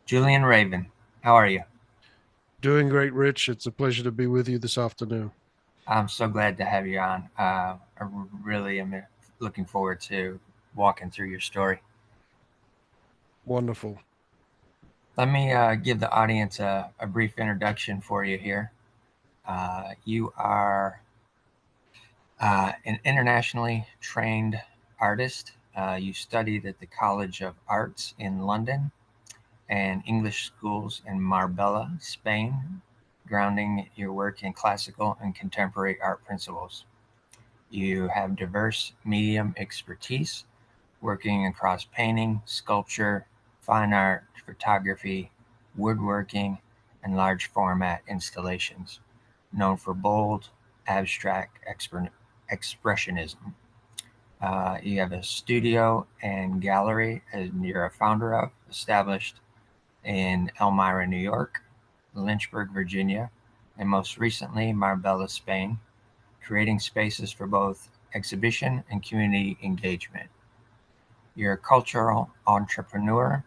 Julian Raven. How are you? Doing great, Rich. It's a pleasure to be with you this afternoon. I'm so glad to have you on. I really am looking forward to walking through your story. Wonderful. Let me give the audience a brief introduction for you here. You are an internationally trained artist. You studied at the College of Arts in London and English schools in Marbella, Spain, grounding your work in classical and contemporary art principles. You have diverse medium expertise, working across painting, sculpture, fine art, photography, woodworking, and large format installations, known for bold, abstract expressionism. You have a studio and gallery, and you're a founder of, established in Elmira, New York, Lynchburg, Virginia, and most recently Marbella, Spain, creating spaces for both exhibition and community engagement. You're a cultural entrepreneur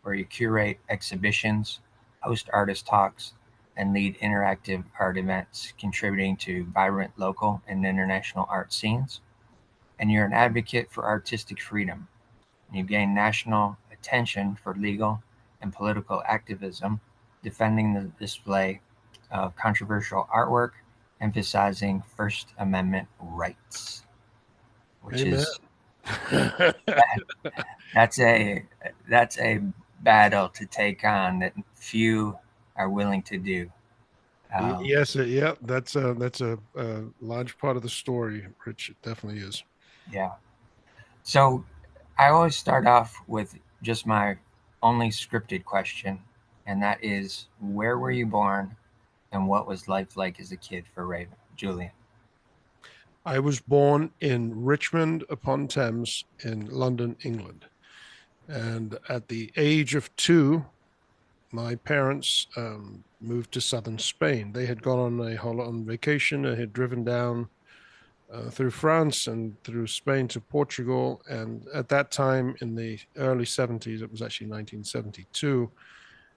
where you curate exhibitions, host artist talks, and lead interactive art events, contributing to vibrant local and international art scenes. And you're an advocate for artistic freedom. You gain national attention for legal and political activism, defending the display of controversial artwork, emphasizing First Amendment rights, which Amen. is that's a that's a battle to take on that few are willing to do. Um, Yes, yeah, that's a large part of the story, Rich. It definitely is. yeah. So I always start off with just my only scripted question, and that is, where were you born, and what was life like as a kid for Raven Julian? I was born in Richmond upon Thames in London, England. And at the age of 2, my parents moved to southern Spain. They had gone on vacation. They had driven down through France and through Spain to Portugal. And at that time, in the early 70s, it was actually 1972,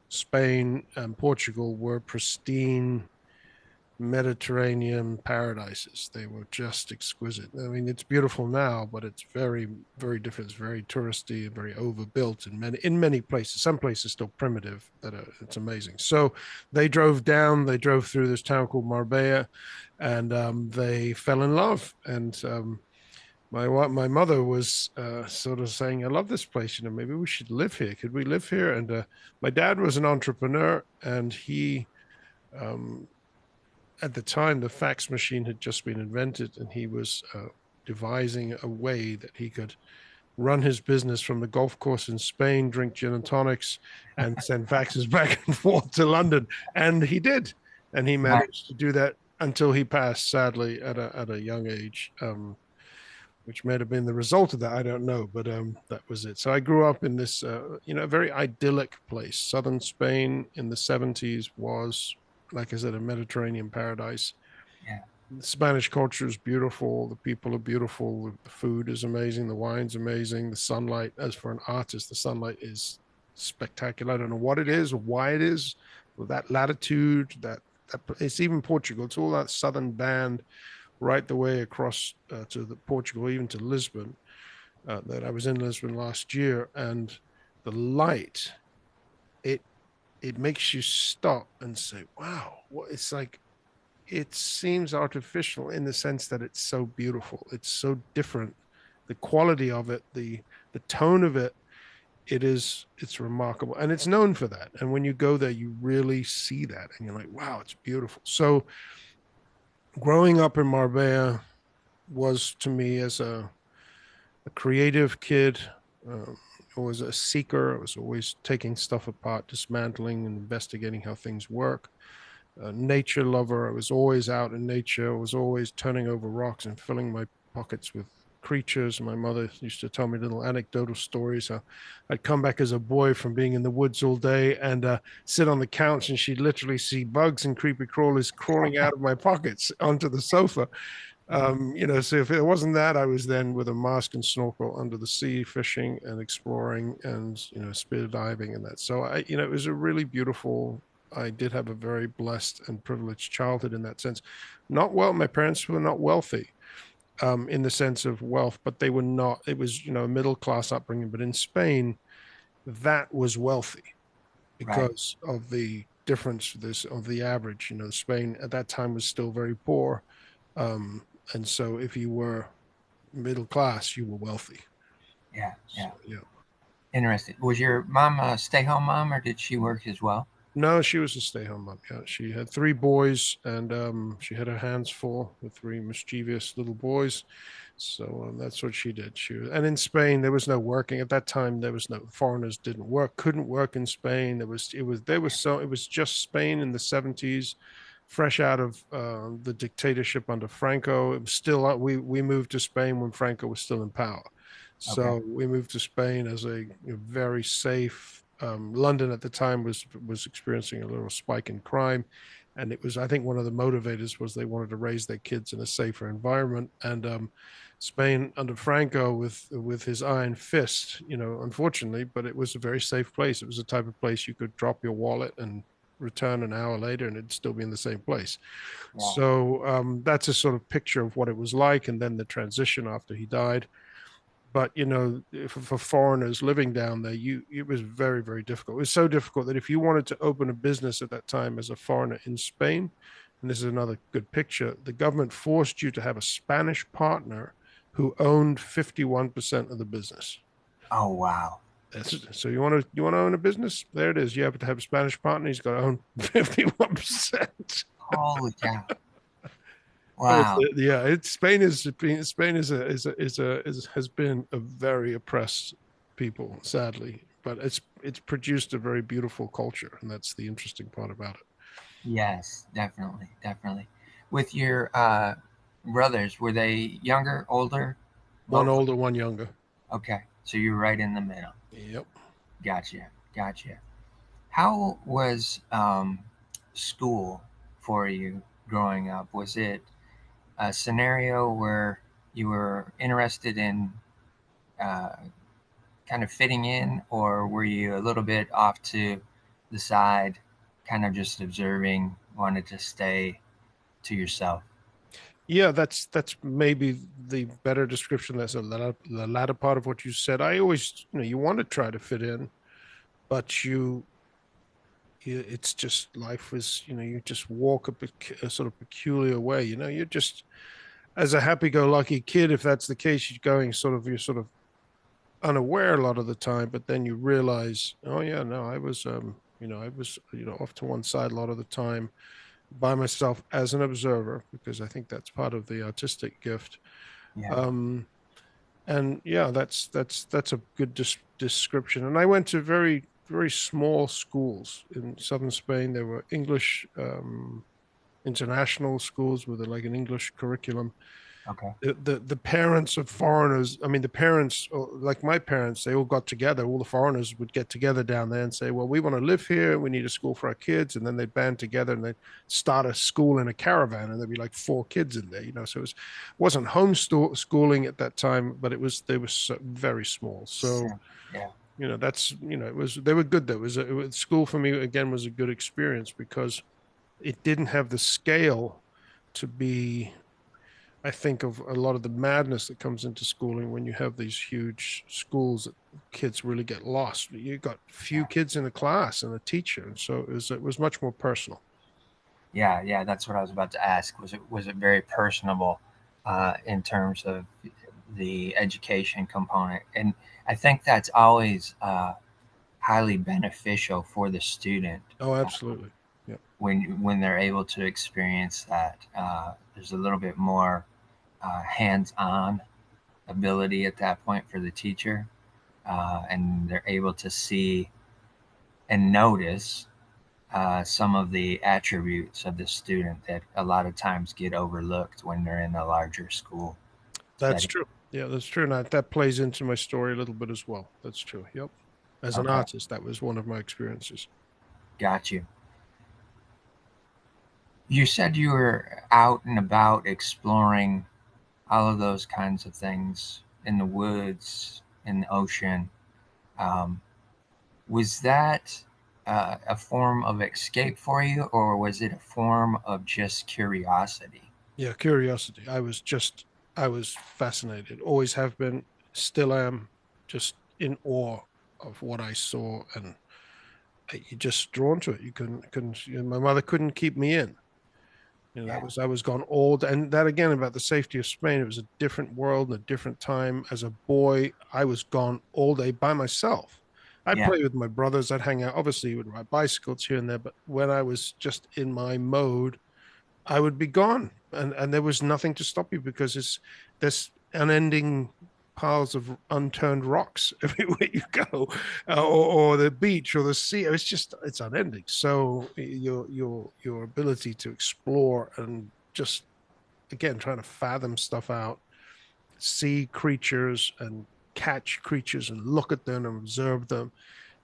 Spain and Portugal were pristine Mediterranean paradises. They were just exquisite. I mean, it's beautiful now, but it's very, very different. It's very touristy and very overbuilt in many places. Some places still primitive. It's amazing. So they drove down. They drove through this town called Marbella, and they fell in love. And my mother was sort of saying, "I love this place. You know, maybe we should live here. Could we live here?" And my dad was an entrepreneur, and he um, at the time, the fax machine had just been invented, and he was devising a way that he could run his business from the golf course in Spain, drink gin and tonics, and send faxes back and forth to London. And he did, and he Right. managed to do that until he passed, sadly, at a young age. Which may have been the result of that, I don't know, but that was it. So I grew up in this, very idyllic place. Southern Spain in the 70s was, like I said, a Mediterranean paradise. Yeah. The Spanish culture is beautiful. The people are beautiful. The food is amazing. The wine's amazing. The sunlight, as for an artist, the sunlight is spectacular. I don't know what it is or why it is. With that latitude, that it's even Portugal. It's all that southern band right the way across to Portugal, even to Lisbon. That I was in Lisbon last year, and the light, it it makes you stop and say, "Wow, what it's like." It seems artificial in the sense that it's so beautiful. It's so different. The quality of it, the tone of it, it's remarkable, and it's known for that. And when you go there, you really see that, and you're like, "Wow, it's beautiful." So growing up in Marbella was to me as a creative kid. Um, I was a seeker. I was always taking stuff apart, dismantling and investigating how things work. A nature lover. I was always out in nature. I was always turning over rocks and filling my pockets with creatures. My mother used to tell me little anecdotal stories. I'd come back as a boy from being in the woods all day and sit on the couch, and she'd literally see bugs and creepy crawlers crawling out of my pockets onto the sofa. So if it wasn't that, I was then with a mask and snorkel under the sea, fishing and exploring, and spear diving and that. So it was a really beautiful. I did have a very blessed and privileged childhood in that sense. Not well, my parents were not wealthy, in the sense of wealth, but they were not. It was a middle class upbringing. But in Spain, that was wealthy Right. because of the difference of the average. Spain at that time was still very poor, and so if you were middle class, you were wealthy. Yeah. So, Yeah. yeah. Interesting. Was your mom a stay-home mom, or did she work as well? No, she was a stay-home mom. Yeah, she had three boys, and she had her hands full with three mischievous little boys. So that's what she did. And in Spain, there was no working at that time. There was no foreigners didn't work, couldn't work in Spain. It was just Spain in the 70s, fresh out of the dictatorship under Franco. It was still we moved to Spain when Franco was still in power. Okay. So we moved to Spain as a very safe. London at the time was experiencing a little spike in crime, and it was, I think, one of the motivators was they wanted to raise their kids in a safer environment. And Spain under Franco, with his iron fist, unfortunately, but it was a very safe place. It was the type of place you could drop your wallet and return an hour later, and it'd still be in the same place. Yeah. So that's a sort of picture of what it was like, and then the transition after he died. But for foreigners living down there, it was very, very difficult. It was so difficult that if you wanted to open a business at that time as a foreigner in Spain, and this is another good picture, the government forced you to have a Spanish partner who owned 51% of the business. Oh, wow. So you want to own a business? There it is. You have to have a Spanish partner. He's got to own 51%. Holy cow. But Wow. Spain has been a very oppressed people, sadly. But it's produced a very beautiful culture, and that's the interesting part about it. Yes, definitely, definitely. With your brothers, were they younger, older, One both? older, one younger. Okay, so you're right in the middle. Yep. Gotcha, gotcha. How was school for you growing up? Was it a scenario where you were interested in uh, kind of fitting in, or were you a little bit off to the side, kind of just observing, wanted to stay to yourself? Yeah, that's maybe the better description. That's the latter part of what you said. I always, you want to try to fit in, but it's just life is, you just walk a sort of peculiar way. You're just, as a happy-go-lucky kid, if that's the case, you're sort of unaware a lot of the time, but then you realize, oh yeah, no, I was off to one side a lot of the time by myself as an observer, because I think that's part of the artistic gift. Yeah. um and yeah, that's a good description. And I went to very, very small schools in southern Spain. There were English, international schools with like an English curriculum. Okay. The parents of foreigners, I mean, the parents, like my parents, they all got together. All the foreigners would get together down there and say, well, we want to live here, we need a school for our kids. And then they'd band together and they'd start a school in a caravan, and there'd be like 4 kids in there. So wasn't homeschooling at that time, but they were very small. So Yeah. that's, they were good though. School for me again was a good experience because it didn't have the scale to be, I think, of a lot of the madness that comes into schooling when you have these huge schools that kids really get lost. You got few Yeah. kids in a class and a teacher, and so it was much more personal. Yeah. Yeah. That's what I was about to ask. Was it very personable in terms of the education component? And I think that's always highly beneficial for the student Oh, absolutely. Yeah, when they're able to experience that. There's a little bit more hands-on ability at that point for the teacher, and they're able to see and notice some of the attributes of the student that a lot of times get overlooked when they're in a larger school that's setting. true. Yeah, that's true. And that plays into my story a little bit as well. That's true. Yep. As an Okay, artist, that was one of my experiences. got you. You said you were out and about exploring. all of those kinds of things in the woods, in the ocean. Um, was that a form of escape for you, or was it a form of just curiosity? Yeah, curiosity. I was fascinated, always have been, still am, just in awe of what I saw, and you just drawn to it. Couldn't, my mother couldn't keep me in. Yeah, I was gone old, and that again about the safety of Spain. It was a different world and a different time. As a boy, I was gone all day by myself. I'd yeah, play with my brothers. I'd hang out. Obviously, would ride bicycles here and there. But when I was just in my mode, I would be gone, and there was nothing to stop you because it's there's unending piles of unturned rocks everywhere you go, or the beach or the sea. It's unending. So your ability to explore and just again trying to fathom stuff out, see creatures and catch creatures and look at them and observe them,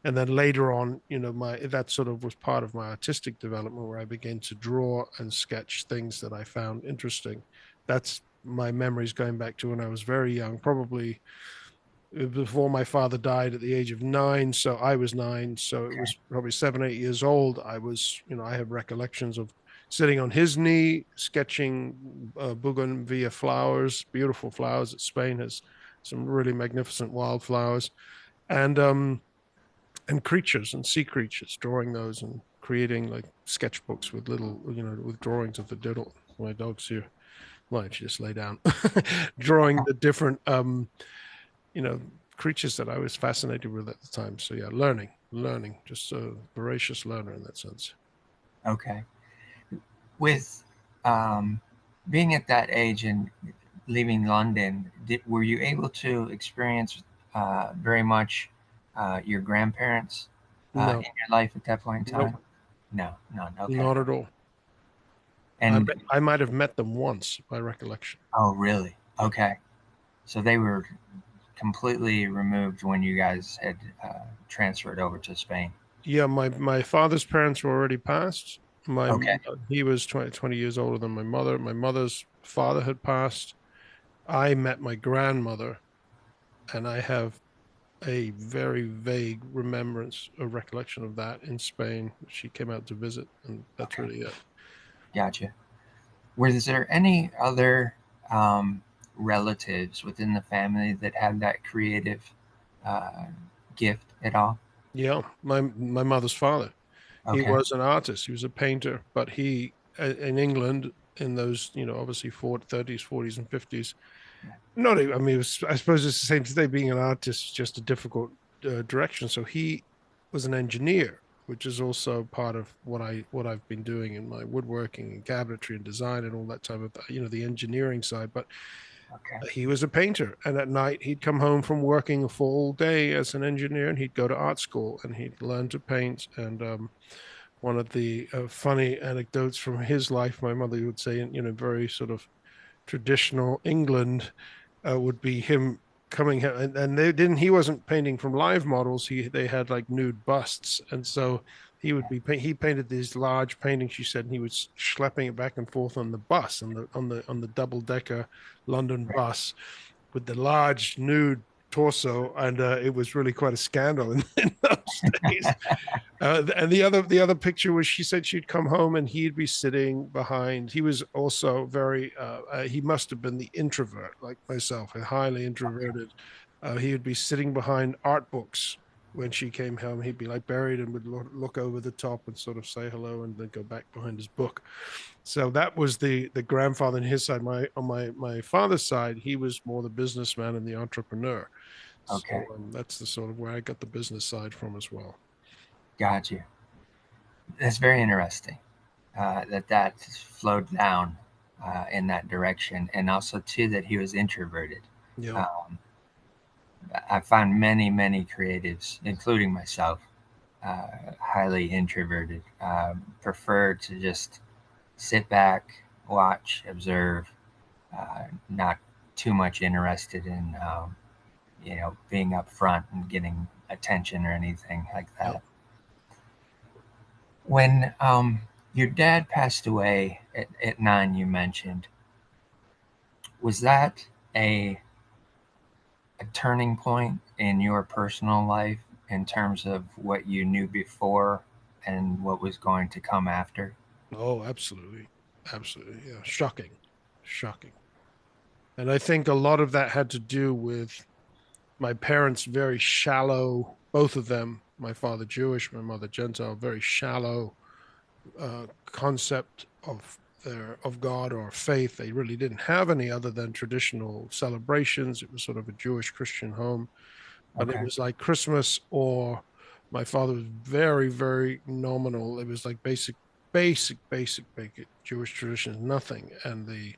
and then later on, my that sort of was part of my artistic development where I began to draw and sketch things that I found interesting. That's my memories going back to when I was very young, probably before my father died at the age of 9. So I was 9, so it okay, was probably 7, 8 years old. I have recollections of sitting on his knee sketching bougainvillea flowers, beautiful flowers that Spain has, some really magnificent wildflowers, and and creatures and sea creatures, drawing those and creating like sketchbooks with little, with drawings of the diddle. My dog's here. Why don't you just lay down? Drawing the different, you know, creatures that I was fascinated with at the time. So yeah, learning, just a voracious learner in that sense. okay. With um, being at that age and leaving London, were you able to experience very much your grandparents in No, your life at that point in nope, time? No, none. Okay. not at all. And I might have met them once by recollection. oh, really? Yeah. Okay. So they were completely removed when you guys had transferred over to Spain. Yeah, my father's parents were already passed. My Okay. He was 20 years older than my mother. My mother's father had passed. I met my grandmother, and I have a very vague remembrance or recollection of that in Spain. She came out to visit, and that's Okay. really it. Gotcha. Was there any other um, relatives within the family that had that creative uh, gift at all? Yeah, my mother's father. He Okay. was an artist. He was a painter, but he in England in those obviously 40, 30s, 40s, and 50s. Not, I mean, I suppose it's the same today. Being an artist is just a difficult direction. So he was an engineer, which is also part of what I've been doing in my woodworking and cabinetry and design and all that type of the engineering side. But Okay. he was a painter, and at night he'd come home from working a full day as an engineer, and he'd go to art school and he'd learn to paint. And one of the funny anecdotes from his life, my mother would say, in very sort of traditional England, would be him coming, and they didn't. He wasn't painting from live models. They had like nude busts, and so he painted these large paintings. She said, and he was schlepping it back and forth on the bus, on the double decker London Right. bus with the large nude torso, and it was really quite a scandal in those days. And the other picture was, she said she'd come home and he'd be sitting behind. He was also very he must have been the introvert like myself, a highly introverted. He would be sitting behind art books when she came home. He'd be like buried and would look over the top and sort of say hello and then go back behind his book. So that was the grandfather on his side. My father's side, he was more the businessman and the entrepreneur. Okay. So that's the sort of where I got the business side from as well. Got you. That's very interesting that flowed down in that direction, and also too that he was introverted. Yeah. Um, I find many creatives, including myself, highly introverted. Prefer to just sit back, watch, observe, not too much interested in being up front and getting attention or anything like Yeah. that. When your dad passed away at 9, you mentioned, Was that a a turning point in your personal life in terms of what you knew before and what was going to come after? Oh, absolutely. Absolutely. Yeah. Shocking. Shocking. And I think a lot of that had to do with my parents' very shallow, both of them, my father Jewish, my mother Gentile, very shallow concept of God or faith. They really didn't have any other than traditional celebrations. It was sort of a Jewish Christian home, but it Okay. was like Christmas, or my father was very, very nominal. It was like basic Jewish traditions, nothing. And the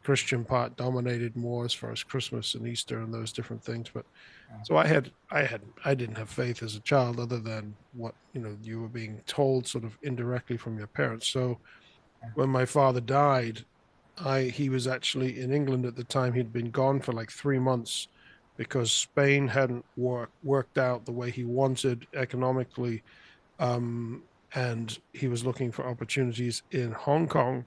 Christian part dominated more as far as Christmas and Easter and those different things. But so I didn't have faith as a child other than what, you were being told sort of indirectly from your parents. So when my father died, he was actually in England at the time. He'd been gone for like 3 months because Spain hadn't worked out the way he wanted economically, and he was looking for opportunities in Hong Kong,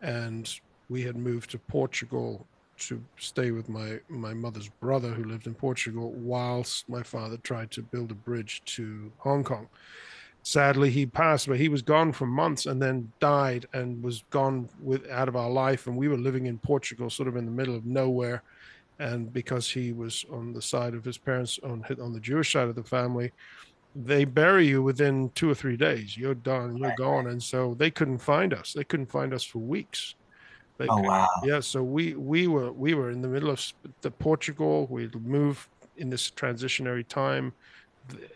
and we had moved to Portugal to stay with my mother's brother who lived in Portugal whilst my father tried to build a bridge to Hong Kong. Sadly, he passed, but he was gone for months and then died and was gone with out of our life. And we were living in Portugal, sort of in the middle of nowhere. And because he was on the side of his parents, on the Jewish side of the family, they bury you within 2 or 3 days. You're done, you're Right. gone. And so they couldn't find us. They couldn't find us for weeks. They Oh, could, wow. yeah. So we were in the middle of the Portugal. We'd moved in this transitionary time.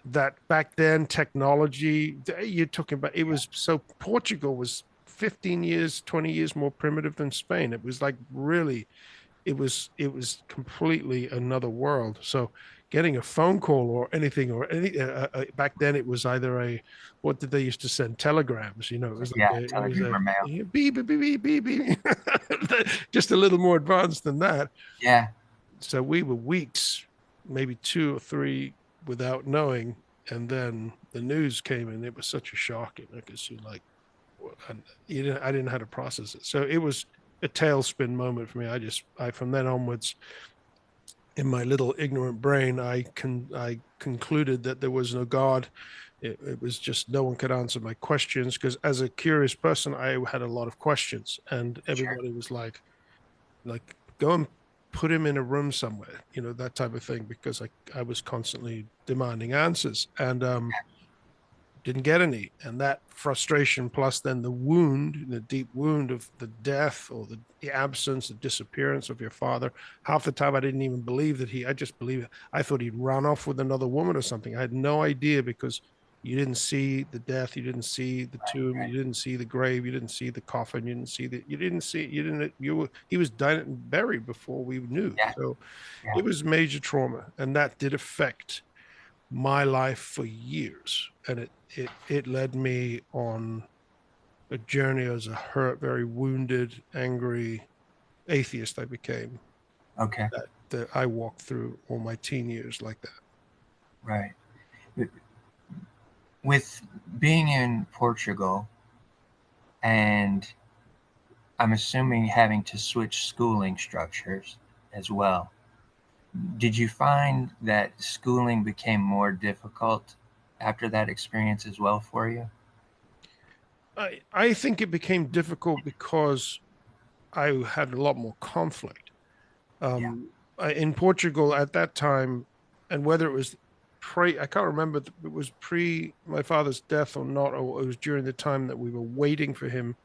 That back then technology you're talking about, it was so Portugal was 15 years, 20 years more primitive than Spain. It was like really, it was completely another world. So getting a phone call or anything or any back then, it was either a, what did they used to send, telegrams, it was like Yeah, it was telegram a or mail. beep beep beep beep beep, just a little more advanced than that. Yeah. So we were weeks, maybe 2 or 3 without knowing, and then the news came and it was such a shock, and because you like, I didn't know how to process it. So it was a tailspin moment for me. I from then onwards, in my little ignorant brain, I concluded that there was no God. It was just no one could answer my questions, because as a curious person, I had a lot of questions, and Sure. everybody was like go and put him in a room somewhere, that type of thing, because I was constantly demanding answers, and didn't get any. And that frustration, plus then the deep wound of the death, or the absence, the disappearance of your father. Half the time I didn't even believe that I just believed, I thought he'd run off with another woman or something. I had no idea, because you didn't see the death, you didn't see the tomb, Right. you didn't see the grave, you didn't see the coffin, you didn't, he was died and buried before we knew. Yeah. So Yeah. it was major trauma, and that did affect my life for years, and it led me on a journey as a hurt, very wounded, angry atheist. I became Okay. that I walked through all my teen years like that. Right. With being in Portugal, and I'm assuming having to switch schooling structures as well, did you find that schooling became more difficult after that experience as well for you? I think it became difficult because I had a lot more conflict. Yeah. In Portugal at that time, and whether it was I can't remember if it was pre my father's death or not, or it was during the time that we were waiting for him.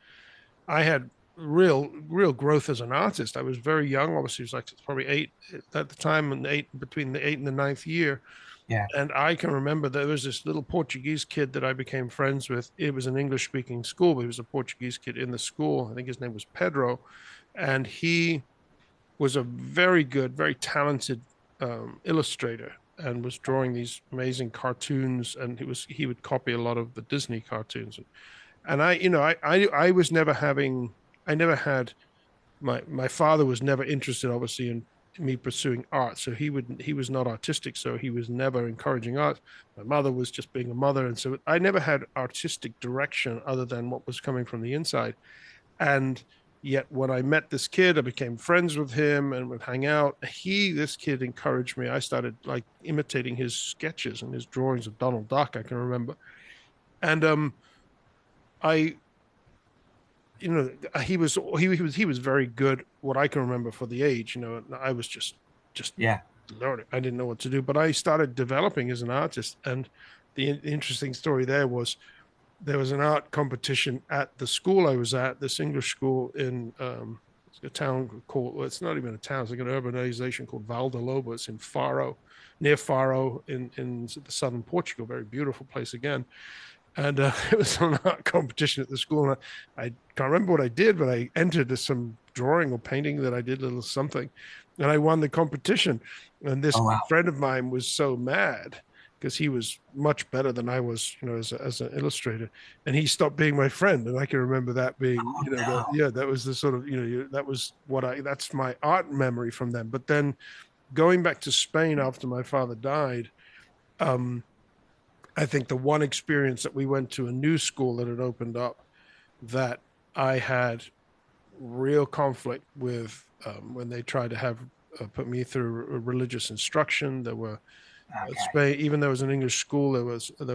I had real growth as an artist. I was very young. Obviously, it was like probably eight at the time, and eight, between the eighth and the ninth year. Yeah. And I can remember there was this little Portuguese kid that I became friends with. It was an English speaking school, but he was a Portuguese kid in the school. I think his name was Pedro. And he was a very good, very talented illustrator, and was drawing these amazing cartoons. And he would copy a lot of the Disney cartoons. And I was never having, I never had, my father was never interested, obviously, in me pursuing art. So he was not artistic. So he was never encouraging art. My mother was just being a mother. And so I never had artistic direction other than what was coming from the inside. And Yet when I met this kid, I became friends with him and would hang out. This kid encouraged me. I started like imitating his sketches and his drawings of Donald Duck. I can remember, and I, he was very good. What I can remember for the age, I was just Yeah. learning. I didn't know what to do, but I started developing as an artist. And the interesting story there was an art competition at the school I was at, this English school in a town called, well, it's not even a town, it's like an urbanization called Valdelobo. It's in Faro, near Faro in the southern Portugal, very beautiful place again. And it was an art competition at the school. And I can't remember what I did, but I entered some drawing or painting that I did, a little something, and I won the competition. And this Oh wow. friend of mine was so mad because he was much better than I was, as an illustrator, and he stopped being my friend. And I can remember that being, Oh no. that was the sort of, that was that's my art memory from them. But then going back to Spain after my father died, um, I think the one experience that we went to a new school that had opened up that I had real conflict with, when they tried to have put me through religious instruction. There were Okay. Spain, even though it was an English school, there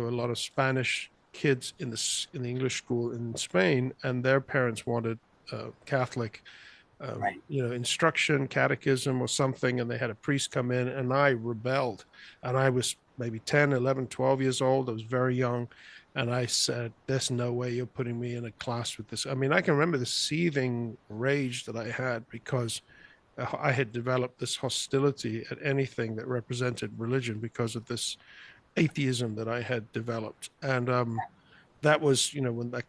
were a lot of Spanish kids in the English school in Spain, and their parents wanted Catholic, Right. instruction, catechism or something, and they had a priest come in, and I rebelled. And I was maybe 10, 11, 12 years old. I was very young. And I said, there's no way you're putting me in a class with this. I mean, I can remember the seething rage that I had because I had developed this hostility at anything that represented religion because of this atheism that I had developed. And that was, when that,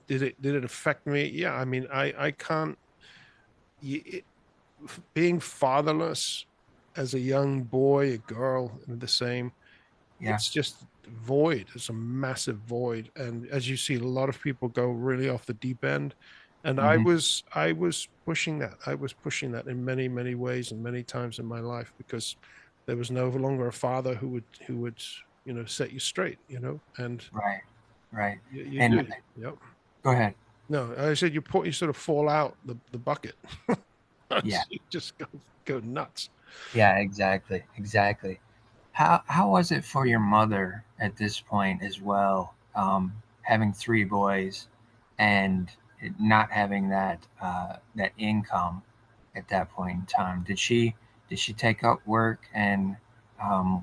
did it affect me? Yeah. I mean, I can't, it, being fatherless as a young boy, a girl, and the same, Yeah. it's just void. It's a massive void. And as you see, a lot of people go really off the deep end. And I Hmm. was I was pushing that. I was pushing that in many, many ways and many times in my life because there was no longer a father who would set you straight, and Right. Right. you And do. Yep. go ahead. No, I said you sort of fall out the bucket. Yeah. You just go nuts. Yeah. Exactly. Exactly. How was it for your mother at this point as well? Having three boys and not having that income at that point in time. Did she take up work and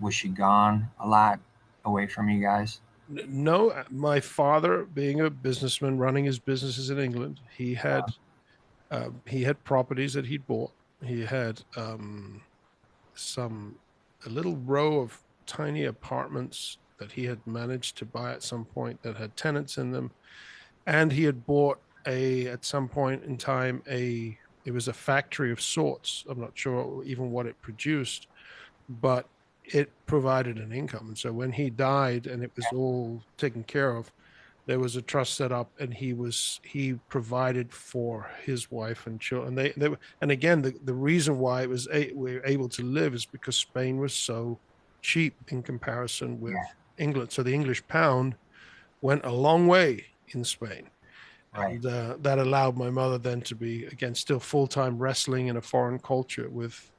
was she gone a lot away from you guys? No, my father, being a businessman, running his businesses in England, he had properties that he'd bought. He had some a little row of tiny apartments that he had managed to buy at some point that had tenants in them, and he had bought a at some point in time a it was a factory of sorts. I'm not sure even what it produced, but it provided an income. And so when he died and it was all taken care of, there was a trust set up, and he provided for his wife and children. And again, the reason why we were able to live is because Spain was so cheap in comparison with Yeah. England. So the English pound went a long way in Spain. Right. And that allowed my mother then to be, again, still full-time wrestling in a foreign culture with,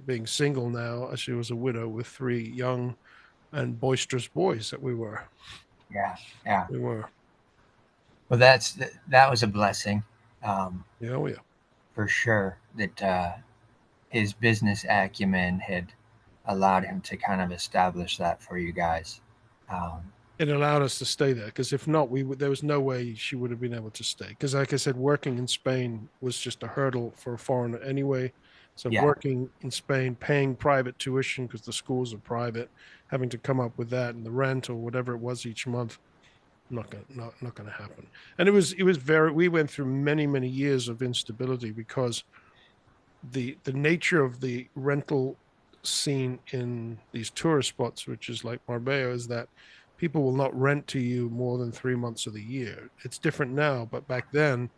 being single now, as she was a widow with three young and boisterous boys that we were. Yeah. Yeah. We were. Well, that was a blessing, um, Yeah, oh yeah. for sure. That his business acumen had allowed him to kind of establish that for you guys. Um, It allowed us to stay there because if not, there was no way she would have been able to stay. Because, like I said, working in Spain was just a hurdle for a foreigner anyway. So yeah. working in Spain, paying private tuition because the schools are private, having to come up with that and the rent or whatever it was each month, not gonna happen. And it was very. We went through many, many years of instability because the nature of the rental scene in these tourist spots, which is like Marbella, is that people will not rent to you more than 3 months of the year. It's different now, but back then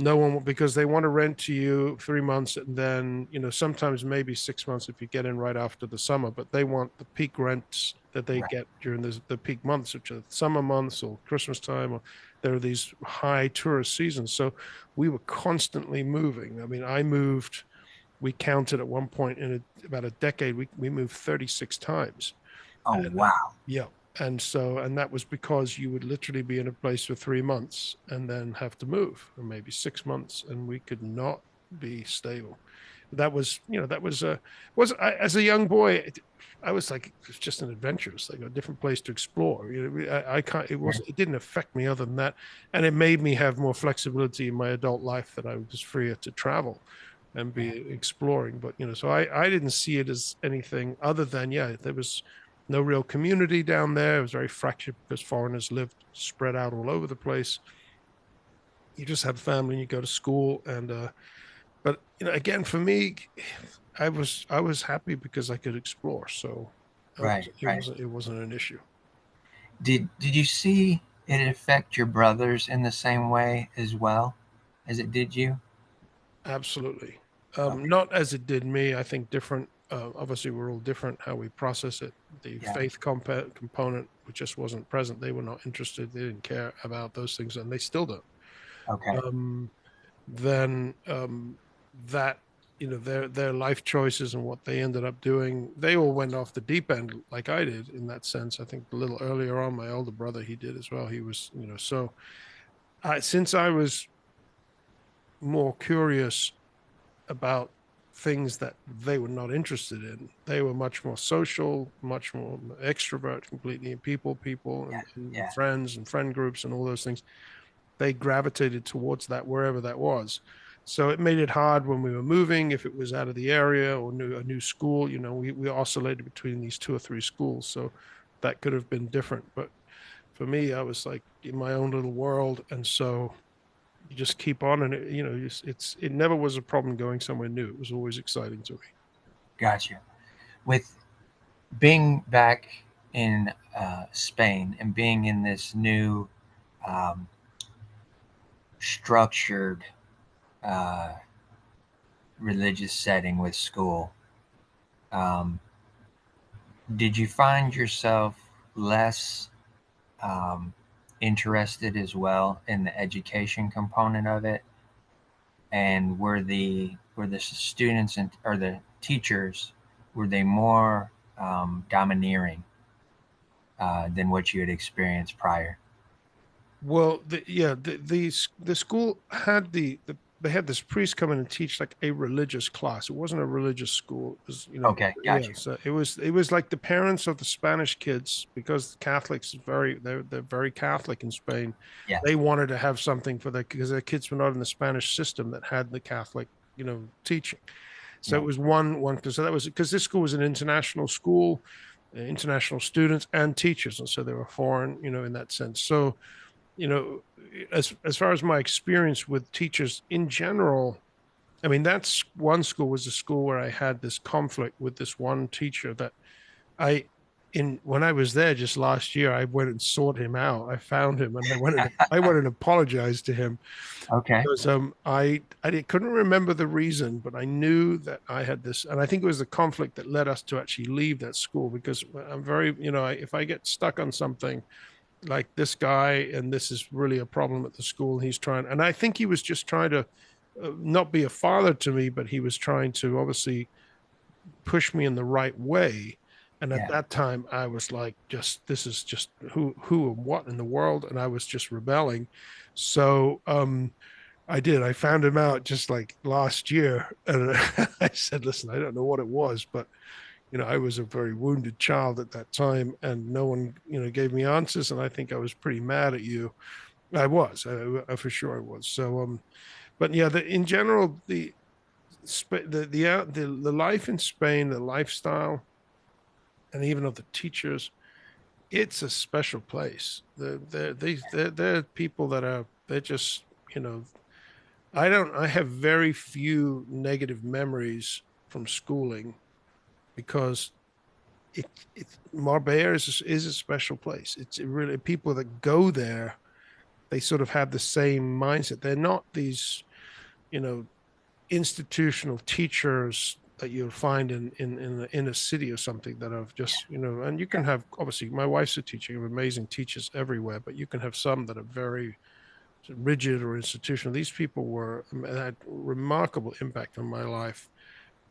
No one, because they want to rent to you 3 months, and then, sometimes maybe 6 months if you get in right after the summer, but they want the peak rents that they Right. get during the peak months, which are summer months or Christmas time, or there are these high tourist seasons. So we were constantly moving. I mean, we counted at one point in about a decade, we moved 36 times. Oh, And wow. yeah. And that was because you would literally be in a place for 3 months and then have to move, or maybe 6 months, and we could not be stable. That was, as a young boy, I was like, it's just an adventure. It's like a different place to explore. I can't, Yeah. it didn't affect me other than that. And it made me have more flexibility in my adult life, that I was freer to travel and be Yeah. exploring. But, so I didn't see it as anything other than, yeah, there was no real community down there. It was very fractured because foreigners lived spread out all over the place. You just had family and you go to school. And but again, for me, I was happy because I could explore. So Right. Right. it wasn't an issue. Did you see it affect your brothers in the same way as well as it did you? Absolutely. Okay. Not as it did me. I think different. Obviously, we're all different how we process it. The Yeah. faith component, which just wasn't present. They were not interested. They didn't care about those things, and they still don't. Okay. Um, then that, their life choices and what they ended up doing, they all went off the deep end like I did in that sense. I think a little earlier on, my older brother, he did as well. He was, so since I was more curious about things that they were not interested in, they were much more social, much more extrovert, completely, and people Yeah. and Yeah. friends and friend groups and all those things. They gravitated towards that wherever that was. So it made it hard when we were moving, if it was out of the area or a new school. We oscillated between these two or three schools. So that could have been different. But for me, I was like in my own little world. And so you just keep on, and it never was a problem going somewhere new. It was always exciting to me. Gotcha. With being back in Spain and being in this new um, structured uh, religious setting with school, um, did you find yourself less um, interested as well in the education component of it? And were the students and or the teachers, were they more domineering than what you had experienced prior? Well, yeah, the school had they had this priest come in and teach like a religious class. It wasn't a religious school. It was, Okay, got yeah. you. So it was like the parents of the Spanish kids, because Catholics they're very Catholic in Spain. Yeah, They wanted to have something for because their kids were not in the Spanish system that had the Catholic, teaching. So yeah, it was one because that was because this school was an international school, international students and teachers, and so they were foreign, in that sense. So, you know, as far as my experience with teachers in general, I mean, that's one school was a school where I had this conflict with this one teacher that I in when I was there just last year, I went and sought him out. I found him and I went and apologized to him okay, because I couldn't remember the reason, but I knew that I had this, and I think it was the conflict that led us to actually leave that school, because I'm very, if I get stuck on something like this guy, and this is really a problem at the school. He's trying, and I think he was just trying to not be a father to me, but he was trying to obviously push me in the right way. And at yeah, that time, I was like, just this is just who and what in the world, and I was just rebelling. So I did. I found him out just like last year, and I said, "Listen, I don't know what it was, but I was a very wounded child at that time, and no one, gave me answers, and I think I was pretty mad at you. I was, for sure, I was. So, but yeah, in general, the life in Spain, the lifestyle, and even of the teachers, it's a special place. They're people that they're just, you know, I have very few negative memories from schooling, because it Marbella is a special place. It's really, people that go there, they sort of have the same mindset. They're not these. you know, institutional teachers that you'll find in the inner city or something that have just, you know, and you can have, obviously my wife's a teacher, you have amazing teachers everywhere, but you can have some that are very rigid or institutional. These people were had remarkable impact on my life.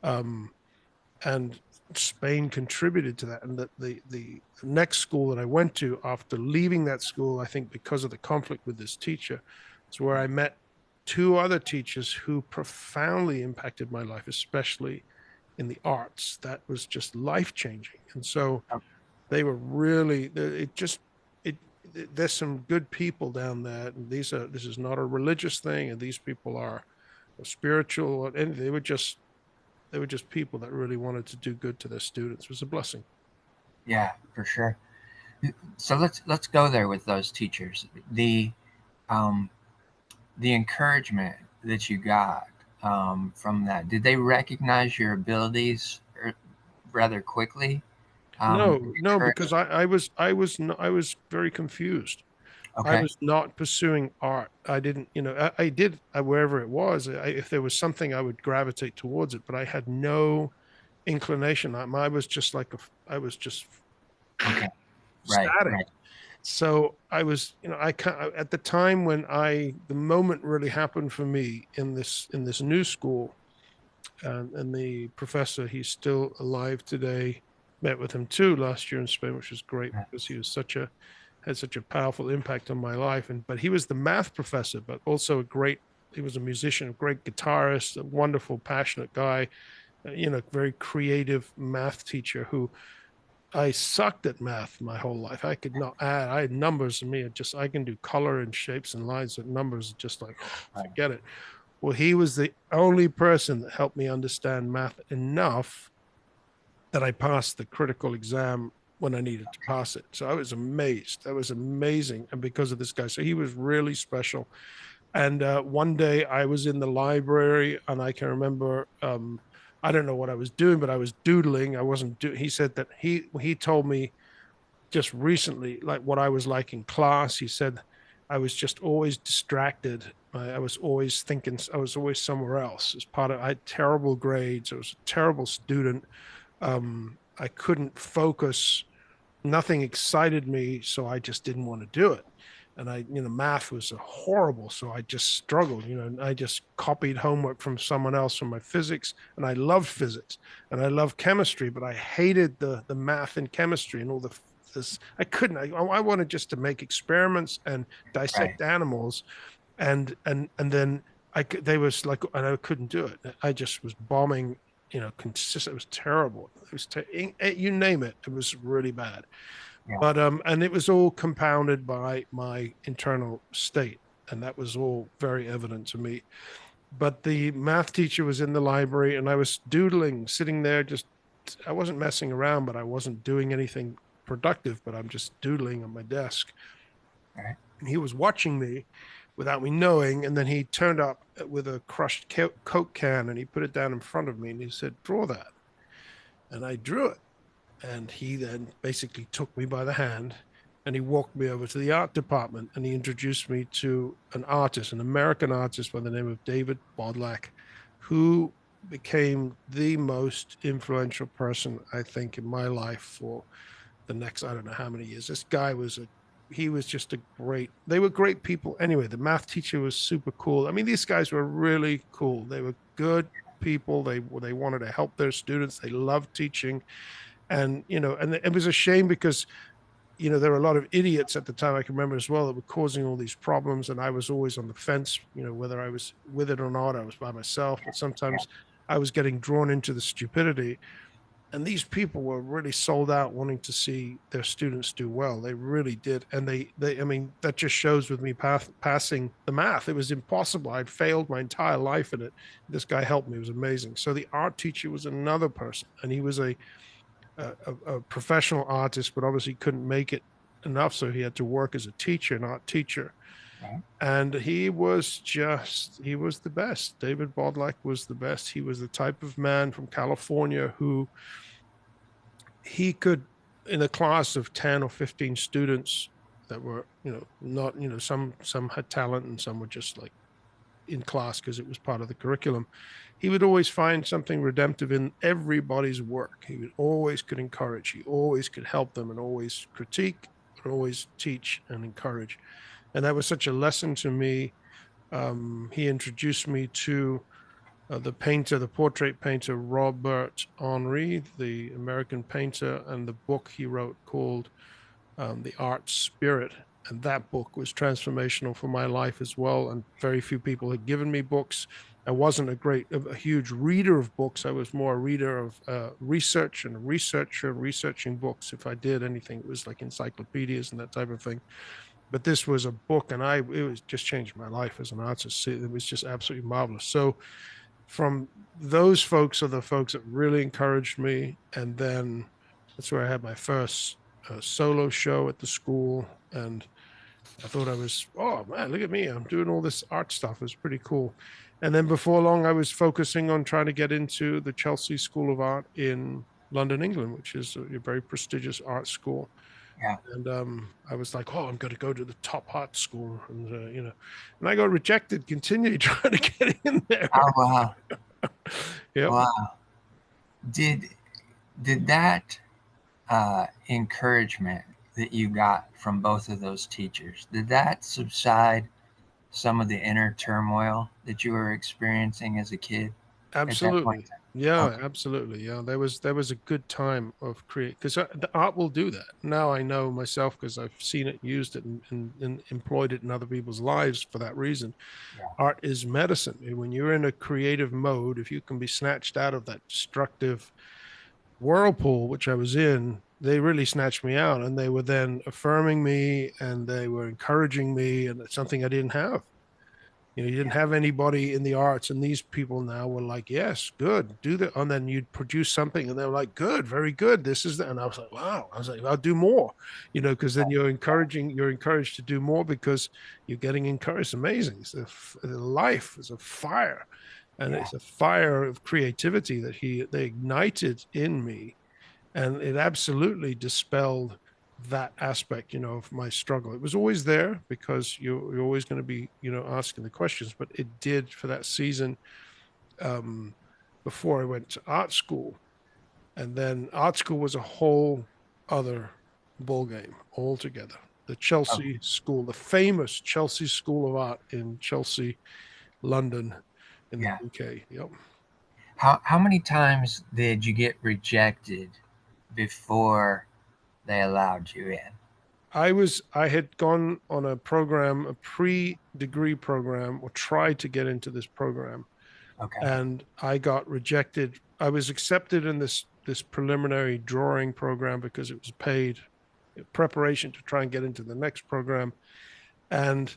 Um, and Spain contributed to that. And the next school that I went to after leaving that school, I think because of the conflict with this teacher, is where I met two other teachers who profoundly impacted my life, especially in the arts. That was just life changing. And so they were really, it just, it, there's some good people down there. And this is not a religious thing. And these people are spiritual. And they were just people that really wanted to do good to their students. It was a blessing. Yeah, for sure. So let's go there with those teachers. Um, the encouragement that you got from that. Did they recognize your abilities rather quickly? No, Encourage. because I was very confused. I Okay. was not pursuing art. I didn't, you know, I did wherever it was. If there was something, I would gravitate towards it, but I had no inclination. I was just like I was just Okay. Right. static. Right. So I was, you know, I can't, at the time when the moment really happened for me in this new school, and the professor, he's still alive today. Met with him too last year in Spain, which was great because he was had such a powerful impact on my life. And but he was the math professor, but also a great. He was a musician, a great guitarist, a wonderful, passionate guy. You know, very creative math teacher who I sucked at math my whole life. I could not add. I had numbers in me. I can do color and shapes and lines, but numbers just like Right. forget it. Well, he was the only person that helped me understand math enough that I passed the critical exam when I needed to pass it. So I was amazed. That was amazing. And because of this guy, so he was really special. And one day I was in the library and I can remember, I don't know what I was doing, but I was doodling. I wasn't doing, he said that he told me just recently, like what I was like in class. He said I was just always distracted. I was always thinking, I was always somewhere else. As part of, I had terrible grades. I was a terrible student. I couldn't focus. Nothing excited me, so I just didn't want to do it. And you know, math was horrible, so I just struggled. You know, and I just copied homework from someone else from my physics, and I loved physics and I loved chemistry, but I hated the math and chemistry and all the this. I couldn't. I wanted just to make experiments and Right. dissect animals, and then they was like, and I couldn't do it. I just was bombing, you know, consistent. It was terrible. It was you name it. It was really bad. Yeah. But and it was all compounded by my internal state, and that was all very evident to me. But the math teacher was in the library, and I was doodling, sitting there. Just I wasn't messing around, but I wasn't doing anything productive. But I'm just doodling on my desk. Right. And he was watching me without me knowing. And then he turned up with a crushed Coke can and he put it down in front of me and he said, "Draw that." And I drew it. And he then basically took me by the hand and he walked me over to the art department and he introduced me to an artist, an American artist by the name of David Bodlak, who became the most influential person, I think, in my life for the next, I don't know how many years. This guy was he was just they were great people. Anyway, the math teacher was super cool. I mean, these guys were really cool. They were good people. They wanted to help their students. They loved teaching. And, you know, and it was a shame because, you know, there were a lot of idiots at the time I can remember as well that were causing all these problems. And I was always on the fence, you know, whether I was with it or not. I was by myself, but Yeah. sometimes I was getting drawn into the stupidity, and these people were really sold out wanting to see their students do well. They really did. And I mean, that just shows with me passing the math. It was impossible. I'd failed my entire life in it. This guy helped me. It was amazing. So the art teacher was another person, and he was a professional artist, but obviously couldn't make it enough. So he had to work as a teacher, an art teacher. Right. And he was the best. David Bodlak was the best. He was the type of man from California who he could, in a class of 10 or 15 students that were, you know, not, you know, some had talent and some were just like in class because it was part of the curriculum. He would always find something redemptive in everybody's work. He would always could encourage. He always could help them and always critique and always teach and encourage. And that was such a lesson to me. He introduced me to the painter, the portrait painter Robert Henri, the American painter, and the book he wrote called The Art Spirit. And that book was transformational for my life as well. And very few people had given me books. I wasn't a huge reader of books. I was more a reader of research and a researcher, researching books. If I did anything, it was like encyclopedias and that type of thing. But this was a book, and it was just changed my life as an artist. It was just absolutely marvelous. So from those folks are the folks that really encouraged me. And then that's where I had my first solo show at the school. And I thought I was, oh man, look at me. I'm doing all this art stuff. It was pretty cool. And then before long, I was focusing on trying to get into the Chelsea School of Art in London, England, which is a very prestigious art school. Yeah. And I was like, oh, I'm going to go to the top art school. And, and I got rejected, continually trying to get in there. Oh wow. Yep. Wow. Did did that encouragement that you got from both of those teachers, did that subside some of the inner turmoil that you were experiencing as a kid at that point? Absolutely. Yeah, Okay. absolutely. Yeah, there was a good time of create because the art will do that. Now I know myself because I've seen it, used it, and employed it in other people's lives for that reason. Yeah. Art is medicine. When you're in a creative mode, if you can be snatched out of that destructive whirlpool, which I was in, they really snatched me out, and they were then affirming me and they were encouraging me, and it's something I didn't have. You didn't Yeah. have anybody in the arts, and these people now were like, "Yes, good, do that." And then you'd produce something, and they were like, "Good, very good. This is that." And I was like, "Wow!" I was like, "I'll do more," because then you're encouraged to do more because you're getting encouraged. Amazing. It's life is a fire, and Yeah. it's a fire of creativity that they ignited in me, and it absolutely dispelled that aspect of my struggle. It was always there because you're always going to be asking the questions, but it did for that season. um Before I went to art school, and then art school was a whole other ball game altogether. The Oh, Chelsea School, the famous Chelsea School of Art in Chelsea, London, in the yeah. UK. Yep. How many times did you get rejected before they allowed you in? I had gone on a program, a pre-degree program, or tried to get into this program, Okay. and I got rejected. I was accepted in this preliminary drawing program because it was paid preparation to try and get into the next program. And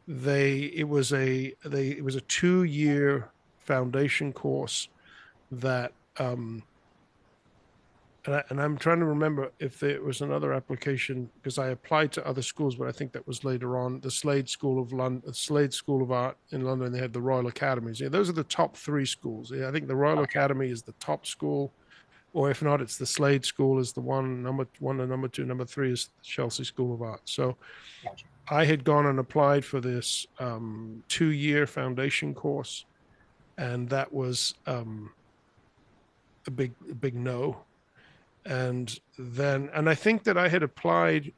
it was a 2-year foundation course that and I'm trying to remember if there was another application because I applied to other schools, but I think that was later on. The Slade School of London, the Slade School of Art in London, they had the Royal Academies. Yeah, those are the top three schools. Yeah, I think the Royal Okay. Academy is the top school, or if not, it's the Slade School is the one, number one, and number two, number three is the Chelsea School of Art. So Gotcha. I had gone and applied for this 2-year foundation course, and that was a big no. And I think that I had applied,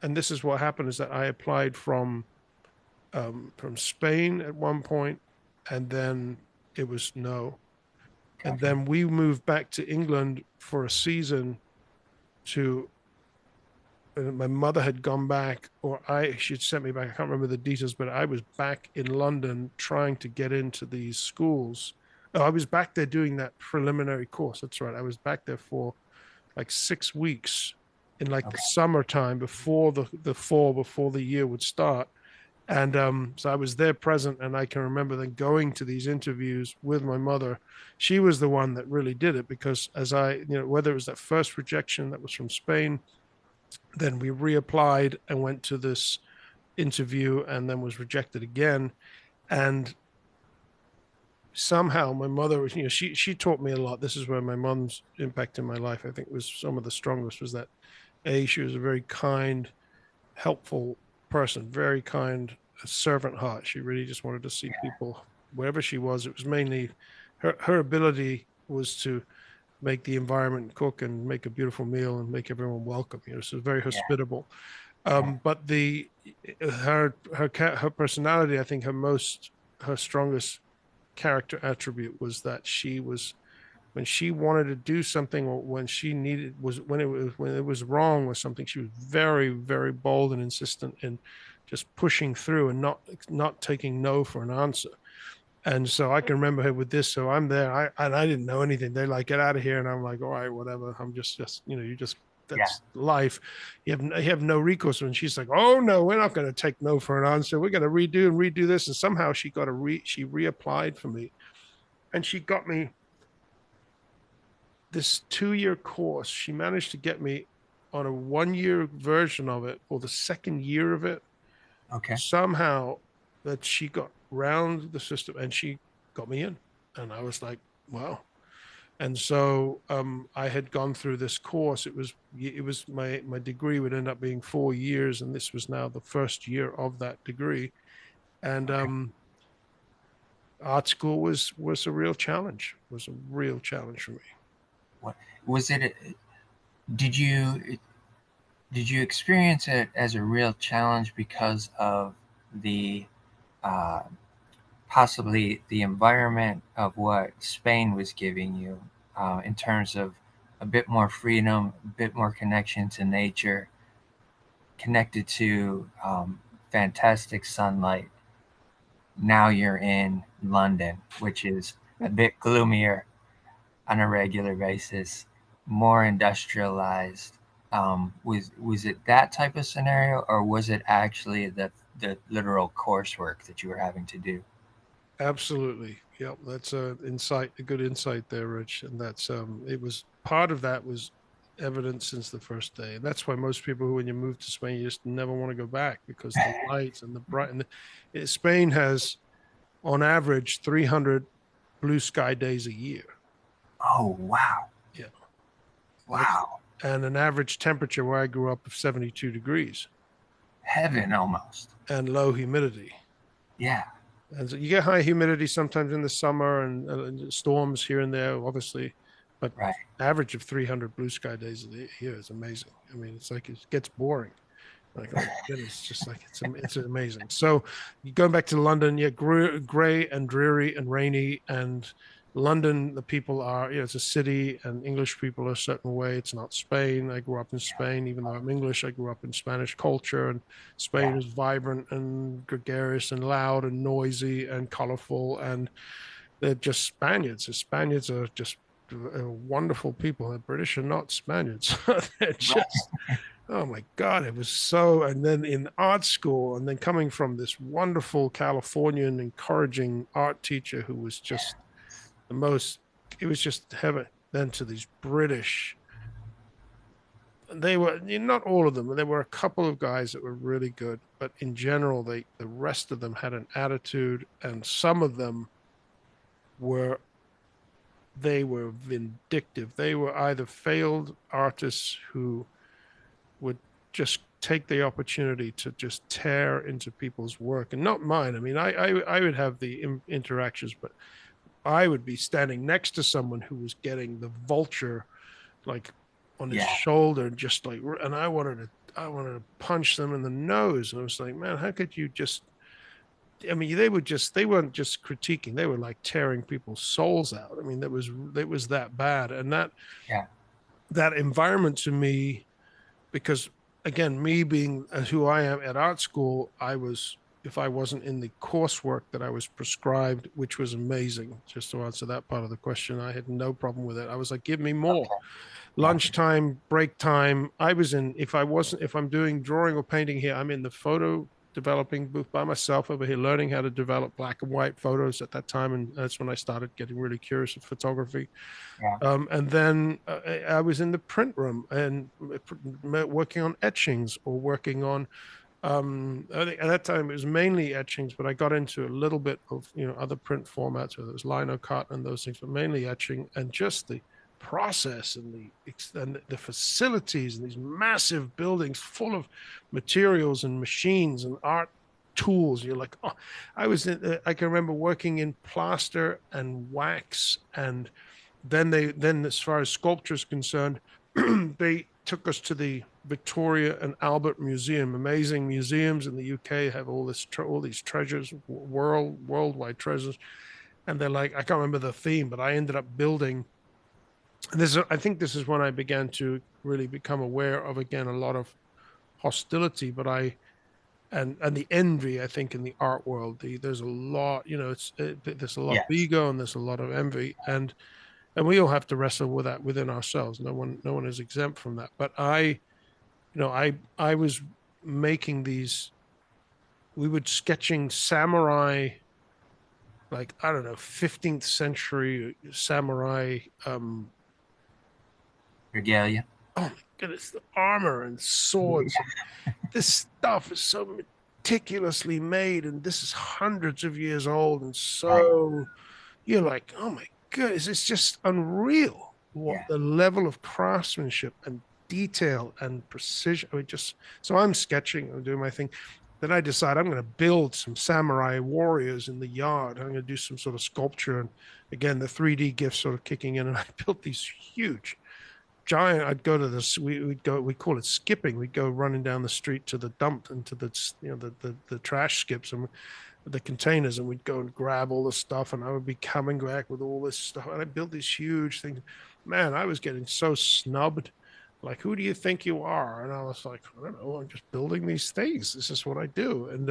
and this is what happened: is that I applied from Spain at one point, and then it was no, and Gotcha. then we moved back to England for a season to. My mother had gone back, or she'd sent me back. I can't remember the details, but I was back in London trying to get into these schools. Oh, I was back there doing that preliminary course. That's right. I was back there for like 6 weeks in like the Okay. summertime before the fall, before the year would start. And so I was there present, and I can remember then going to these interviews with my mother. She was the one that really did it because whether it was that first rejection that was from Spain, then we reapplied and went to this interview and then was rejected again. And somehow my mother was, she taught me a lot. This is where my mom's impact in my life, I think, was some of the strongest. Was that she was a very kind, helpful person, very kind, a servant heart. She really just wanted to see people wherever she was. It was mainly her ability was to make the environment, cook and make a beautiful meal and make everyone welcome. So very yeah, hospitable. yeah. But her personality, I think her strongest character attribute was that she was, when she wanted to do something, or when she needed was when it was wrong or something, she was very, very bold and insistent in just pushing through and not taking no for an answer. And so I can remember her with this. So I'm there, I didn't know anything. They're like, get out of here, and I'm like, all right, whatever. I'm just you just, Yeah. that's life. You have no recourse. When she's like, oh no, we're not going to take no for an answer. We're going to redo this. And somehow she reapplied for me, and she got me this 2-year course. She managed to get me on a 1-year version of it, or the second year of it, Okay. somehow, that she got round the system and she got me in. And I was like, wow. And so I had gone through this course. It was my degree would end up being 4 years, and this was now the first year of that degree. And Okay. art school was a real challenge. Was a real challenge for me. What was it? Did you did you experience it as a real challenge because of the uh, possibly the environment of what Spain was giving you in terms of a bit more freedom, a bit more connection to nature, connected to fantastic sunlight? Now you're in London, which is a bit gloomier on a regular basis, more industrialized. Was it that type of scenario, or was it actually the literal coursework that you were having to do? Absolutely. Yep. That's a good insight there, Rich. And that's it was part of that was evident since the first day. And that's why most people who, when you move to Spain, you just never want to go back, because the lights and the bright, and Spain has on average 300 blue sky days a year. Oh wow, Yeah. That's wow, and an average temperature where I grew up of 72 degrees heaven almost. and low humidity. Yeah, And so you get high humidity sometimes in the summer, and storms here and there, obviously, but right. average of 300 blue sky days a year is amazing. I mean, it's like it gets boring. Like, oh my goodness, just like it's amazing. So going back to London, yeah, gray and dreary and rainy. And London, the people are, it's a city, and English people are a certain way. It's not Spain. I grew up in Spain, even though I'm English. I grew up in Spanish culture, and Spain Yeah, is vibrant and gregarious and loud and noisy and colorful, and they're just Spaniards. The Spaniards are just wonderful people. The British are not Spaniards. They're right. just, oh my God, it was so. And then in art school, and then coming from this wonderful Californian, encouraging art teacher who was just the most, it was just heaven. Then to these British, they were not all of them. There were a couple of guys that were really good, but in general, the rest of them had an attitude, and some of them were they were vindictive. They were either failed artists who would just take the opportunity to just tear into people's work, and not mine. I mean, I would have the interactions, but I would be standing next to someone who was getting the vulture like on his Yeah, shoulder, just like, and I wanted to punch them in the nose. And I was like, man, how could you just, I mean, they weren't just critiquing, they were like tearing people's souls out. I mean, it was that bad. And yeah, that environment to me, because again, me being who I am at art school, if I wasn't in the coursework that I was prescribed, which was amazing, just to answer that part of the question, I had no problem with it. I was like, give me more. okay, yeah, Lunchtime, break time. If I'm doing drawing or painting here, I'm in the photo developing booth by myself over here, learning how to develop black and white photos at that time. And that's when I started getting really curious of photography. yeah, And then I was in the print room and working on etchings, or working on, I think at that time it was mainly etchings, but I got into a little bit of other print formats, whether it was lino cut and those things, but mainly etching. And just the process and the facilities and these massive buildings full of materials and machines and art tools. You're like, oh, I can remember working in plaster and wax, and then as far as sculpture is concerned, they took us to the Victoria and Albert Museum. Amazing museums in the UK have all these treasures, worldwide treasures. And they're like, I can't remember the theme, but I ended up building. And I think this is when I began to really become aware of, again, a lot of hostility, but and the envy. I think in the art world, there's a lot, there's a lot of Yes. ego and there's a lot of envy, and we all have to wrestle with that within ourselves. No one is exempt from that. But I was making these. We were sketching samurai, like, I don't know, 15th century samurai. Regalia. Oh my goodness, the armor and swords. And this stuff is so meticulously made, and this is hundreds of years old, and Right. so you're like, oh my goodness, it's just unreal what Yeah. the level of craftsmanship and detail and precision. I mean, just so I'm sketching, I'm doing my thing. Then I decide I'm going to build some samurai warriors in the yard. I'm going to do some sort of sculpture. And again, the 3D gifts sort of kicking in. And I built these huge, giant. I'd go to this, we call it skipping. We'd go running down the street to the dump and to the trash skips. And the containers, and we'd go and grab all the stuff, and I would be coming back with all this stuff, and I built these huge things. Man, I was getting so snubbed. Like, who do you think you are? And I was like, I don't know, I'm just building these things. This is what I do. And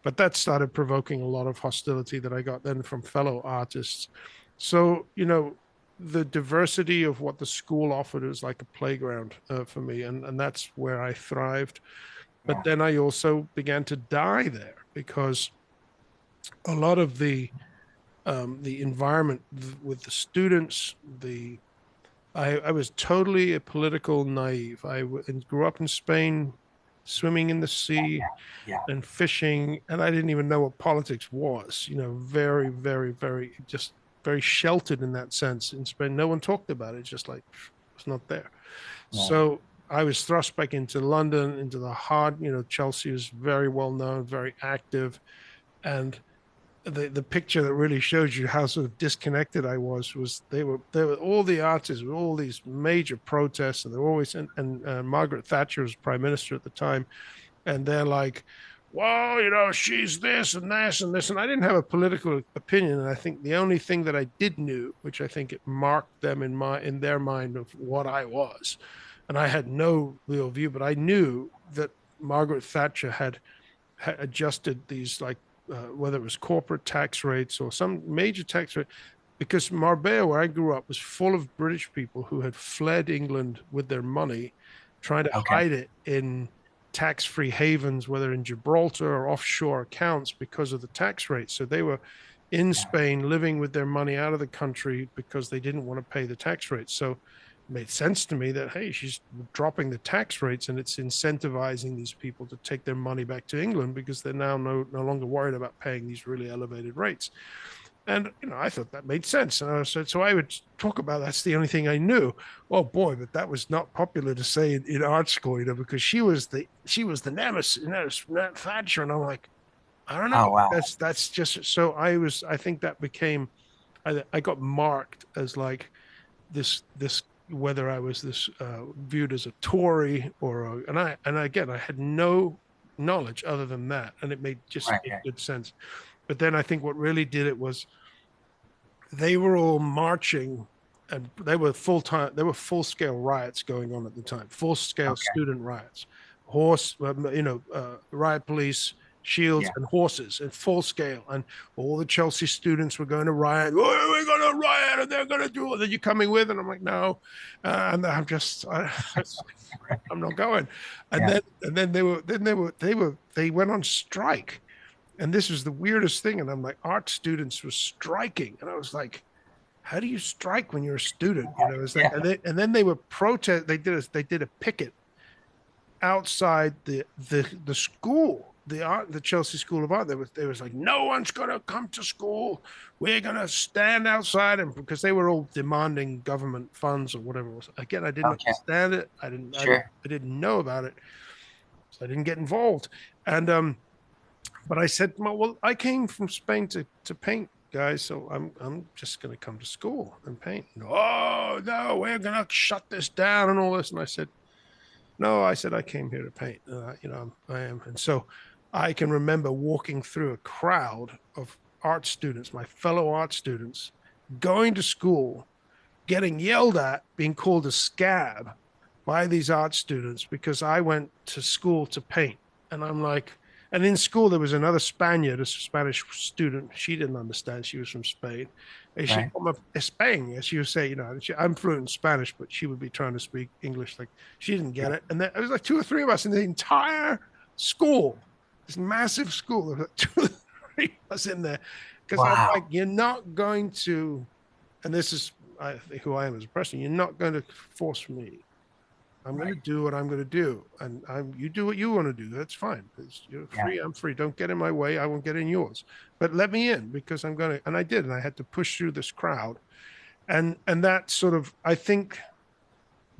but that started provoking a lot of hostility that I got then from fellow artists. So, the diversity of what the school offered is like a playground for me, and that's where I thrived. But Yeah. then I also began to die there because a lot of the environment with the students, I was totally a political naive. Grew up in Spain, swimming in the sea Yeah. and fishing, and I didn't even know what politics was. Very, very, very, just very sheltered in that sense. In Spain, no one talked about it. It's just like it's not there. Right. So I was thrust back into London, into the hard. Chelsea is very well known, very active, and the picture that really shows you how sort of disconnected I was they were all the artists with all these major protests, and they're always and Margaret Thatcher was prime minister at the time, and they're like, well, she's this and this and this, and I didn't have a political opinion, and I think the only thing that I did knew, which I think it marked them in their mind of what I was, and I had no real view, but I knew that Margaret Thatcher had adjusted these, like, whether it was corporate tax rates or some major tax rate, because Marbella, where I grew up, was full of British people who had fled England with their money, trying to Okay. hide it in tax-free havens, whether in Gibraltar or offshore accounts, because of the tax rates. So they were in Yeah. Spain living with their money out of the country because they didn't want to pay the tax rates. So made sense to me that, hey, she's dropping the tax rates and it's incentivizing these people to take their money back to England because they're now no longer worried about paying these really elevated rates. And I thought that made sense. And I said, so I would talk about that's the only thing I knew. Oh boy, but that was not popular to say in art school, because she was the nemesis, Thatcher, and I'm like, I don't know. Oh wow. That's just so I think that became I got marked as like this whether I was this viewed as a Tory and again I had no knowledge other than that, and it made just Right. made Right. good sense. But then I think what really did it was they were all marching, and they were full scale riots going on at the time, full scale Okay. student riots, riot police, shields, Yeah. and horses in full scale, and all the Chelsea students were going to riot. Oh, we're going to riot, and they're going to do it. Are you coming with? And I'm like, no, and I'm not going. And Yeah. then they went on strike, and this was the weirdest thing. And I'm like, art students were striking, and I was like, how do you strike when you're a student? It's like, Yeah. and then they were protest. They did a picket outside the school, the Chelsea School of Art. There was like, no one's gonna come to school. We're gonna stand outside, and because they were all demanding government funds or whatever it was. Again, I didn't Okay. understand it. I didn't Sure. I didn't know about it, so I didn't get involved. And But I said, well, I came from Spain to paint, guys, so I'm just going to come to school and paint. Oh no, we're going to shut this down and all this. And I said, no, I said I came here to paint. I am, and so I can remember walking through a crowd of art students, my fellow art students, going to school, getting yelled at, being called a scab by these art students because I went to school to paint. And I'm like, and in school, there was another Spaniard, a Spanish student. She didn't understand. She was from Spain. And she, Right. from Spain, she would say, I'm fluent in Spanish, but she would be trying to speak English. Like she didn't get Yeah. it. And there was like two or three of us in the entire school, this massive school. There were like two or three of us in there because I'm like, Wow. you're not going to, and this is I think who I am as a person. You're not going to force me. I'm going to Right. do what I'm going to do, and you do what you want to do. That's fine. You're Yeah. free. I'm free. Don't get in my way. I won't get in yours. But let me in because I'm going to. And I did, and I had to push through this crowd, and that sort of I think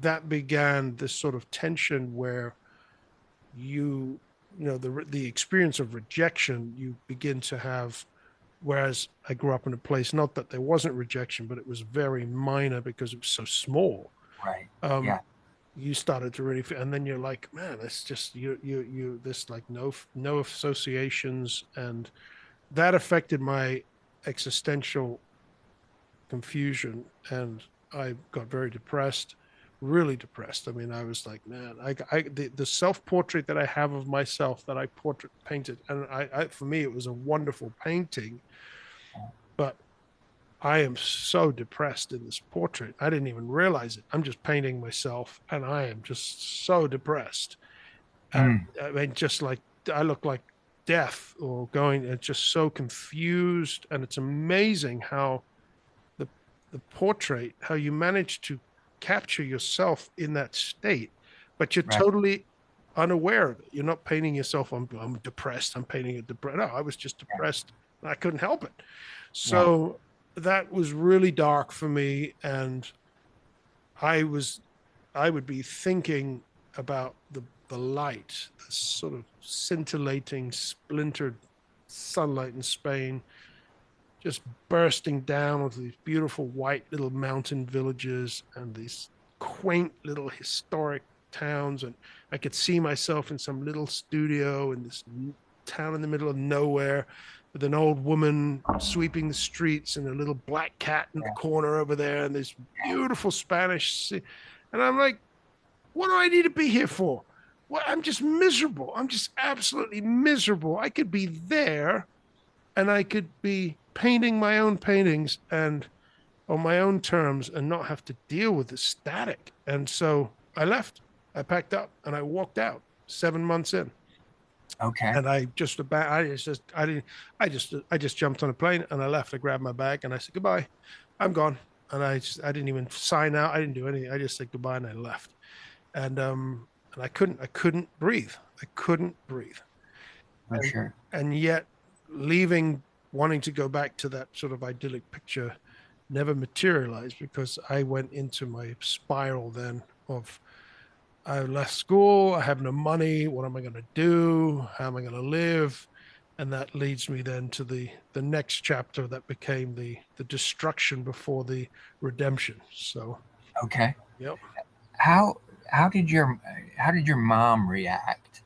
that began this sort of tension where the experience of rejection you begin to have. Whereas I grew up in a place, not that there wasn't rejection, but it was very minor because it was so small. Right. Um, Yeah. you started to really feel, and then you're like, man, it's just this like no associations, and that affected my existential confusion, and I got very depressed, really depressed. I mean, I was like, man, the self portrait that I have of myself that I portrait painted, and for me it was a wonderful painting, but I am so depressed in this portrait. I didn't even realize it. I'm just painting myself, and I am just so depressed. Mm. I mean, just like I look like death or going. It's just so confused, and it's amazing how the the portrait, how you manage to capture yourself in that state, but you're Right. totally unaware of it. You're not painting yourself. I'm depressed. I'm painting a depressed. No, I was just Yeah. depressed. And I couldn't help it. Yeah. So that was really dark for me, and I was I would be thinking about the light, the sort of scintillating, splintered sunlight in Spain, just bursting down with these beautiful white little mountain villages and these quaint little historic towns. And I could see myself in some little studio in this town in the middle of nowhere with an old woman sweeping the streets and a little black cat in the Yeah. corner over there and this beautiful Spanish. And I'm like, what do I need to be here for? Well, I'm just miserable. I'm just absolutely miserable. I could be there and I could be painting my own paintings and on my own terms and not have to deal with the static. And so I left. I packed up and I walked out 7 months in. Okay. And I just jumped on a plane and I left. I grabbed my bag and I said goodbye. I'm gone. And I didn't even sign out. I didn't do anything. I just said goodbye and I left. And I couldn't breathe. I couldn't breathe. For And sure. and yet leaving, wanting to go back to that sort of idyllic picture never materialized because I went into my spiral then of I left school, I have no money, what am I going to do? How am I going to live? And that leads me then to the next chapter that became the destruction before the redemption. So, Okay. yep. How how did your how did your mom react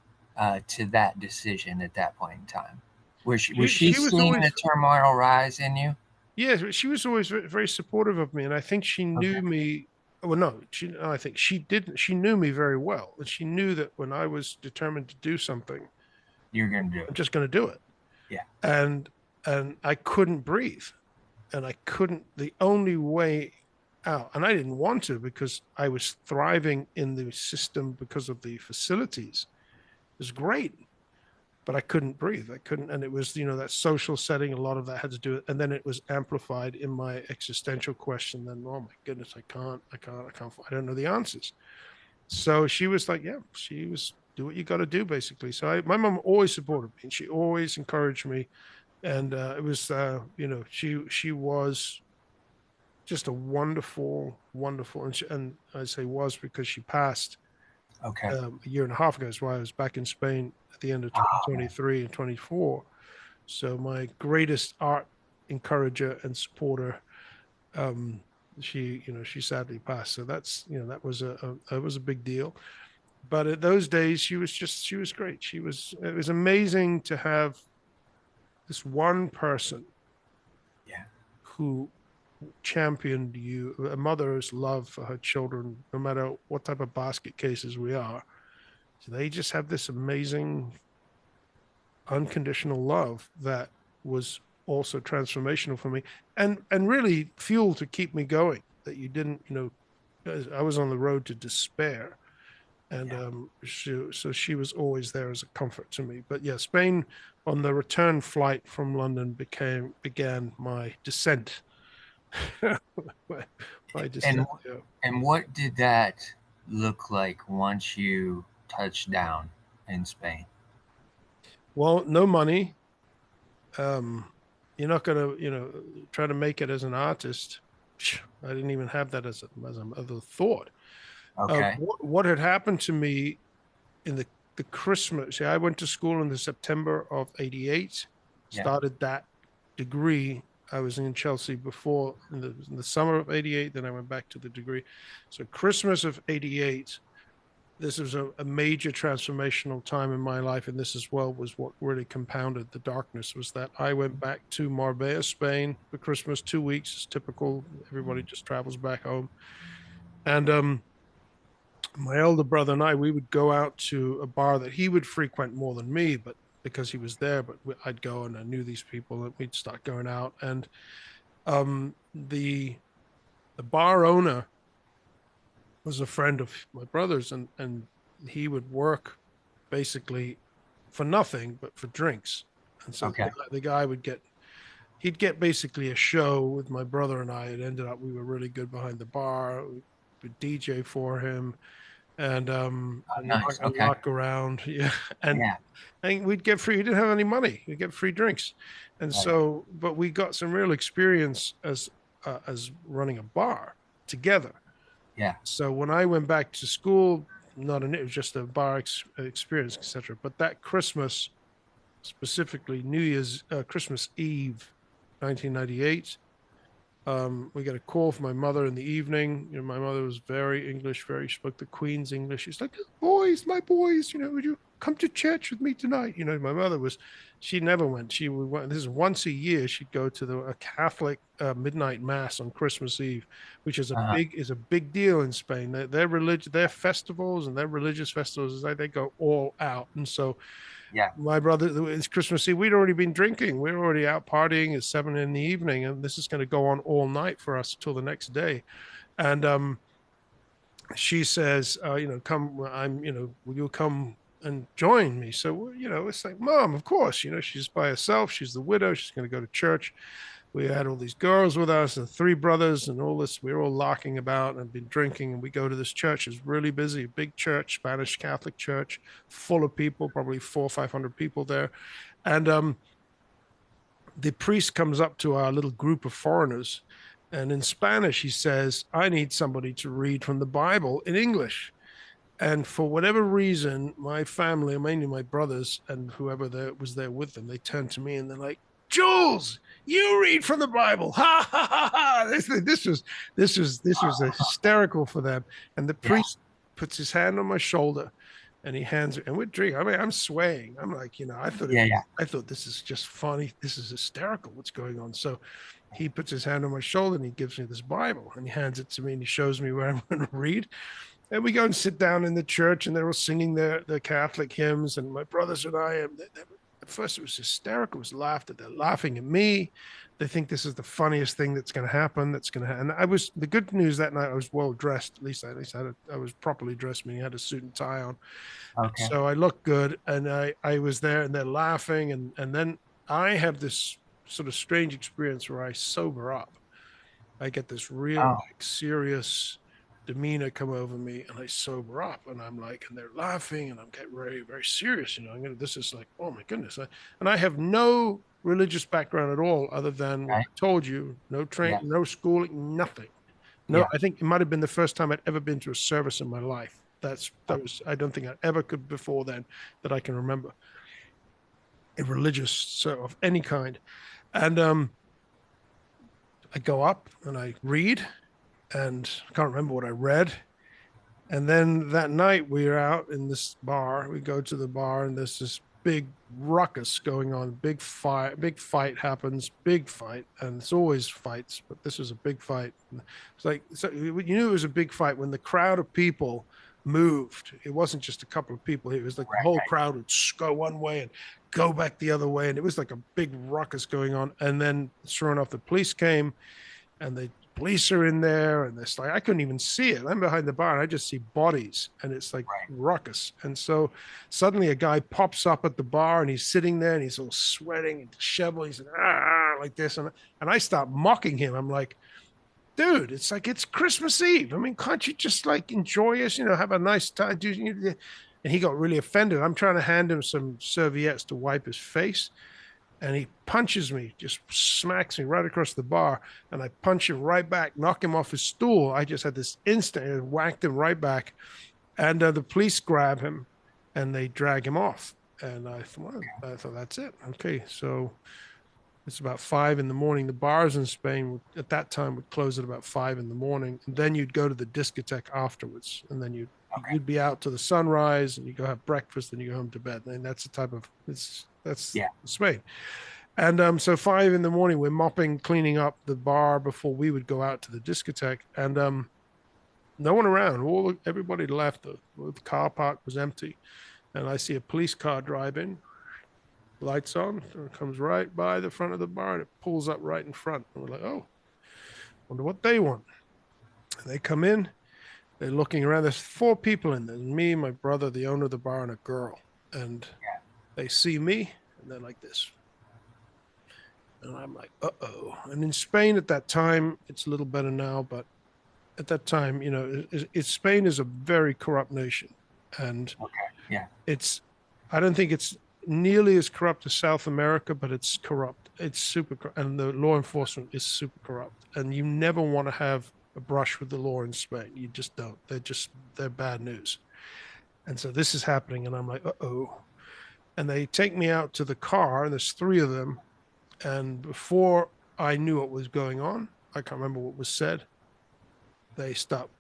to that decision at that point in time? Was she She was seeing the always turmoil rise in you? Yeah, she was always very supportive of me, and I think she Okay. knew me. Well, no, I think she didn't. She knew me very well, and she knew that when I was determined to do something, You're gonna do I'm it. just going to do it. Yeah. And I couldn't breathe, and I couldn't. The only way out, and I didn't want to because I was thriving in the system because of the facilities. It was great, but I couldn't breathe. I couldn't, and it was that social setting. A lot of that had to do it, and then it was amplified in my existential question. Then, oh my goodness, I can't. I don't know the answers. So she was like, yeah, she was do what you got to do, basically. So my mom always supported me, and she always encouraged me, and it was, she was just a wonderful, wonderful, and I say was because she passed Okay. a year and a half ago. That's why I was back in Spain at the end of Oh, man. 2023 and 24. So my greatest art encourager and supporter, um, she sadly passed. So that's, that was a big deal. But at those days, she was great. It was amazing to have this one person Yeah. who championed you, a mother's love for her children, no matter what type of basket cases we are. So they just have this amazing unconditional love that was also transformational for me, and really fuel to keep me going. That you didn't, I was on the road to despair, and Yeah. so she was always there as a comfort to me. But yeah, Spain on the return flight from London began my descent. my And descent. Yeah. and what did that look like once you touched down in Spain? Well, no money. You're not gonna, try to make it as an artist. I didn't even have that as a thought. Okay. What had happened to me in the Christmas? See, I went to school in the September of '88. Yeah. Started that degree. I was in Chelsea before in the summer of '88. Then I went back to the degree. So Christmas of '88, this was a major transformational time in my life, and this as well was what really compounded the darkness. Was that I went back to Marbella, Spain for Christmas, 2 weeks. It's typical. Everybody just travels back home, and my elder brother and I, we would go out to a bar that he would frequent more than me, but because he was there, but I'd go and I knew these people, and we'd start going out, and the bar owner was a friend of my brother's, and he would work basically for nothing but for drinks. And so Okay. the guy he'd get basically a show with my brother and I. It ended up we were really good behind the bar. We would DJ for him Oh, and nice. Okay. walk around. Yeah. And Yeah. we'd get free. We didn't have any money. We'd get free drinks. And Right. so, but we got some real experience as running a bar together. Yeah. So when I went back to school, not an it was just a bar experience, etc. But that Christmas, specifically New Year's Christmas Eve, 1998, we got a call from my mother in the evening. My mother was very English, very spoke the Queen's English. She's like, "Boys, my boys, would you come to church with me tonight?" My mother she never went. She would went. This is once a year. She'd go to a Catholic midnight mass on Christmas Eve, which is Uh-huh. a big deal in Spain. Their religion, their festivals, and their religious festivals is like they go all out. And so Yeah. my brother, it's Christmas Eve. We'd already been drinking. We were already out partying at 7 in the evening, and this is going to go on all night for us till the next day. And she says, come. Will you come and join me? So it's like, Mom, of course. She's by herself. She's the widow. She's going to go to church. We had all these girls with us, the three brothers, and all this. We were all larking about and been drinking. And we go to this church. It's really busy, a big church, Spanish Catholic church, full of people, probably 400 or 500 people there. And the priest comes up to our little group of foreigners, and in Spanish he says, "I need somebody to read from the Bible in English." And for whatever reason, my family, mainly my brothers and whoever was there with them, they turned to me and they're like, "Jules, you read from the Bible!" Ha ha ha ha! This was hysterical for them. And the Yeah. priest puts his hand on my shoulder, and he hands it, and we're drinking. I mean, I'm swaying. I'm like, Yeah. Yeah. I thought this is just funny. This is hysterical. What's going on? So he puts his hand on my shoulder and he gives me this Bible and he hands it to me and he shows me where I'm going to read. And we go and sit down in the church, and they're all singing their Catholic hymns. And my brothers and I, at first it was hysterical. It was laughter. They're laughing at me. They think this is the funniest thing that's going to happen. And I was the good news that night. I was well dressed. At least I was properly dressed. Meaning I had a suit and tie on. Okay. So I looked good, and I was there, and they're laughing, and then I have this sort of strange experience where I sober up. I get this real Oh, like serious demeanor come over me, and I sober up, and I'm like, and they're laughing, and I'm getting very, very serious. This is like, oh my goodness. And I have no religious background at all, other than what right. I told you, no Yeah. no schooling, nothing. No, Yeah. I think it might have been the first time I'd ever been to a service in my life. That was, I don't think I ever could before then that I can remember a religious so of any kind. And I go up and I read, and I can't remember what I read. And then that night we are out in this bar. We go to the bar, and there's this big ruckus going on. Big fight happens, big fight, and it's always fights, but this was a big fight. It's like, so you knew it was a big fight when the crowd of people moved. It wasn't just a couple of people. It was like the Right, whole right, crowd would go one way and go back the other way, and it was like a big ruckus going on. And then, sure enough, the police came, and the police are in there, and it's like I couldn't even see it. I'm behind the bar and I just see bodies, and it's like right. ruckus. And so suddenly a guy pops up at the bar, and he's sitting there and he's all sweating and disheveled. He's like this, and I start mocking him. I'm like, dude, it's like it's Christmas Eve. I mean, can't you just like enjoy us? Have a nice time. And he got really offended. I'm trying to hand him some serviettes to wipe his face, and he punches me, just smacks me right across the bar, and I punch him right back, knock him off his stool. I just had this instant, and whacked him right back, and the police grab him, and they drag him off. And I thought that's it. Okay, so it's about 5 in the morning. The bars in Spain at that time would close at about 5 in the morning, and then you'd go to the discotheque afterwards, and then Okay. you'd be out to the sunrise, and you go have breakfast, and you go home to bed. And that's the type of that's Yeah. Spain. And so 5 in the morning, we're mopping, cleaning up the bar before we would go out to the discotheque, and no one around. Everybody left. The car park was empty, and I see a police car drive in, lights on, and it comes right by the front of the bar, and it pulls up right in front. And we're like, oh, wonder what they want. And they come in. They're looking around. There's 4 people in there: me, my brother, the owner of the bar, and a girl. And Yeah. they see me, and they're like this. And I'm like, uh-oh. And in Spain at that time, it's a little better now, but at that time, Spain is a very corrupt nation. And Okay. Yeah. it's, I don't think it's nearly as corrupt as South America, but it's corrupt. It's super corrupt. And the law enforcement is super corrupt. And you never want to have a brush with the law in Spain. You just don't. They're bad news. And so this is happening. And I'm like, uh-oh. And they take me out to the car, and there's 3 of them. And before I knew what was going on, I can't remember what was said. They stop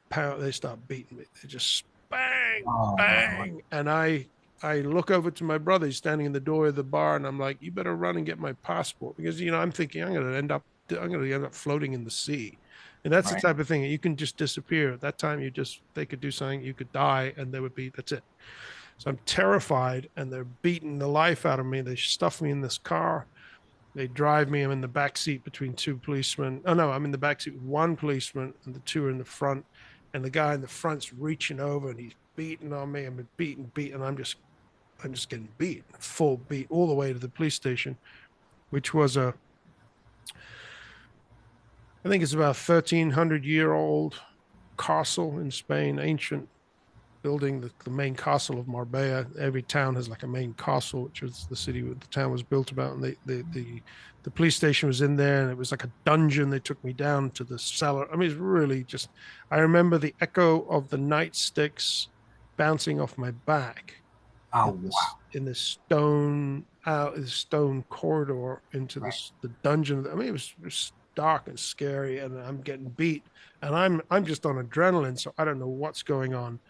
beating me. They just bang, Oh my word. bang. And I look over to my brother. He's standing in the door of the bar, and I'm like, you better run and get my passport, because I'm thinking I'm going to end up floating in the sea. And that's the Right. type of thing you can just disappear. At that time, they could do something, you could die, and that's it. So I'm terrified, and they're beating the life out of me. They stuff me in this car. They drive me. I'm in the back seat between 2 policemen. Oh no, I'm in the back seat with 1 policeman, and the 2 are in the front. And the guy in the front's reaching over, and he's beating on me. I'm beaten, and I'm just getting beat, full beat, all the way to the police station, which was I think it's about 1,300-year-old castle in Spain, ancient building, the main castle of Marbella. Every town has like a main castle, which was the city where the town was built about. And the police station was in there, and it was like a dungeon. They took me down to the cellar. I mean, it's really just, I remember the echo of the nightsticks bouncing off my back Oh in wow. this stone corridor into Right. the dungeon. I mean, it was dark and scary, and I'm getting beat, and I'm just on adrenaline, so I don't know what's going on.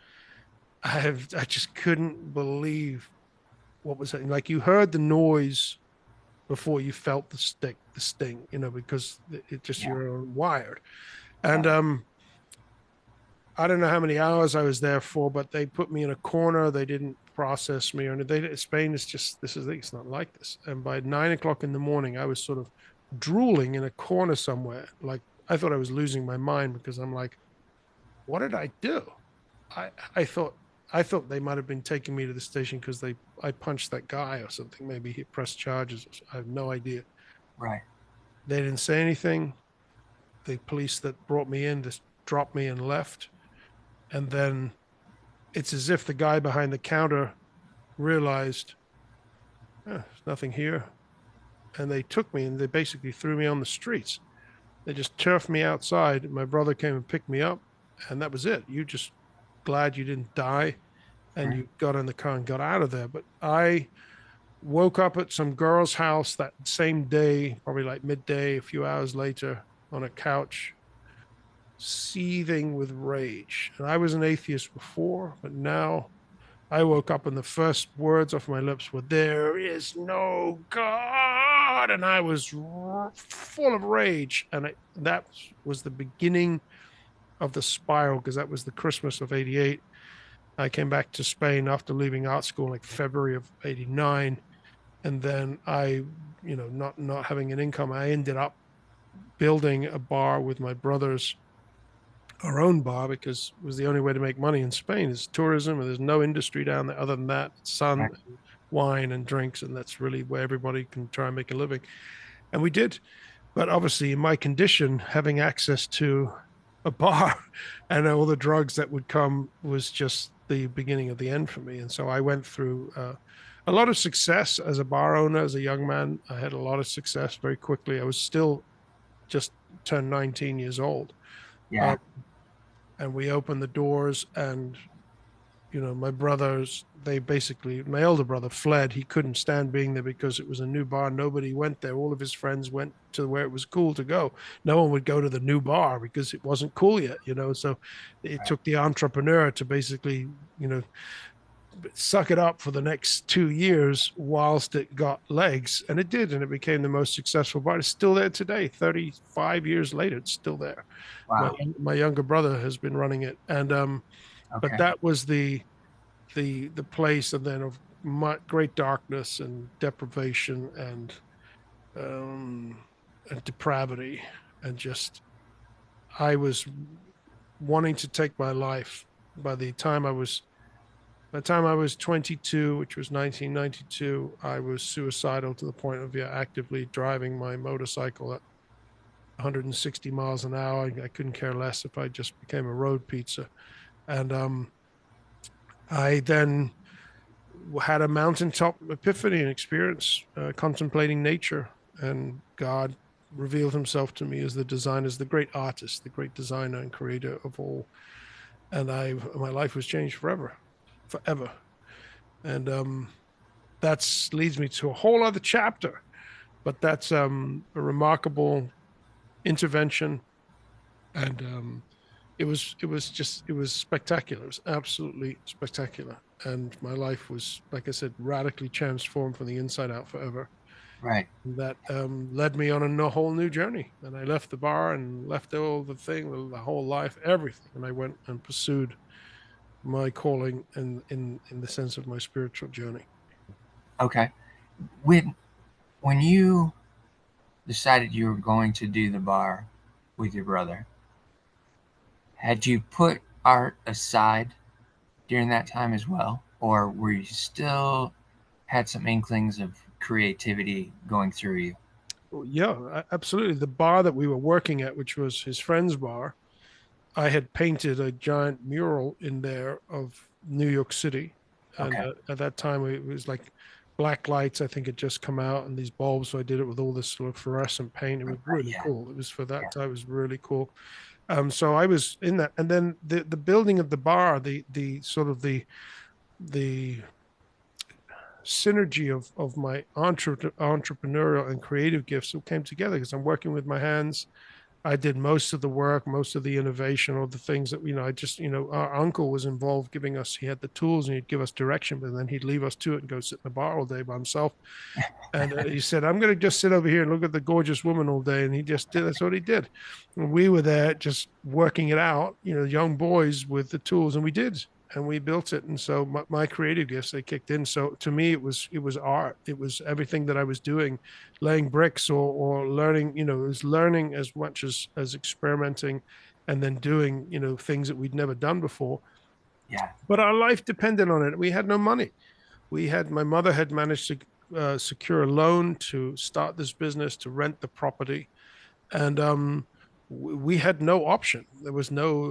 I just couldn't believe what was happening. Like, you heard the noise before you felt the sting, because it just, Yeah. you're wired. And Right. I don't know how many hours I was there for, but they put me in a corner. They didn't process me, or Spain is just, it's not like this. And by 9 o'clock in the morning, I was sort of drooling in a corner somewhere. Like, I thought I was losing my mind, because I'm like, what did I do? I I thought I thought they might have been taking me to the station because I punched that guy or something. Maybe he pressed charges. I have no idea. Right. They didn't say anything. The police that brought me in just dropped me and left. And then it's as if the guy behind the counter realized, there's nothing here. And they took me, and they basically threw me on the streets. They just turfed me outside. My brother came and picked me up, and that was it. glad you didn't die and Sure. you got in the car and got out of there. But I woke up at some girl's house that same day, probably like midday, a few hours later, on a couch, seething with rage. And I was an atheist before, but now I woke up and the first words off my lips were, "There is no God." And I was full of rage. And that was the beginning of the spiral, because that was the Christmas of '88. I came back to Spain after leaving art school in like February of '89. And then not having an income, I ended up building a bar with my brothers, our own bar, because it was the only way to make money in Spain is tourism, and there's no industry down there other than that. It's sun, Right. and wine, and drinks, and that's really where everybody can try and make a living. And we did. But obviously, in my condition, having access to a bar and all the drugs that would come was just the beginning of the end for me. And so I went through a lot of success as a bar owner. As a young man, I had a lot of success very quickly. I was still just turned 19 years old. Yeah. Um, and we opened the doors, and my brothers, they basically, my elder brother fled. He couldn't stand being there because it was a new bar. Nobody went there. All of his friends went to where it was cool to go. No one would go to the new bar because it wasn't cool yet. So it Right. took the entrepreneur to basically, suck it up for the next 2 years whilst it got legs. And it did. And it became the most successful bar. It's still there today, 35 years later. It's still there. My, Wow. my younger brother has been running it. And, but Okay. that was the place, and then of great darkness and deprivation um, and depravity, and just I was wanting to take my life. By the time I was by the time I was 22, which was 1992, I was suicidal to the point of actively driving my motorcycle at 160 miles an hour. I couldn't care less if I just became a road pizza. And I then had a mountaintop epiphany and experience, contemplating nature, and God revealed himself to me as the designer, as the great artist, the great designer and creator of all. And my life was changed forever. And that's leads me to a whole other chapter, but that's a remarkable intervention. And it was spectacular. It was absolutely spectacular. And my life was, like I said, radically transformed from the inside out forever. Right. That led me on a whole new journey. And I left the bar and left all the whole life, everything. And I went and pursued my calling in the sense of my spiritual journey. Okay. When you decided you were going to do the bar with your brother, had you put art aside during that time as well, or were you still had some inklings of creativity going through you? Yeah, absolutely. The bar that we were working at, which was his friend's bar, I had painted a giant mural in there of New York City. And Okay. at that time, it was like black lights, I think, had just come out, and these bulbs. So I did it with all this sort of fluorescent paint. It Right. was really Yeah. cool. It was for Yeah. that time, it was really cool. So I was in that. And then the building of the bar, the sort of the synergy of my entrepreneurial and creative gifts came together, because I'm working with my hands. I did most of the work, most of the innovation, all the things that, I just, our uncle was involved giving us, he had the tools and he'd give us direction, but then he'd leave us to it and go sit in the bar all day by himself. And he said, "I'm going to just sit over here and look at the gorgeous woman all day." And he just did, that's what he did. And we were there just working it out, young boys with the tools, and we did. And we built it. And so my creative gifts, they kicked in. So to me, it was art. It was everything that I was doing, laying bricks or learning, it was learning as much as experimenting, and then doing, things that we'd never done before. Yeah. But our life depended on it. We had no money. My mother had managed to secure a loan to start this business, to rent the property. And we had no option. We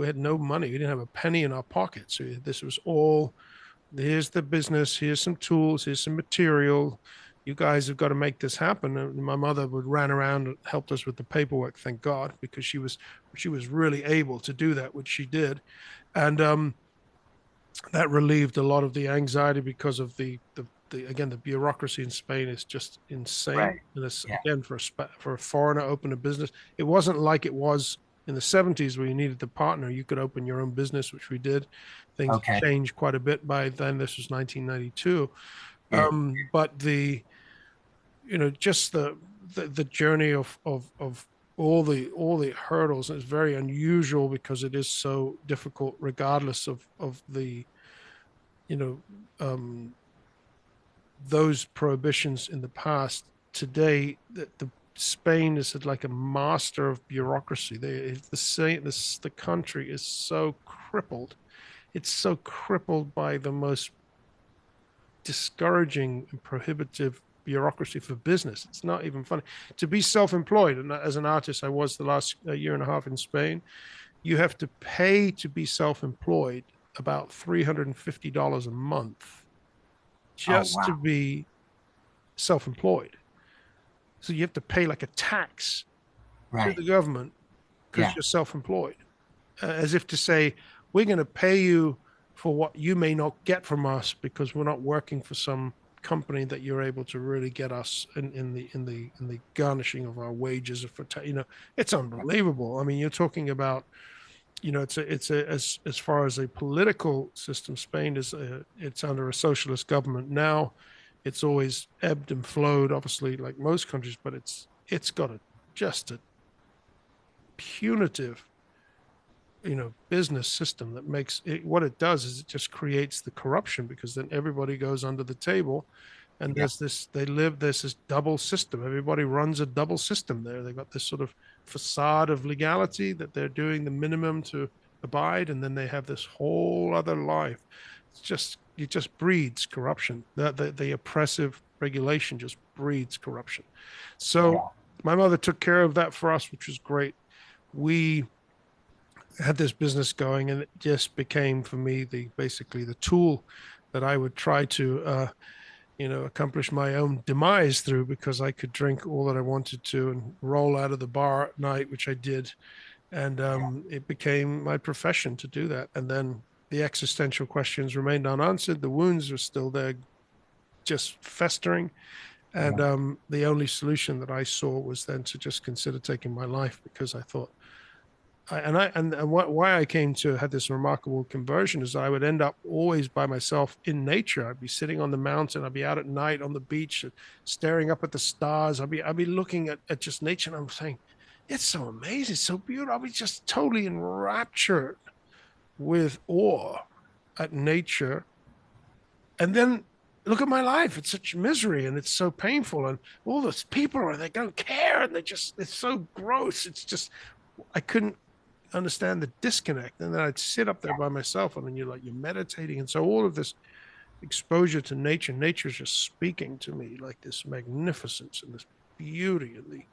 had no money. We didn't have a penny in our pockets. So this was all, here's the business, here's some tools, here's some material. You guys have got to make this happen. And my mother would ran around and helped us with the paperwork, thank God, because she was really able to do that, which she did. And that relieved a lot of the anxiety because of the again, the bureaucracy in Spain is just insane. Right. And this Yeah. again, for a foreigner open a business, it wasn't like it was in the 70s where you needed the partner. You could open your own business, which we did. Things Okay. changed quite a bit by then. This was 1992. Good. But just the journey of all the hurdles is very unusual because it is so difficult regardless of the you know those prohibitions in the past. Today the Spain is like a master of bureaucracy. The country is so crippled. It's so crippled by the most discouraging and prohibitive bureaucracy for business. It's not even funny to be self-employed. And as an artist, I was the last year and a half in Spain. You have to pay to be self-employed about $350 a month Oh, just to wow. be self-employed. So you have to pay like a tax to Right. the government because Yeah. you're self-employed, as if to say, we're going to pay you for what you may not get from us because we're not working for some company that you're able to really get us in the garnishing of our wages for it's unbelievable. I mean, you're talking about it's a as far as a political system, Spain is it's under a socialist government now. It's always ebbed and flowed, obviously, like most countries, but it's got just a punitive business system that makes it. What it does is it just creates the corruption because then everybody goes under the table, and Yeah. there's this double system. Everybody runs a double system there. They've got this sort of facade of legality that they're doing the minimum to abide, and then they have this whole other life. It just breeds corruption. The oppressive regulation just breeds corruption. So Yeah. my mother took care of that for us, which was great. We had this business going, and it just became for me basically the tool that I would try to accomplish my own demise through, because I could drink all that I wanted to and roll out of the bar at night, which I did. And Yeah. it became my profession to do that. And then the existential questions remained unanswered. The wounds were still there, just festering. And Yeah. the only solution that I saw was then to just consider taking my life, because I thought, why I came to had this remarkable conversion is I would end up always by myself in nature. I'd be sitting on the mountain. I'd be out at night on the beach, staring up at the stars. I'd be looking at just nature, and I'm saying, it's so amazing, it's so beautiful. I'll be just totally enraptured with awe at nature. And then look at my life. It's such misery and it's so painful. And all those people are, they don't care. And it's so gross. It's just, I couldn't understand the disconnect. And then I'd sit up there by myself, and then you're meditating. And so all of this exposure to nature's just speaking to me like this magnificence and this beauty and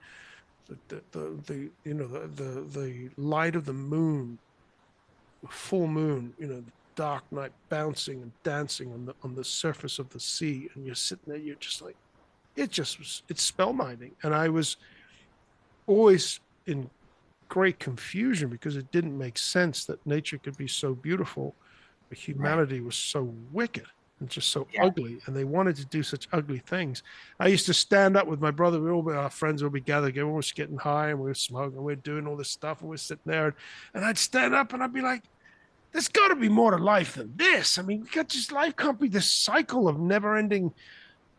the light of the moon, full moon, the dark night bouncing and dancing on the surface of the sea. And you're sitting there, you're just like, it's spellbinding. And I was always in great confusion because it didn't make sense that nature could be so beautiful, but Right. humanity was so wicked and just so Yeah. ugly, and they wanted to do such ugly things. I used to stand up with my brother. Our friends would be gathered. Everyone was getting high, and we were smoking. And we were doing all this stuff, and we're sitting there, and I'd stand up, and I'd be like, "There's got to be more to life than this. I mean, life can't be this cycle of never-ending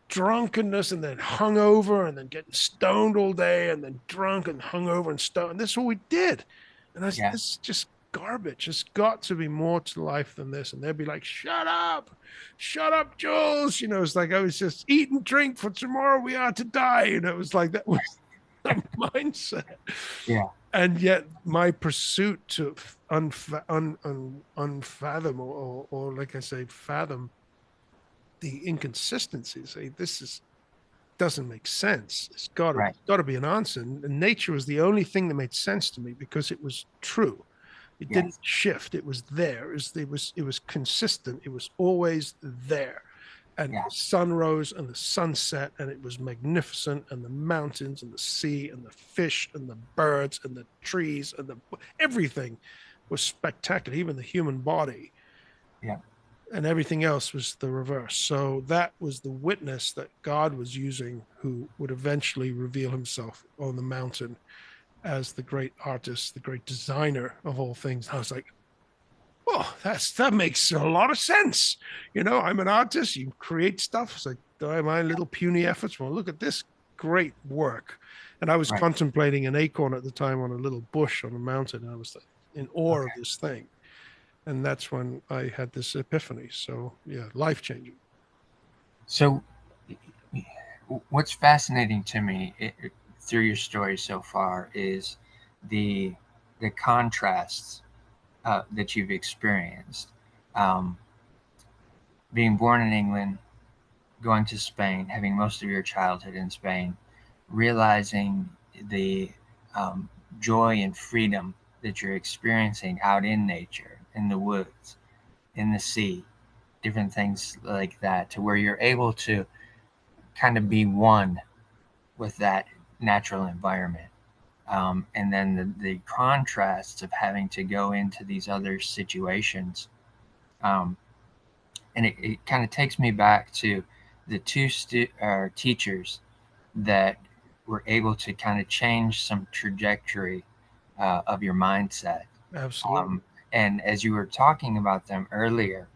drunkenness and then hungover and then getting stoned all day and then drunk and hungover and stoned. And this is what we did. And this Yeah. is just garbage. There's got to be more to life than this. And they'd be like, shut up, Jules. It's like I was just eat and drink for tomorrow we are to die. It was like that was the mindset. Yeah. And yet my pursuit to unfathom or like I say, fathom the inconsistencies. Say, this is doesn't make sense. Right. It's got to be an answer. And nature was the only thing that made sense to me because it was true. It didn't Yes. shift. It was there. It was consistent. It was always there. And Yeah. the sun rose and the sunset, and it was magnificent. And the mountains and the sea and the fish and the birds and the trees and everything was spectacular. Even the human body. Yeah. and everything else was the reverse. So that was the witness that God was using, who would eventually reveal himself on the mountain as the great artist, the great designer of all things. I was like, oh, that makes a lot of sense. I'm an artist. You create stuff. It's like my little puny efforts. Well, look at this great work. And I was Right. contemplating an acorn at the time on a little bush on a mountain. And I was like in awe of Okay. this thing. And that's when I had this epiphany. So yeah, life changing. So, what's fascinating to me through your story so far is the the contrasts that you've experienced. Um, Being born in England, going to Spain, having most of your childhood in Spain, realizing the um, joy and freedom that you're experiencing out in nature, in the woods, in the sea, different things like that, to where you're able to kind of be one with that natural environment. And then the contrasts of having to go into these other situations. Um, and it kind of takes me back to the teachers that were able to kind of change some trajectory of your mindset. Absolutely. Um, and as you were talking about them earlier,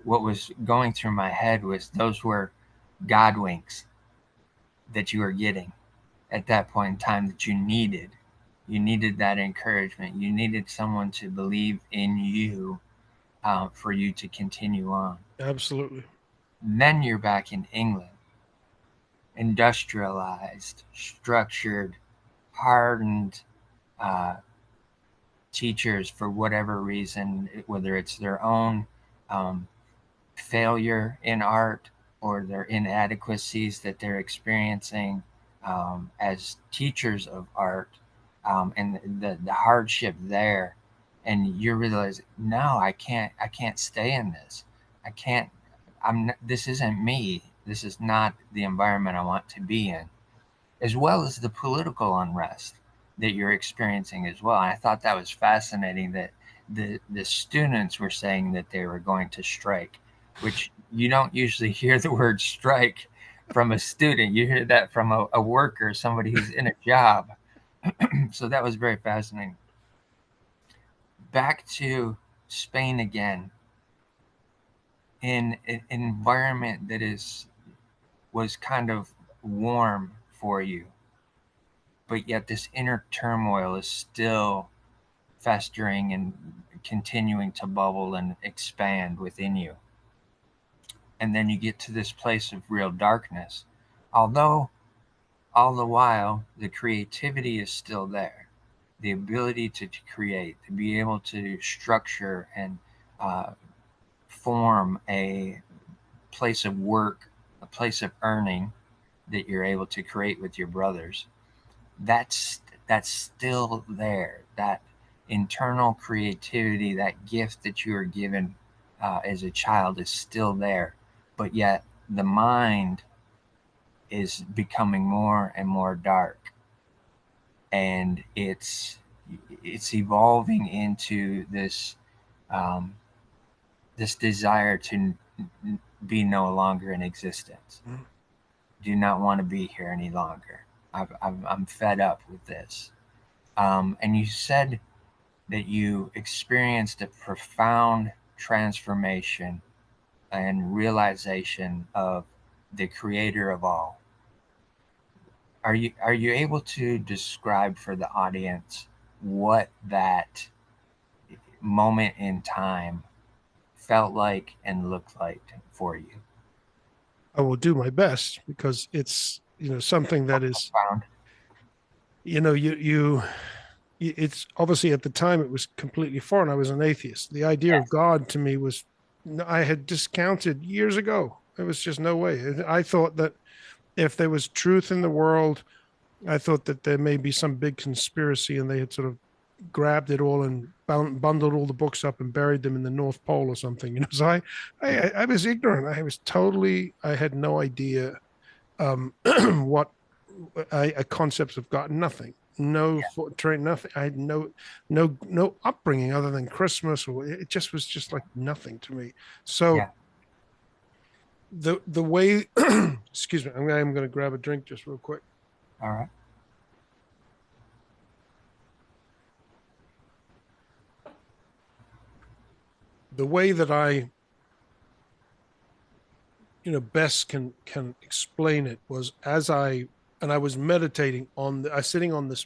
what was going through my head was those were God winks that you were getting at that point in time that you needed. You needed that encouragement. You needed someone to believe in you for you to continue on. Absolutely. And then you're back in England, industrialized, structured, hardened uh, teachers for whatever reason, whether it's their own um, failure in art or their inadequacies that they're experiencing as teachers of art, and the hardship there, and you realize, no, I can't stay in this. I can't. This isn't me. This is not the environment I want to be in, as well as the political unrest that you're experiencing as well. And I thought that was fascinating that the students were saying that they were going to strike, which you don't usually hear the word strike from a student. You hear that from a worker, somebody who's in a job. So that was very fascinating. Back to Spain again, in an environment that is was kind of warm for you, but yet this inner turmoil is still festering and continuing to bubble and expand within you. And then you get to this place of real darkness. Although all the while the creativity is still there, the ability to create, to be able to structure and uh, form a place of work, a place of earning that you're able to create with your brothers. That's still there. That internal creativity, that gift that you are given as a child is still there, but yet the mind is becoming more and more dark, and it's evolving into um, this desire to be no longer in existence. Mhm. Do not want to be here any longer. I'm fed up with this. And you said that you experienced a profound transformation and realization of the creator of all. Are you able to describe for the audience what that moment in time felt like and looked like for you? I will do my best because it's something that is Profound. you know you it's obviously at the time it was completely foreign. I was an atheist. The idea of Yes. God to me was I had discounted years ago. There was just no way. I thought that if there was truth in the world, I thought that there may be some big conspiracy and they had sort of grabbed it all and bundled all the books up and buried them in the North Pole or something. So I was ignorant. I had no idea what concepts of God, nothing. no train, nothing. I had no upbringing other than Christmas, or it just was just like nothing to me. So Yeah. the way, excuse me, I'm going to grab a drink just real quick. All right. The way that I, best can explain it was as I was meditating I was sitting on this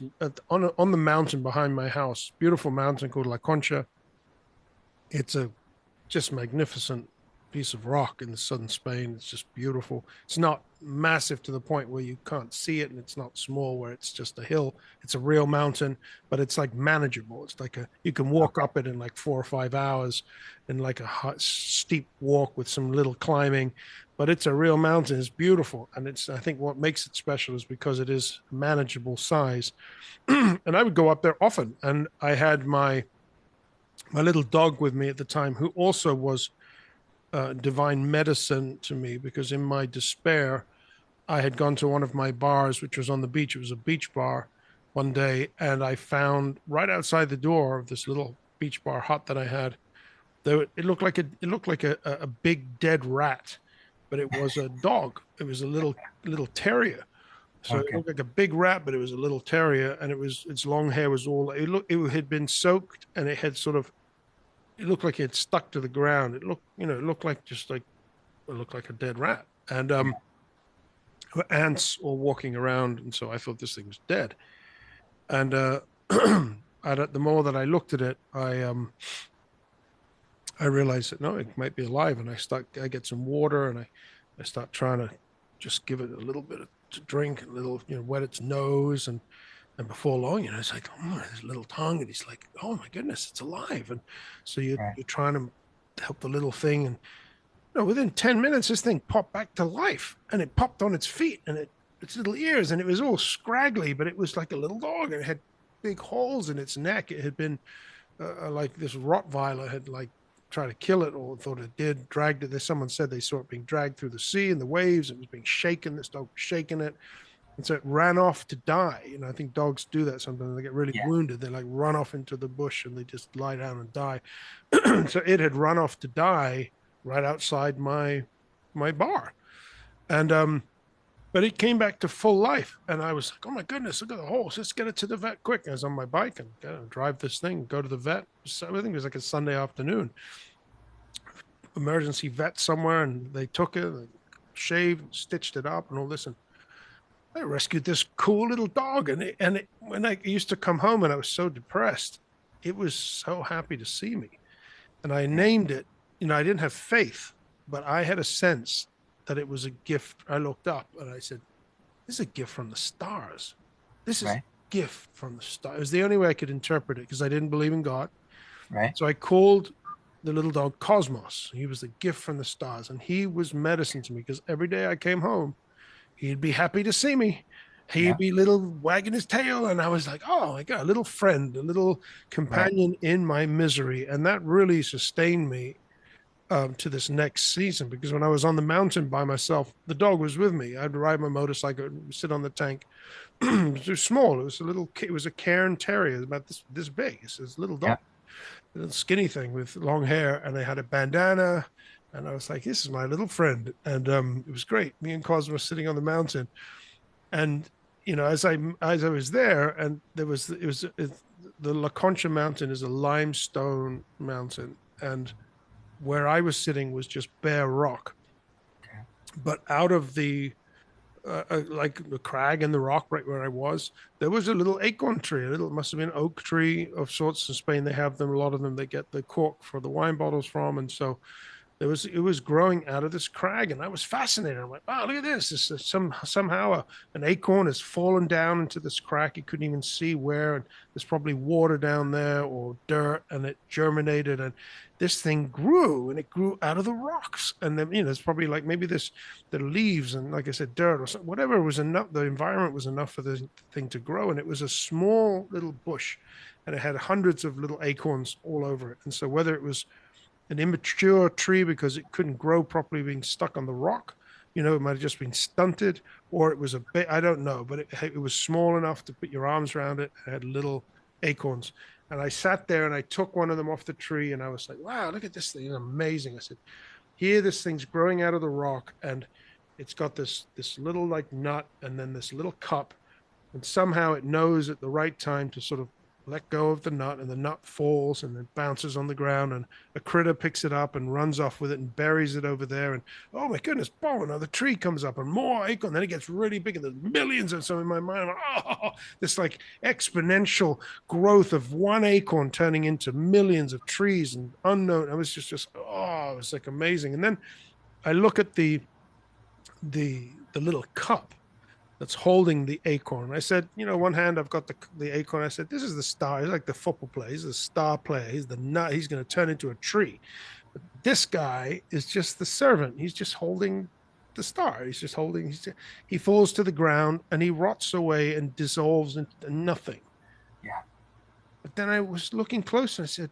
on the mountain behind my house, beautiful mountain called La Concha. It's a just magnificent piece of rock in the southern Spain. It's just beautiful. It's not massive to the point where you can't see it, and it's not small where it's just a hill. It's a real mountain, but it's like manageable. It's like you can walk Okay. up it in like 4 or 5 hours, in like a hot, steep walk with some little climbing. But it's a real mountain. It's beautiful, and I think what makes it special is because it is manageable size. And I would go up there often, and I had my little dog with me at the time, who also was divine medicine to me, because in my despair, I had gone to one of my bars, which was on the beach. It was a beach bar one day, and I found right outside the door of this little beach bar hut that I had, there it looked like a big dead rat, but it was a dog. It was a little terrier. So it Okay. looked like a big rat, but it was a little terrier, and its long hair was all it had been soaked, and it had sort of it looked like it stuck to the ground. It looked like it looked like a dead rat. And Yeah. ants all walking around. And so I thought this thing was dead. And the more that I looked at it, I realized that no, it might be alive. And I get some water, and I start trying to just give it a little bit to drink, a little, wet its nose. And before long, it's like, oh, his little tongue. And he's like, oh my goodness, it's alive. And so Right. you're trying to help the little thing. And within 10 minutes, this thing popped back to life, and it popped on its feet, and its little ears, and it was all scraggly, but it was like a little dog, and it had big holes in its neck. It had been like this Rottweiler had like tried to kill it, or thought it did, dragged it. Someone said they saw it being dragged through the sea and the waves. It was being shaken. This dog was shaking it. And so it ran off to die. I think dogs do that sometimes. They get really Yeah. wounded. They like run off into the bush and they just lie down and die. So it had run off to die right outside my bar. And but it came back to full life. And I was like, oh my goodness, look at the holes. Let's get it to the vet quick. I was on my bike and drive this thing, go to the vet. So I think it was like a Sunday afternoon. Emergency vet somewhere, and they took it, they shaved, stitched it up, and all this. And I rescued this cool little dog, when I used to come home and I was so depressed, it was so happy to see me, and I Yeah. named it. I didn't have faith, but I had a sense that it was a gift. I looked up and I said, "This is a gift from the stars. This is a Right. gift from the stars." It was the only way I could interpret it because I didn't believe in God. Right. So I called the little dog Cosmos. He was a gift from the stars, and he was medicine to me because every day I came home, he'd be happy to see me. He'd Yeah. be little wagging his tail, and I was like, "Oh my God, a little friend, a little Right. companion in my misery," and that really sustained me to this next season. Because when I was on the mountain by myself, the dog was with me. I'd ride my motorcycle, sit on the tank. It was small. It was a little. It was a Cairn Terrier, about this big. It's this little dog, Yeah. a little skinny thing with long hair, and I had a bandana. And I was like, "This is my little friend," and it was great. Me and Cosmo sitting on the mountain, and as I was there, and the La Concha Mountain is a limestone mountain, and where I was sitting was just bare rock. Okay. But out of the like the crag and the rock right where I was, there was a little acorn tree, must have been oak tree of sorts. In Spain, they have them. A lot of them they get the cork for the wine bottles from, and so it was growing out of this crag, and I was fascinated. I'm like, wow, look at this. This is somehow an acorn has fallen down into this crack. You couldn't even see where, and there's probably water down there or dirt, and it germinated, and this thing grew, and it grew out of the rocks. And then it's probably like maybe the leaves and, like I said, dirt or something, whatever was enough. The environment was enough for the thing to grow, and it was a small little bush, and it had hundreds of little acorns all over it. And so whether it was an immature tree because it couldn't grow properly being stuck on the rock, It might have just been stunted, or it was a bit, I don't know, but it was small enough to put your arms around it. It had little acorns. And I sat there and I took one of them off the tree and I was like, wow, look at this thing. It's amazing. I said, here, this thing's growing out of the rock and it's got this little like nut and then this little cup, and somehow it knows at the right time to sort of let go of the nut, and the nut falls and then bounces on the ground, and a critter picks it up and runs off with it and buries it over there, and oh my goodness, boom, another tree comes up and more acorn, then it gets really big and there's millions of some in my mind. I'm like, oh, this like exponential growth of one acorn turning into millions of trees and unknown. I was just oh, it was like amazing. And then I look at the little cup that's holding the acorn. I said, one hand I've got the acorn. I said, this is the star. He's like the football player. He's the star player. He's the nut. He's going to turn into a tree. But this guy is just the servant. He's just holding the star. He's just holding. He falls to the ground and he rots away and dissolves into nothing. Yeah. But then I was looking close and I said,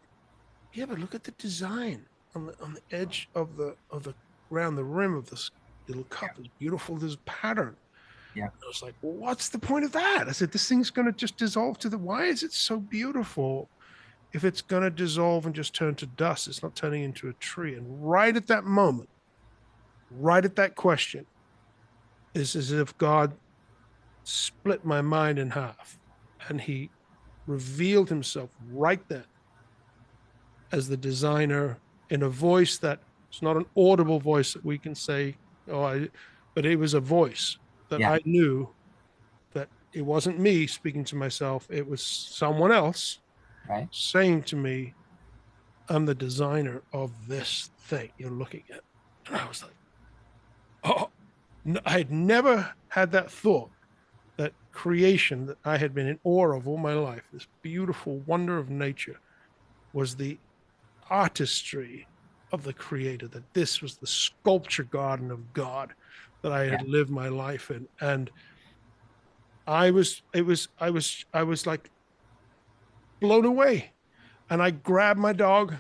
yeah, but look at the design on the edge of the around the rim of this little cup. It's beautiful. There's a pattern. Yeah. I was like, well, what's the point of that? I said, this thing's going to just dissolve to the, why is it so beautiful if it's going to dissolve and just turn to dust? It's not turning into a tree. And right at that moment, right at that question, is as if God split my mind in half and he revealed himself right then as the designer in a voice that it's not an audible voice that we can say, but it was a voice that Yeah. I knew that it wasn't me speaking to myself. It was someone else Right. saying to me, I'm the designer of this thing you're looking at. And I was like, oh, no, I had never had that thought, that creation that I had been in awe of all my life, this beautiful wonder of nature, was the artistry of the creator, that this was the sculpture garden of God that I had lived my life in. And I was like blown away. And I grabbed my dog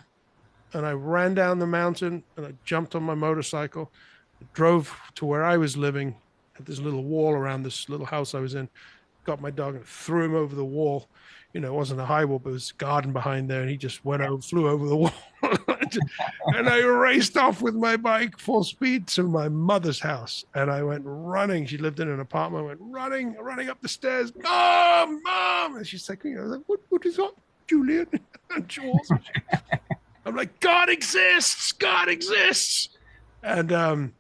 and I ran down the mountain and I jumped on my motorcycle, drove to where I was living at this little wall around this little house I was in, got my dog and threw him over the wall. It wasn't a high wall, but it was a garden behind there. And he just flew over the wall. And I raced off with my bike full speed to my mother's house. And I went running. She lived in an apartment. I went running up the stairs. Mom, mom. And she's like, what is up, Julian? And Jules. I'm like, God exists. God exists. And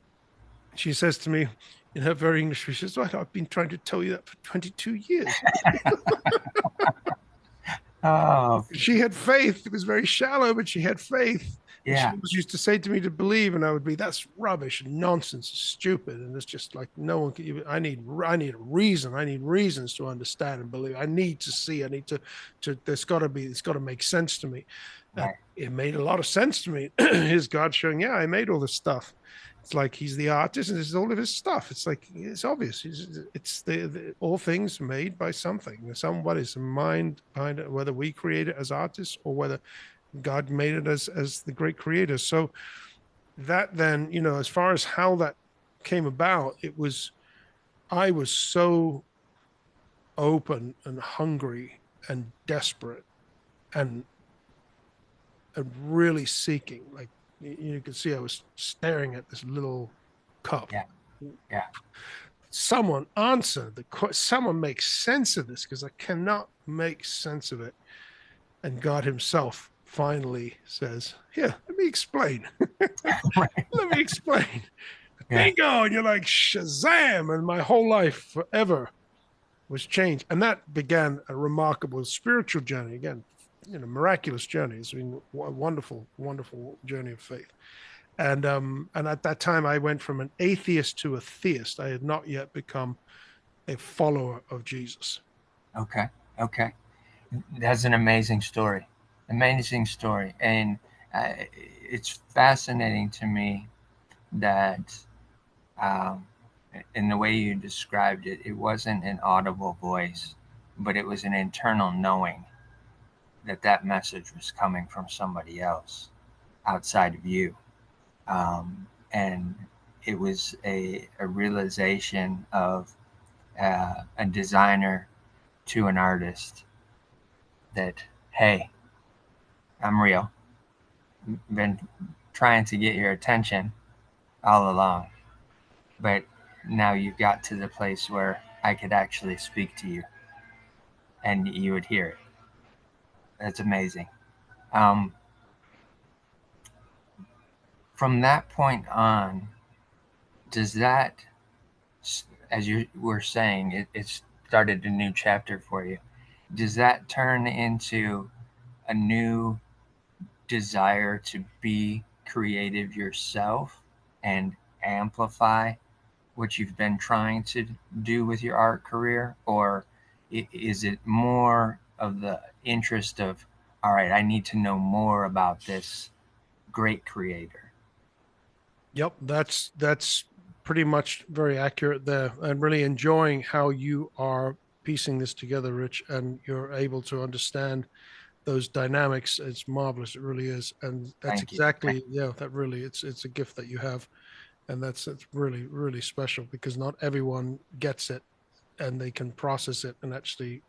she says to me in her very English, she says, well, I've been trying to tell you that for 22 years. Oh, she had faith. It was very shallow, but she had faith. And yeah. she always used to say to me to believe, and I would be, that's rubbish and nonsense, stupid. And it's just like, no one can even, I need a reason. I need reasons to understand and believe. I need to see, I need to it's got to make sense to me. Right. It made a lot of sense to me. Is God showing, yeah, I made all this stuff. It's like he's the artist and this is all of his stuff. It's like, it's obvious. It's all things made by something. Somebody's mind behind it, whether we create it as artists or whether God made it as the great creator. So that then, as far as how that came about, I was so open and hungry and desperate and really seeking. Like, you can see I was staring at this little cup. Yeah. Yeah. Someone answer someone make sense of this, because I cannot make sense of it. And God himself finally says, here, let me explain. Let me explain. Yeah. Bingo. And you're like, Shazam. And my whole life forever was changed. And that began a remarkable spiritual journey. Again, miraculous journey. It's been a wonderful, wonderful journey of faith. And at that time, I went from an atheist to a theist. I had not yet become a follower of Jesus. Okay. That's an amazing story. Amazing story. And it's fascinating to me that in the way you described it, it wasn't an audible voice, but it was an internal knowing that message was coming from somebody else outside of you. And it was a realization of a designer to an artist that, hey, I'm real. Been trying to get your attention all along, but now you've got to the place where I could actually speak to you and you would hear it. That's amazing. Um, from that point on, does that, as you were saying, it started a new chapter for you. Does that turn into a new desire to be creative yourself and amplify what you've been trying to do with your art career? Or is it more of the interest of, all right, I need to know more about this great creator? Yep, that's pretty much very accurate there. I'm really enjoying how you are piecing this together, Rich, and you're able to understand those dynamics. It's marvelous. It really is. And that's Thank you. exactly, yeah, that really it's a gift that you have. And it's really, really special because not everyone gets it and they can process it and actually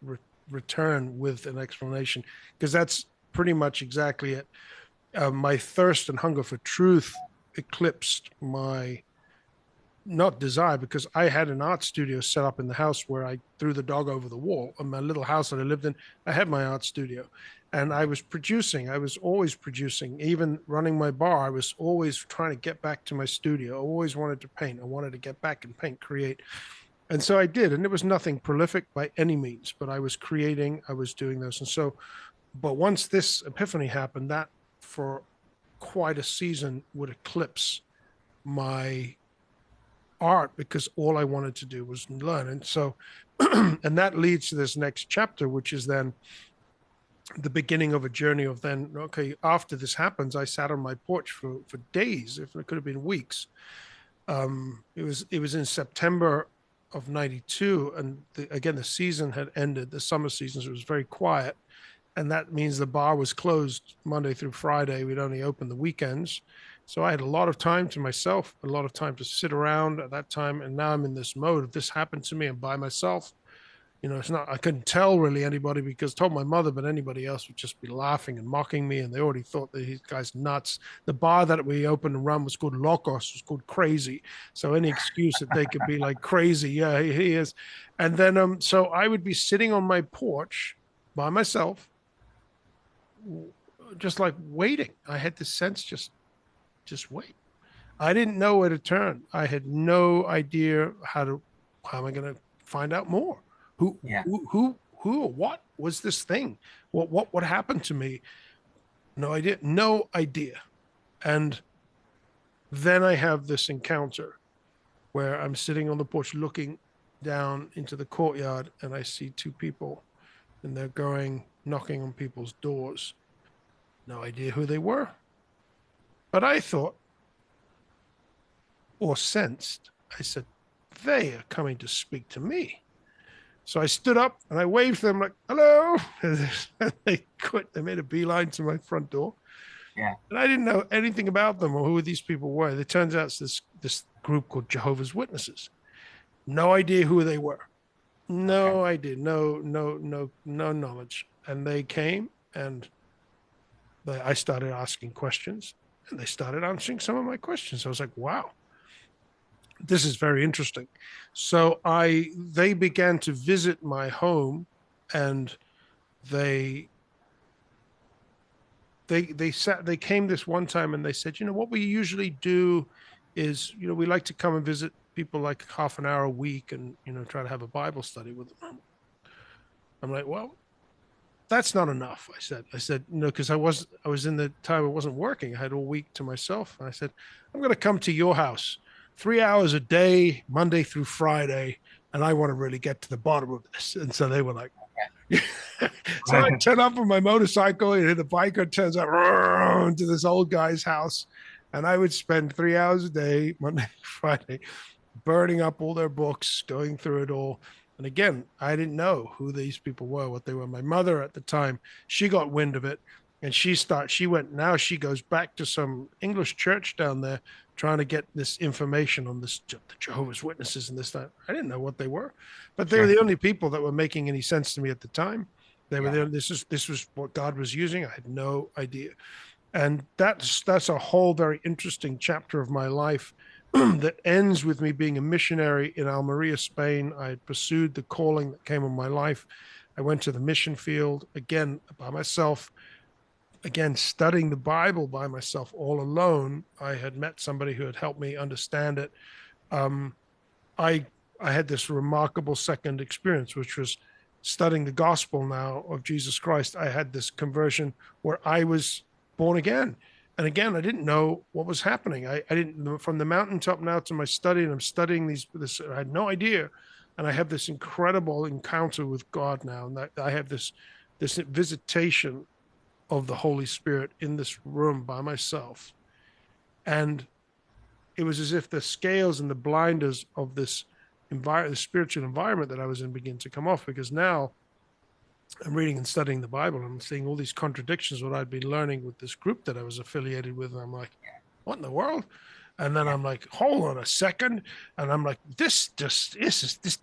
return with an explanation. Because that's pretty much exactly it. My thirst and hunger for truth eclipsed my not desire, because I had an art studio set up in the house where I threw the dog over the wall. In my little house that I lived in, I had my art studio and I was producing. I was always producing, even running my bar. I was always trying to get back to my studio. I always wanted to paint. I wanted to get back and paint, create. And so I did. And it was nothing prolific by any means, but I was creating, I was doing this. And so, but once this epiphany happened, that for quite a season would eclipse my art because all I wanted to do was learn. And so, and that leads to this next chapter, which is then the beginning of a journey of then, okay, after this happens, I sat on my porch for days, if it could have been weeks. It was in September of 92. And again, the season had ended, the summer season, so it was very quiet. And that means the bar was closed Monday through Friday. We'd only open the weekends. So I had a lot of time to myself, a lot of time to sit around at that time. And now I'm in this mode. If this happened to me and by myself, it's not, I couldn't tell really anybody because I told my mother, but anybody else would just be laughing and mocking me. And they already thought that these guy's nuts. The bar that we opened and run was called Locos, was called Crazy. So any excuse that they could be like crazy. Yeah, he is. And then, so I would be sitting on my porch by myself, just like waiting. I had this sense, just wait. I didn't know where to turn. I had no idea how am I going to find out more? Who, Yeah. who, or what was this thing? What happened to me? No idea. No idea. And then I have this encounter where I'm sitting on the porch looking down into the courtyard and I see two people and they're going knocking on people's doors. No idea who they were. But I thought or sensed, I said, they are coming to speak to me. So I stood up and I waved them like, hello. And they quit. They made a beeline to my front door. Yeah. And I didn't know anything about them or who these people were. It turns out it's this group called Jehovah's Witnesses. No idea who they were. Okay. No idea. No knowledge. And they came and I started asking questions and they started answering some of my questions. I was like, wow, this is very interesting. So they began to visit my home and they they came this one time and they said, what we usually do is, we like to come and visit people like half an hour a week and, try to have a Bible study with them. I'm like, well, that's not enough. I said, because I was in the time I wasn't working. I had all week to myself. And I said, I'm going to come to your house 3 hours a day, Monday through Friday. And I want to really get to the bottom of this. And so they were like, so I turn up on my motorcycle and the biker turns up to this old guy's house. And I would spend 3 hours a day, Monday, Friday, burning up all their books, going through it all. And again, I didn't know who these people were, what they were. My mother at the time, she got wind of it and she goes back to some English church down there, trying to get this information on the Jehovah's Witnesses and this, that. I didn't know what they were, but they were Sure. the only people that were making any sense to me at the time. They were Yeah. there. This was what God was using. I had no idea. And that's a whole very interesting chapter of my life that ends with me being a missionary in Almeria, Spain. I had pursued the calling that came on my life. I went to the mission field again by myself, again studying the Bible by myself all alone. I had met somebody who had helped me understand it. Um, I I had this remarkable second experience, which was studying the gospel now of Jesus Christ. I had this conversion where I was born again. And again, I didn't know what was happening. I didn't, from the mountaintop now to my study, and I'm studying this, I had no idea. And I have this incredible encounter with God now. And I have this visitation of the Holy Spirit in this room by myself. And it was as if the scales and the blinders of this the spiritual environment that I was in began to come off, because now I'm reading and studying the Bible and I'm seeing all these contradictions, what I'd been learning with this group that I was affiliated with. And I'm like, what in the world? And then Yeah. I'm like, hold on a second. And I'm like, this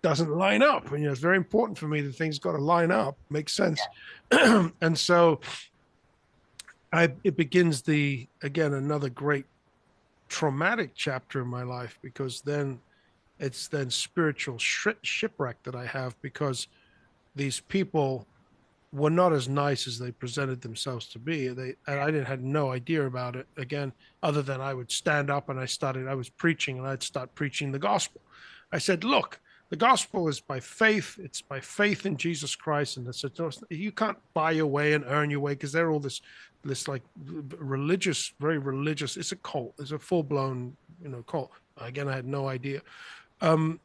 doesn't line up. And, it's very important for me that things got to line up, make sense. And so it begins another great traumatic chapter in my life, because then it's then spiritual shipwreck that I have, because these people were not as nice as they presented themselves to be. And I had no idea about it, again, other than I would stand up and I was preaching, and I'd start preaching the gospel. I said, look, the gospel is by faith. It's by faith in Jesus Christ. And I said, you can't buy your way and earn your way, because they're all this like religious, very religious. It's a cult. It's a full blown, cult. Again, I had no idea. But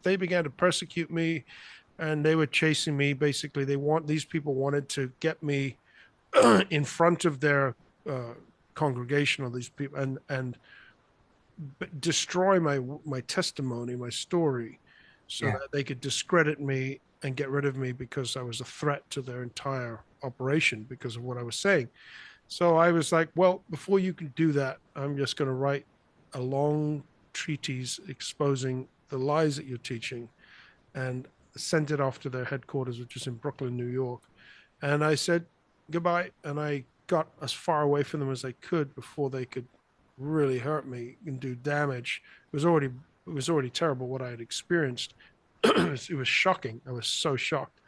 they began to persecute me, and they were chasing me. Basically, these people wanted to get me in front of their congregation, of these people, and destroy my testimony, my story, so that they could discredit me and get rid of me, because I was a threat to their entire operation because of what I was saying. So I was like, well, before you can do that, I'm just going to write a long treatise exposing the lies that you're teaching, and sent it off to their headquarters, which is in Brooklyn, New York. And I said goodbye, and I got as far away from them as I could before they could really hurt me and do damage. It was already terrible what I had experienced. It was shocking. I was so shocked.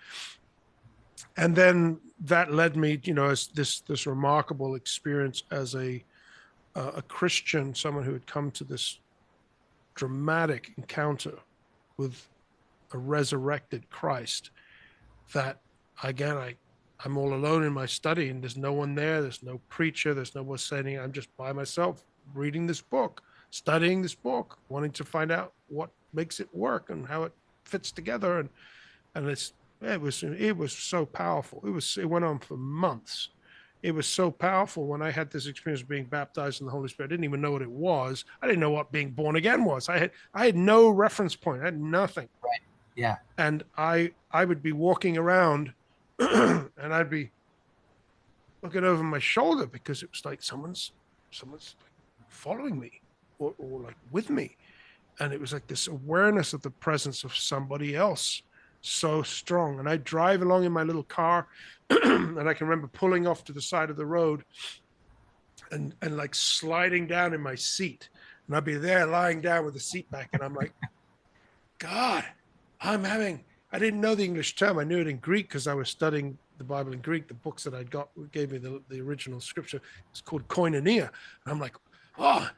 And then that led me, as this remarkable experience as a Christian, someone who had come to this dramatic encounter with a resurrected Christ, that again, I'm all alone in my study, and there's no one there. There's no preacher. There's no one saying. I'm just by myself reading this book, studying this book, wanting to find out what makes it work and how it fits together. And it was so powerful. It went on for months. It was so powerful. When I had this experience of being baptized in the Holy Spirit, I didn't even know what it was. I didn't know what being born again was. I had no reference point. I had nothing. Right. Yeah. And I would be walking around and I'd be looking over my shoulder, because it was like someone's following me, or like with me. And it was like this awareness of the presence of somebody else so strong. And I drive along in my little car and I can remember pulling off to the side of the road and like sliding down in my seat. And I'd be there lying down with the seat back. And I'm like, God, I didn't know the English term. I knew it in Greek because I was studying the Bible in Greek. The books that I'd got gave me the original scripture. It's called koinonia. And I'm like, oh,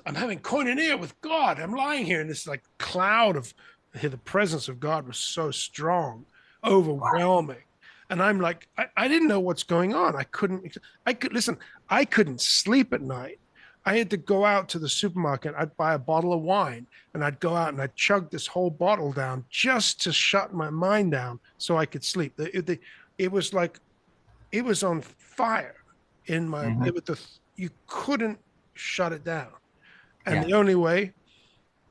I'm having koinonia with God. I'm lying here in this like cloud of, the presence of God was so strong, overwhelming. Wow. And I'm like, I didn't know what's going on. I couldn't sleep at night. I had to go out to the supermarket. I'd buy a bottle of wine and I'd go out and I'd chug this whole bottle down just to shut my mind down so I could sleep. It was like, it was on fire in my, you couldn't shut it down. And the only way,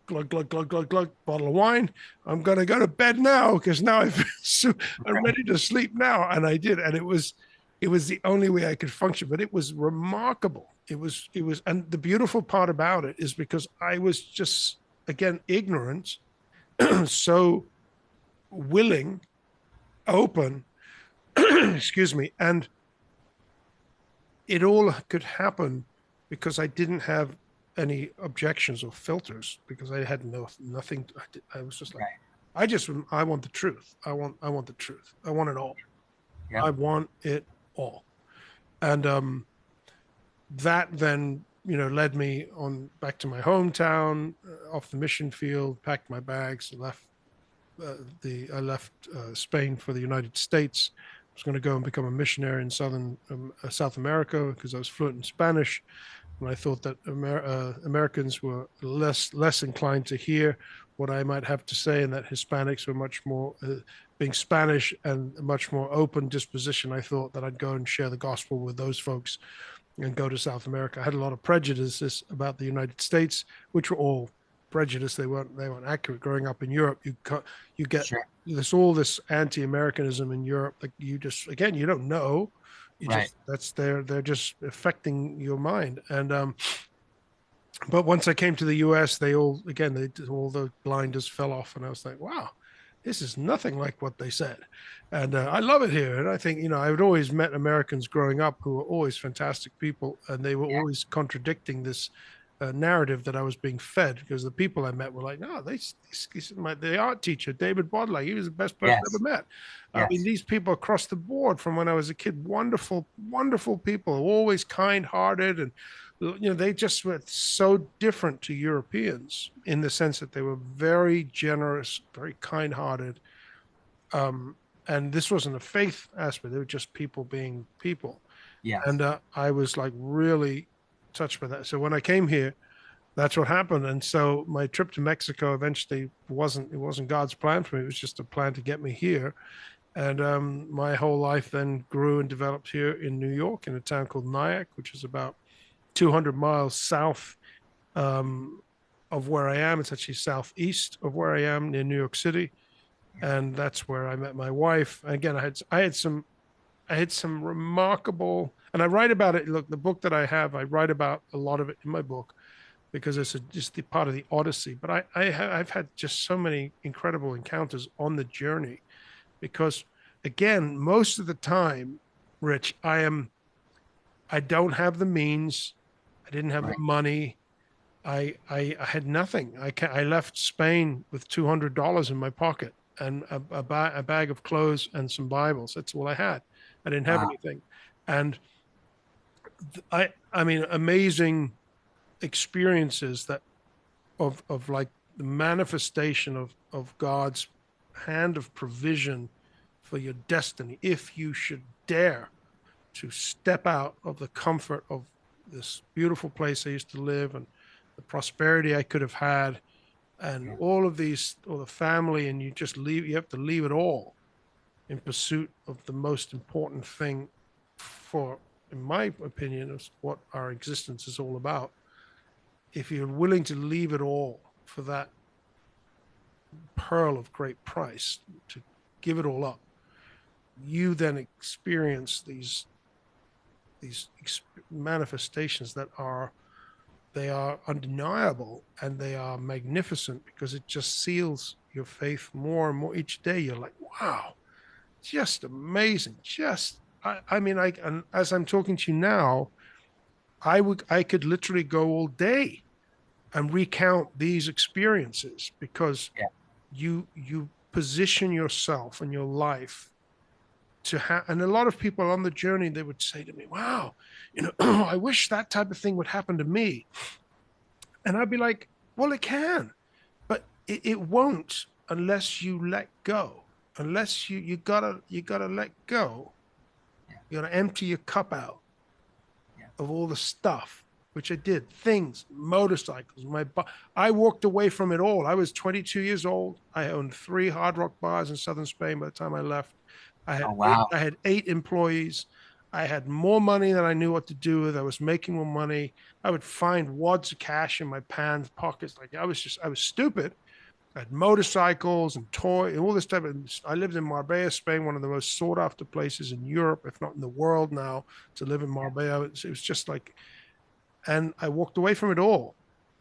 glug, glug, glug, glug, glug, bottle of wine. I'm going to go to bed now, because now I'm ready to sleep now. And I did. And it was the only way I could function, but it was remarkable. it was, and the beautiful part about it is because I was just, again, ignorant, so willing, open, excuse me, and it all could happen because I didn't have any objections or filters, because I had nothing. I was just like, Right. I want the truth. I want the truth. I want it all. Yep. I want it all. And that then, led me on back to my hometown, off the mission field, packed my bags, left I left Spain for the United States. I was going to go and become a missionary in South America, because I was fluent in Spanish, and I thought that Americans were less inclined to hear what I might have to say, and that Hispanics were much more, being Spanish and a much more open disposition. I thought that I'd go and share the gospel with those folks and go to South America. I had a lot of prejudices about the United States, which were all prejudice. They weren't accurate. Growing up in Europe, you get Sure. this anti-Americanism in Europe. Like, you just, again, you don't know. You Right. just, they're just affecting your mind. And but once I came to the US, all the blinders fell off, and I was like, wow, this is nothing like what they said. And I love it here. And I think, I had always met Americans growing up who were always fantastic people, and they were Yeah. always contradicting this narrative that I was being fed, because the people I met were like, no, the art teacher, David Bodley, he was the best person I Yes. ever met. I mean, Yes. these people across the board from when I was a kid, wonderful, wonderful people, always kind hearted. And they just were so different to Europeans in the sense that they were very generous, very kind-hearted. Um, and this wasn't a faith aspect; they were just people being people. Yes. And I was like really touched by that. So when I came here, that's what happened. And so my trip to Mexico eventually wasn't God's plan for me. It was just a plan to get me here. And my whole life then grew and developed here in New York, in a town called Nyack, which is about 200 miles south um, of where I am. It's actually southeast of where I am, near New York City, Yeah. and that's where I met my wife. And again, I had some remarkable, and I write about it. Look, the book that I have, I write about a lot of it in my book, because it's just the part of the Odyssey. But I've had just so many incredible encounters on the journey, because again, most of the time, Rich, I don't have the means. I didn't have the Right. money. I had nothing. I left Spain with $200 in my pocket, and a bag of clothes and some Bibles. That's all I had. I didn't have Wow. anything. And I mean, amazing experiences that of like the manifestation of God's hand of provision for your destiny, if you should dare to step out of the comfort of this beautiful place I used to live, and the prosperity I could have had, and Yeah. all the family, and you have to leave it all in pursuit of the most important thing for, in my opinion, is what our existence is all about. If you're willing to leave it all for that pearl of great price, to give it all up, you then experience these manifestations that are, they are undeniable, and they are magnificent, because it just seals your faith more and more each day. You're like, wow, just amazing. I mean, and as I'm talking to you now, I could literally go all day and recount these experiences, because Yeah. you position yourself and your life to have. And a lot of people on the journey, they would say to me, wow, I wish that type of thing would happen to me. And I'd be like, well, it can, but it won't, unless you let go. Unless you gotta let go. Yeah. You gotta empty your cup out Yeah. of all the stuff, which I did. Things, motorcycles, I walked away from it all. I was 22 years old. I owned 3 Hard Rock bars in southern Spain by the time I left. I had Oh, eight, wow. I had 8 employees. I had more money than I knew what to do with. I was making more money. I would find wads of cash in my pants pockets. Like, I was stupid. I had motorcycles and toy and all this stuff. And I lived in Marbella, Spain, one of the most sought after places in Europe, if not in the world now, to live in Yeah. Marbella. It was just like, And I walked away from it all.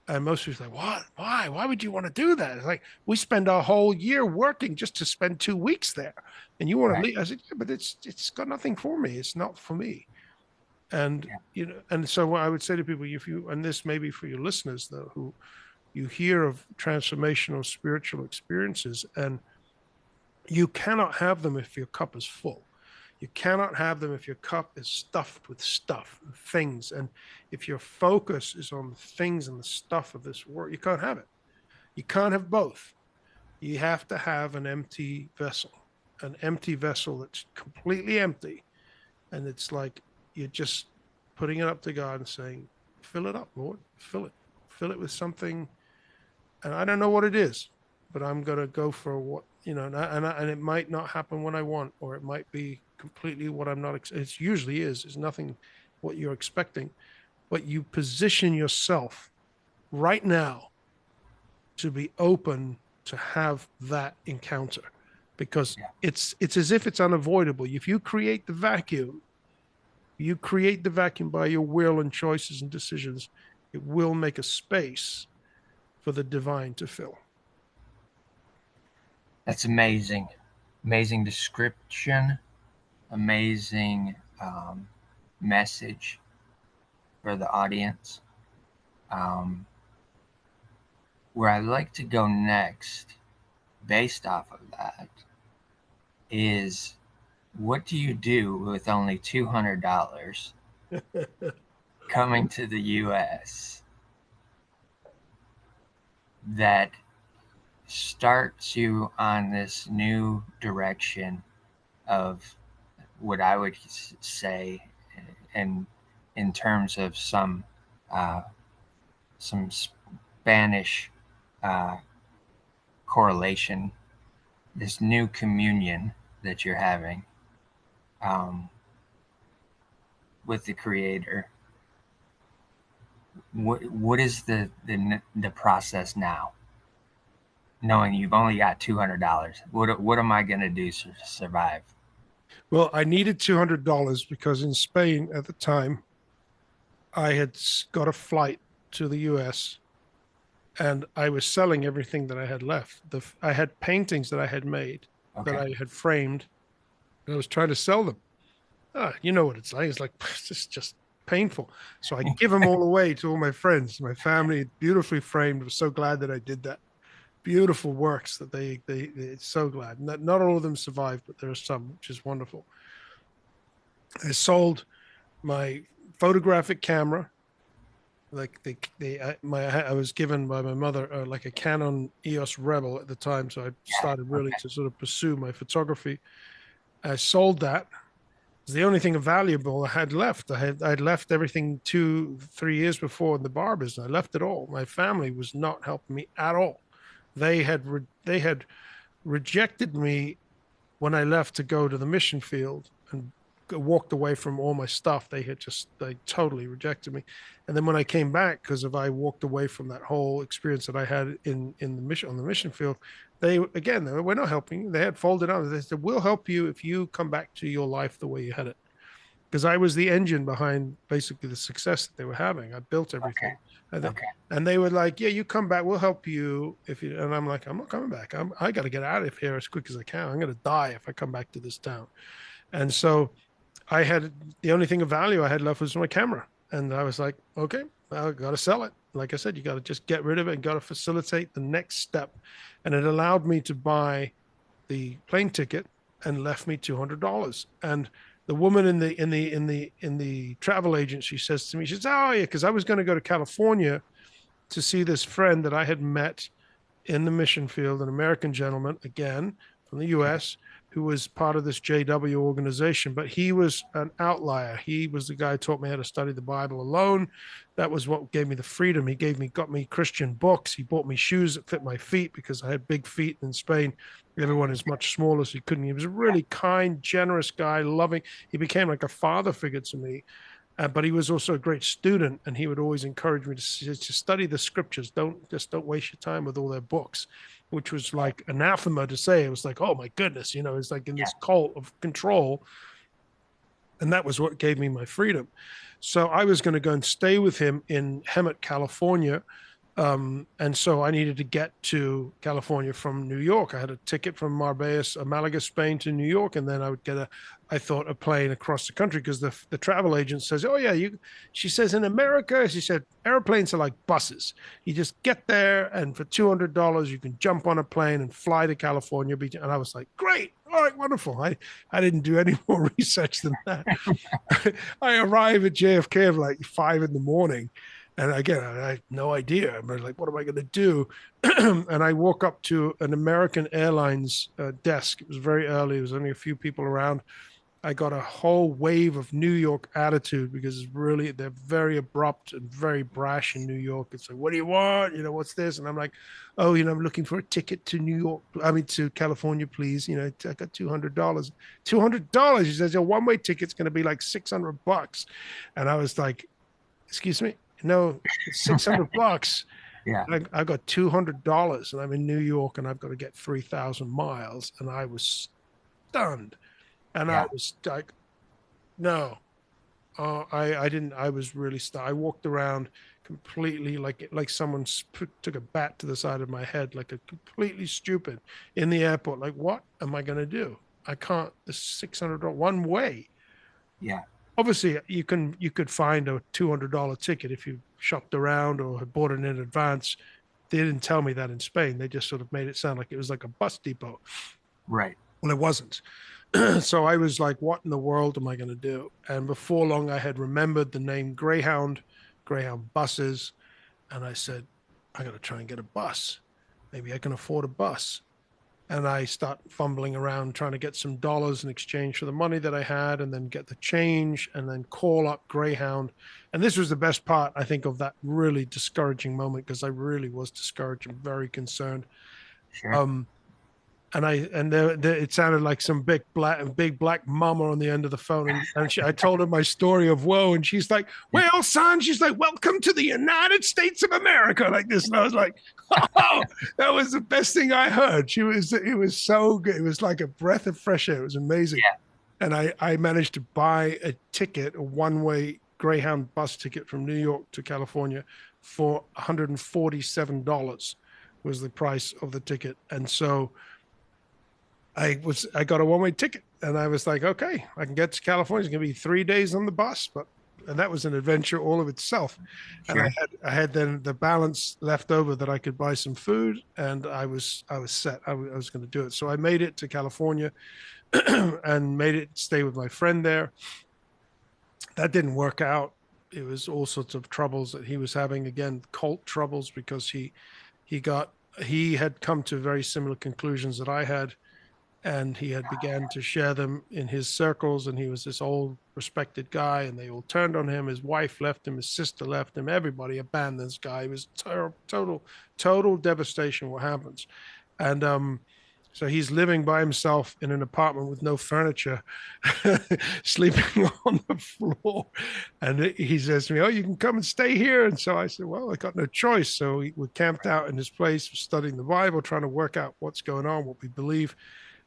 And most people are like, what? Why? Why would you want to do that? It's like, we spend our whole year working just to spend 2 weeks there. And you want to Right. leave? I said, yeah, but it's got nothing for me. It's not for me. And Yeah. and so what I would say to people, if you, and this may be for your listeners though, who you hear of transformational spiritual experiences, and you cannot have them if your cup is full. You cannot have them if your cup is stuffed with stuff and things. And if your focus is on the things and the stuff of this world, you can't have it. You can't have both. You have to have an empty vessel that's completely empty. And it's like you're just putting it up to God and saying, fill it up, Lord, fill it with something. And I don't know what it is, but I'm going to go for what, and it might not happen when I want, or it might be completely what I'm not. It usually is. It's nothing what you're expecting, but you position yourself right now to be open to have that encounter, because Yeah. it's as if it's unavoidable. If you create the vacuum, you create the vacuum by your will and choices and decisions, it will make a space for the divine to fill. That's amazing. Amazing description. Amazing message for the audience. Um, where I'd like to go next, based off of that, is what do you do with only $200 coming to the US that starts you on this new direction of what I would say, in in terms of uh, some Spanish uh, correlation, this new communion that you're having um, with the Creator. What is the process now? Knowing you've only got $200, what am I going to do to survive? Well, I needed $200 because in Spain at the time, I had got a flight to the US and I was selling everything that I had left. I had paintings that I had made that Okay. I had framed, and I was trying to sell them. You know what it's like. It's like, it's just painful. So I give them all away to all my friends, my family, beautifully framed. I'm so glad that I did that. Beautiful works that they so glad. Not all of them survived, but there are some, which is wonderful. I sold my photographic camera. Like I was given by my mother like a Canon EOS Rebel at the time, so I Yeah. started really Okay. to sort of pursue my photography. I sold that. It's the only thing valuable I had left. I'd left everything 2 3 years before in the bar business. I left it all. My family was not helping me at all. They had rejected me when I left to go to the mission field and walked away from all my stuff. They totally rejected me. And then when I came back, because if I walked away from that whole experience that I had in the mission on the mission field, we're not helping you. They had folded out. They said, we'll help you if you come back to your life the way you had it, because I was the engine behind basically the success that they were having. I built Okay. everything, and they, Okay. and they were like, "Yeah, you come back, we'll help you if you." And I'm like, "I'm not coming back. I got to get out of here as quick as I can. I'm going to die if I come back to this town." And so I had the only thing of value I had left was my camera, and I was like, "Okay, I got to sell it." Like I said, you got to just get rid of it and got to facilitate the next step, and it allowed me to buy the plane ticket and left me $200. And the woman in the travel agency says to me, she says, "Oh yeah," because I was going to go to California to see this friend that I had met in the mission field, an American gentleman, again from the US, who was part of this JW organization, but he was an outlier. He was the guy who taught me how to study the Bible alone. That was what gave me the freedom. Got me Christian books. He bought me shoes that fit my feet because I had big feet in Spain. Everyone is much smaller, so he couldn't. He was a really kind, generous guy, loving. He became like a father figure to me. But he was also a great student, and he would always encourage me to study the scriptures. Don't waste your time with all their books, which was like anathema to say. It was like, oh my goodness, it's like in Yeah. this cult of control. And that was what gave me my freedom. So I was going to go and stay with him in Hemet, California. And so I needed to get to California from New York. I had a ticket from Marbella, Malaga, Spain to New York, and then I would get I thought, a plane across the country, because the travel agent says, "Oh yeah, she says, in America, she said, airplanes are like buses. You just get there, and for $200, you can jump on a plane and fly to California." And I was like, "Great, all right, wonderful." I didn't do any more research than that. I arrive at JFK at like 5 in the morning. And again, I had no idea. I'm like, what am I going to do? And I walk up to an American Airlines desk. It was very early. There was only a few people around. I got a whole wave of New York attitude, because it's really, they're very abrupt and very brash in New York. It's like, what do you want? What's this? And I'm like, oh, I'm looking for a ticket to New York. I mean, to California, please. I got $200. $200. He says, your one-way ticket's going to be like $600. And I was like, excuse me? No, it's $600. Yeah. I got $200, and I'm in New York, and I've got to get 3,000 miles. And I was stunned. And I Yeah. was like, no, I didn't. I was really I walked around completely like someone took a bat to the side of my head, like a completely stupid in the airport. Like, what am I going to do? I can't. This $600 one way. Yeah. Obviously, you could find a $200 ticket if you shopped around or had bought it in advance. They didn't tell me that in Spain. They just sort of made it sound like it was like a bus depot. Right. Well, it wasn't. So I was like, what in the world am I going to do? And before long, I had remembered the name Greyhound, Greyhound buses. And I said, I got to try and get a bus. Maybe I can afford a bus. And I start fumbling around trying to get some dollars in exchange for the money that I had, and then get the change, and then call up Greyhound. And this was the best part, I think, of that really discouraging moment, because I really was discouraged and very concerned. Sure. Um, and it sounded like some big black mama on the end of the phone, and I told her my story of woe, and she's like, Yeah. well, son, she's like, welcome to the United States of America, like this. And I was like, oh, that was the best thing I heard. It was so good. It was like a breath of fresh air. It was amazing. Yeah. And I managed to buy a ticket, a one-way Greyhound bus ticket from New York to California for $147 was the price of the ticket. And so I got a one-way ticket, and I was like, okay, I can get to California. It's gonna be 3 days on the bus, and that was an adventure all of itself. And Sure. I had then the balance left over that I could buy some food, and I was set. I was going to do it. So I made it to California and made it stay with my friend there. That didn't work out. It was all sorts of troubles that he was having, again, cult troubles, because he had come to very similar conclusions that I had, and he had began to share them in his circles, and he was this old respected guy, and they all turned on him. His wife left him, his sister left him, everybody abandoned this guy. It was total devastation what happens. And so he's living by himself in an apartment with no furniture, sleeping on the floor. And he says to me, oh, you can come and stay here. And so I said, well, I got no choice. So we camped out in his place, studying the Bible, trying to work out what's going on, what we believe.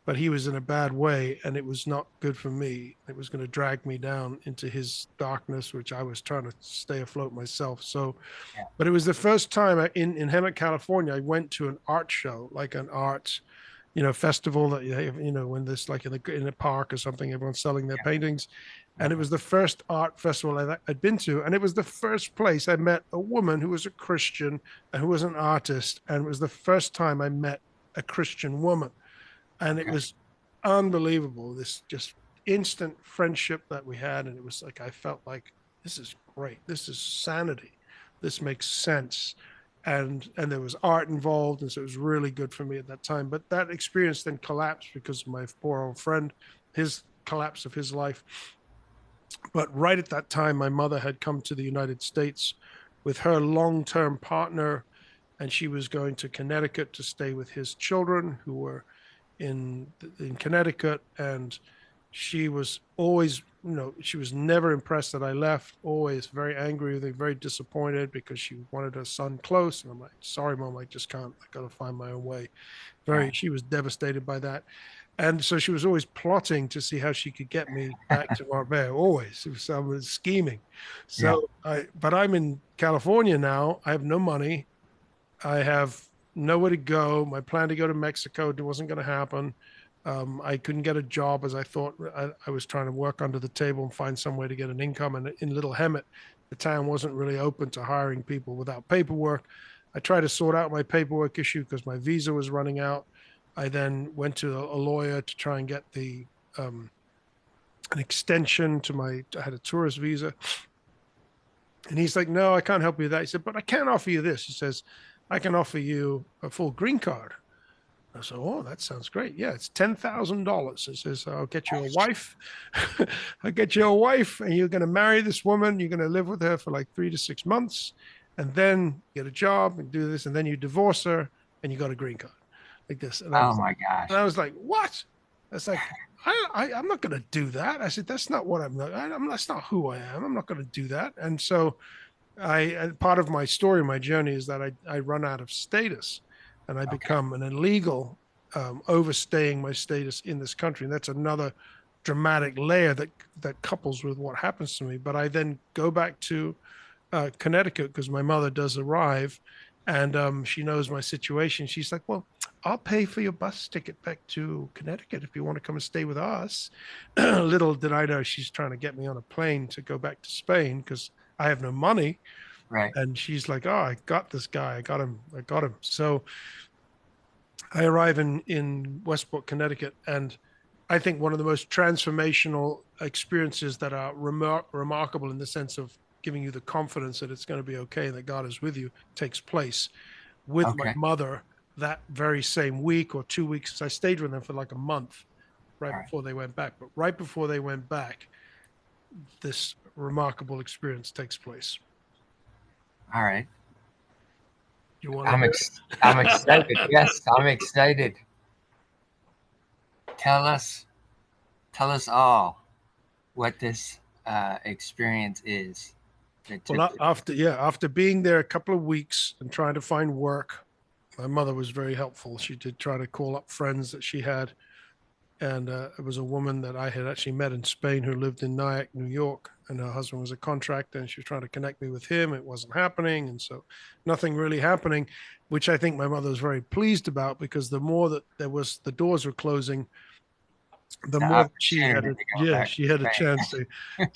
But he was in a bad way, and it was not good for me. It was going to drag me down into his darkness, which I was trying to stay afloat myself. So, Yeah. but it was the first time in Hemet, California, I went to an art show, like an art, festival that when this, like in a park or something, everyone's selling their paintings. Yeah. And it was the first art festival I'd been to. And it was the first place I met a woman who was a Christian and who was an artist. And it was the first time I met a Christian woman. And it Okay. was unbelievable, this just instant friendship that we had. And it was like, I felt like, this is great. This is sanity. This makes sense. And there was art involved. And so it was really good for me at that time. But that experience then collapsed because of my poor old friend, his collapse of his life. But right at that time, my mother had come to the United States with her long-term partner, and she was going to Connecticut to stay with his children, who were in Connecticut. And she was always, she was never impressed that I left, always very angry with me, very disappointed because she wanted her son close. And I'm like, sorry, mom, I just can't, I got to find my own way. Right. She was devastated by that. And so she was always plotting to see how she could get me back to Marbella. Always, I was scheming. Yeah. But I'm in California now. I have no money. I have nowhere to go. My plan to go to Mexico wasn't going to happen. I couldn't get a job as I thought. I was trying to work under the table and find some way to get an income. And in Little Hemet, the town wasn't really open to hiring people without paperwork. I tried to sort out my paperwork issue because my visa was running out. I then went to a lawyer to try and get an extension to I had a tourist visa. And he's like, no, I can't help you with that. He said, but I can offer you this. He says, I can offer you a full green card. I said, oh, that sounds great. Yeah, it's $10,000. He says, I'll get you a wife. I'll get you a wife, and you're going to marry this woman. You're going to live with her for like 3 to 6 months, and then get a job and do this, and then you divorce her, and you got a green card like this. Oh my gosh. I was like, what? That's like, I'm not going to do that. I said, that's not what that's not who I am. I'm not going to do that. And so part of my story, my journey is that I run out of status and I Okay. become an illegal, overstaying my status in this country. And that's another dramatic layer that couples with what happens to me. But I then go back to Connecticut because my mother does arrive, and she knows my situation. She's like, "Well, I'll pay for your bus ticket back to Connecticut if you want to come and stay with us." Little did I know she's trying to get me on a plane to go back to Spain because I have no money. Right. And she's like, "Oh, I got this guy. I got him. I got him." So I arrive in Westport, Connecticut, and I think one of the most transformational experiences that are remarkable in the sense of giving you the confidence that it's going to be okay, that God is with you, takes place with my Okay. mother that very same week or 2 weeks. I stayed with them for like a month right All right. before they went back. But right before they went back, this remarkable experience takes place. All right. You want to I'm hear ex- I'm excited. it? Yes, I'm excited. Tell us, tell us all what this experience is that took Well, you. after being there a couple of weeks and trying to find work, my mother was very helpful. She did try to call up friends that she had, and it was a woman that I had actually met in Spain who lived in Nyack, New York, and her husband was a contractor, and she was trying to connect me with him. It wasn't happening, and so nothing really happening, which I think my mother was very pleased about because the more that the doors were closing, the The more she had opportunity to go back she to had a chance to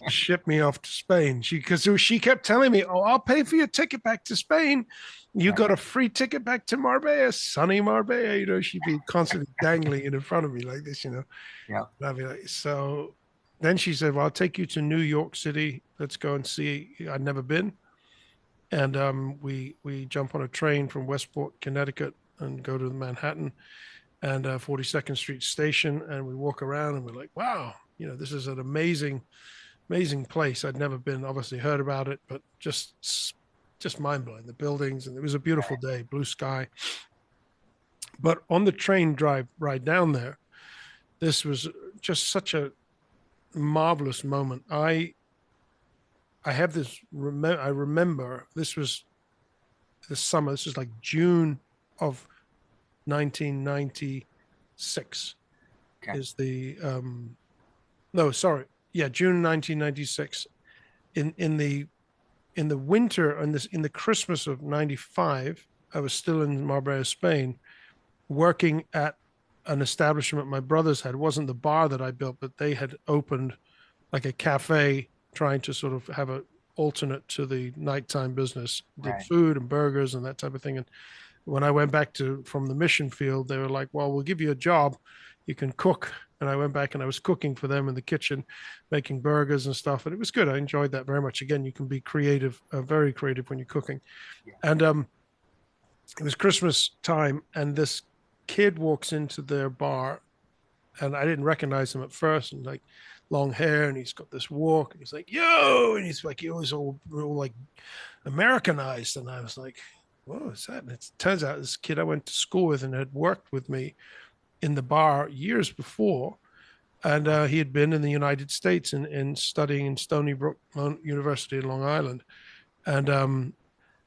ship me off to Spain. She kept telling me, "Oh, I'll pay for your ticket back to Spain. You Spain. got a free ticket back to Marbella, sunny Marbella." She'd be constantly dangling it in front of me like this. Yeah. And I'd be like, so then she said, "Well, I'll take you to New York City. Let's go and see." I'd never been, and we jump on a train from Westport, Connecticut, and go to Manhattan and 42nd Street Station, and we walk around and we're like, wow, this is an amazing place. I'd never been, obviously heard about it, but just mind blowing. The buildings, and it was a beautiful day, blue sky. But on the train drive ride down there, this was just such a marvelous moment. I have this. I remember this was the summer. This was like June of 1996. Okay. Is the no, sorry, yeah, June 1996. In the winter, in the Christmas of '95, I was still in Marbella, Spain, working at an establishment my brothers had. It wasn't the bar that I built, but they had opened like a cafe, trying to sort of have a alternate to the nighttime business. Did Right. food and burgers and that type of thing. And when I went back from the mission field, they were like, "Well, we'll give you a job. You can cook." And I went back and I was cooking for them in the kitchen, making burgers and stuff. And it was good. I enjoyed that very much. Again, you can be creative, very creative when you're cooking. Yeah. And it was Christmas time, and this kid walks into their bar, and I didn't recognize him at first. And like long hair, and he's got this walk, and he's like, "Yo," and he's like, he was all like Americanized, and I was like, what was that? And it turns out this kid I went to school with and had worked with me in the bar years before. And he had been in the United States and studying in Stony Brook University in Long Island. And